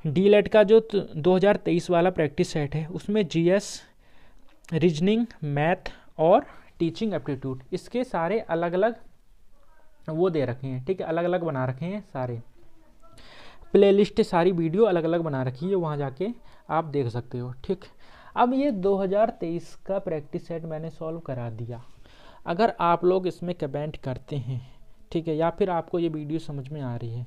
DLED का जो 2023 वाला प्रैक्टिस सेट है उसमें GS, रीजनिंग, मैथ और टीचिंग एप्टीट्यूड, इसके सारे अलग अलग वो दे रखे हैं। ठीक है, अलग अलग बना रखे हैं सारे, प्लेलिस्ट सारी वीडियो अलग अलग बना रखी है, वहाँ जाके आप देख सकते हो। ठीक, अब ये 2023 का प्रैक्टिस सेट मैंने सॉल्व करा दिया। अगर आप लोग इसमें कमेंट करते हैं, ठीक है, या फिर आपको ये वीडियो समझ में आ रही है,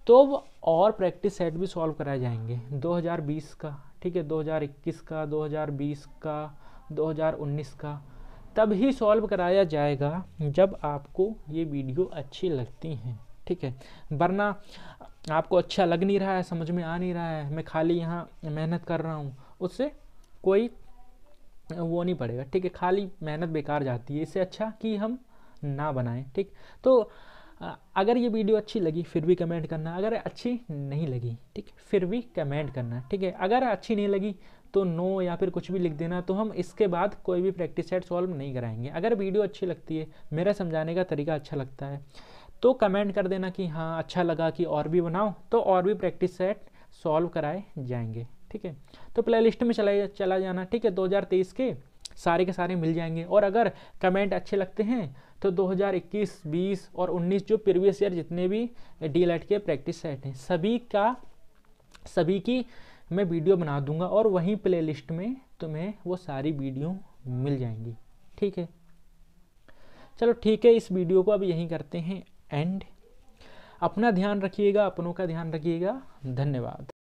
तो वो और प्रैक्टिस सेट भी सॉल्व कराए जाएंगे 2020 का, ठीक है, 2021 का, 2020 का, 2019 का, तब ही सॉल्व कराया जाएगा जब आपको ये वीडियो अच्छी लगती हैं, ठीक है। वरना आपको अच्छा लग नहीं रहा है, समझ में आ नहीं रहा है, मैं खाली यहाँ मेहनत कर रहा हूँ, उससे कोई वो नहीं पड़ेगा, ठीक है, खाली मेहनत बेकार जाती है। इससे अच्छा कि हम ना बनाएं, ठीक। तो अगर ये वीडियो अच्छी लगी फिर भी कमेंट करना, अगर अच्छी नहीं लगी, ठीक, फिर भी कमेंट करना, ठीक है। अगर अच्छी नहीं लगी तो नो या फिर कुछ भी लिख देना, तो हम इसके बाद कोई भी प्रैक्टिस सेट सॉल्व नहीं कराएंगे। अगर वीडियो अच्छी लगती है, मेरा समझाने का तरीका अच्छा लगता है, तो कमेंट कर देना कि हाँ अच्छा लगा कि और भी बनाओ, तो और भी प्रैक्टिस सेट सॉल्व कराए जाएंगे, ठीक है। तो प्लेलिस्ट में चला जाना, ठीक है, 2023 के सारे मिल जाएंगे। और अगर कमेंट अच्छे लगते हैं तो 2021, 20 और 19 जो प्रीवियस ईयर जितने भी डीएलएड के प्रैक्टिस सेट हैं सभी की मैं वीडियो बना दूंगा, और वहीं प्लेलिस्ट में तुम्हें वो सारी वीडियो मिल जाएंगी, ठीक है। चलो ठीक है, इस वीडियो को अब यहीं करते हैं एंड। अपना ध्यान रखिएगा, अपनों का ध्यान रखिएगा। धन्यवाद।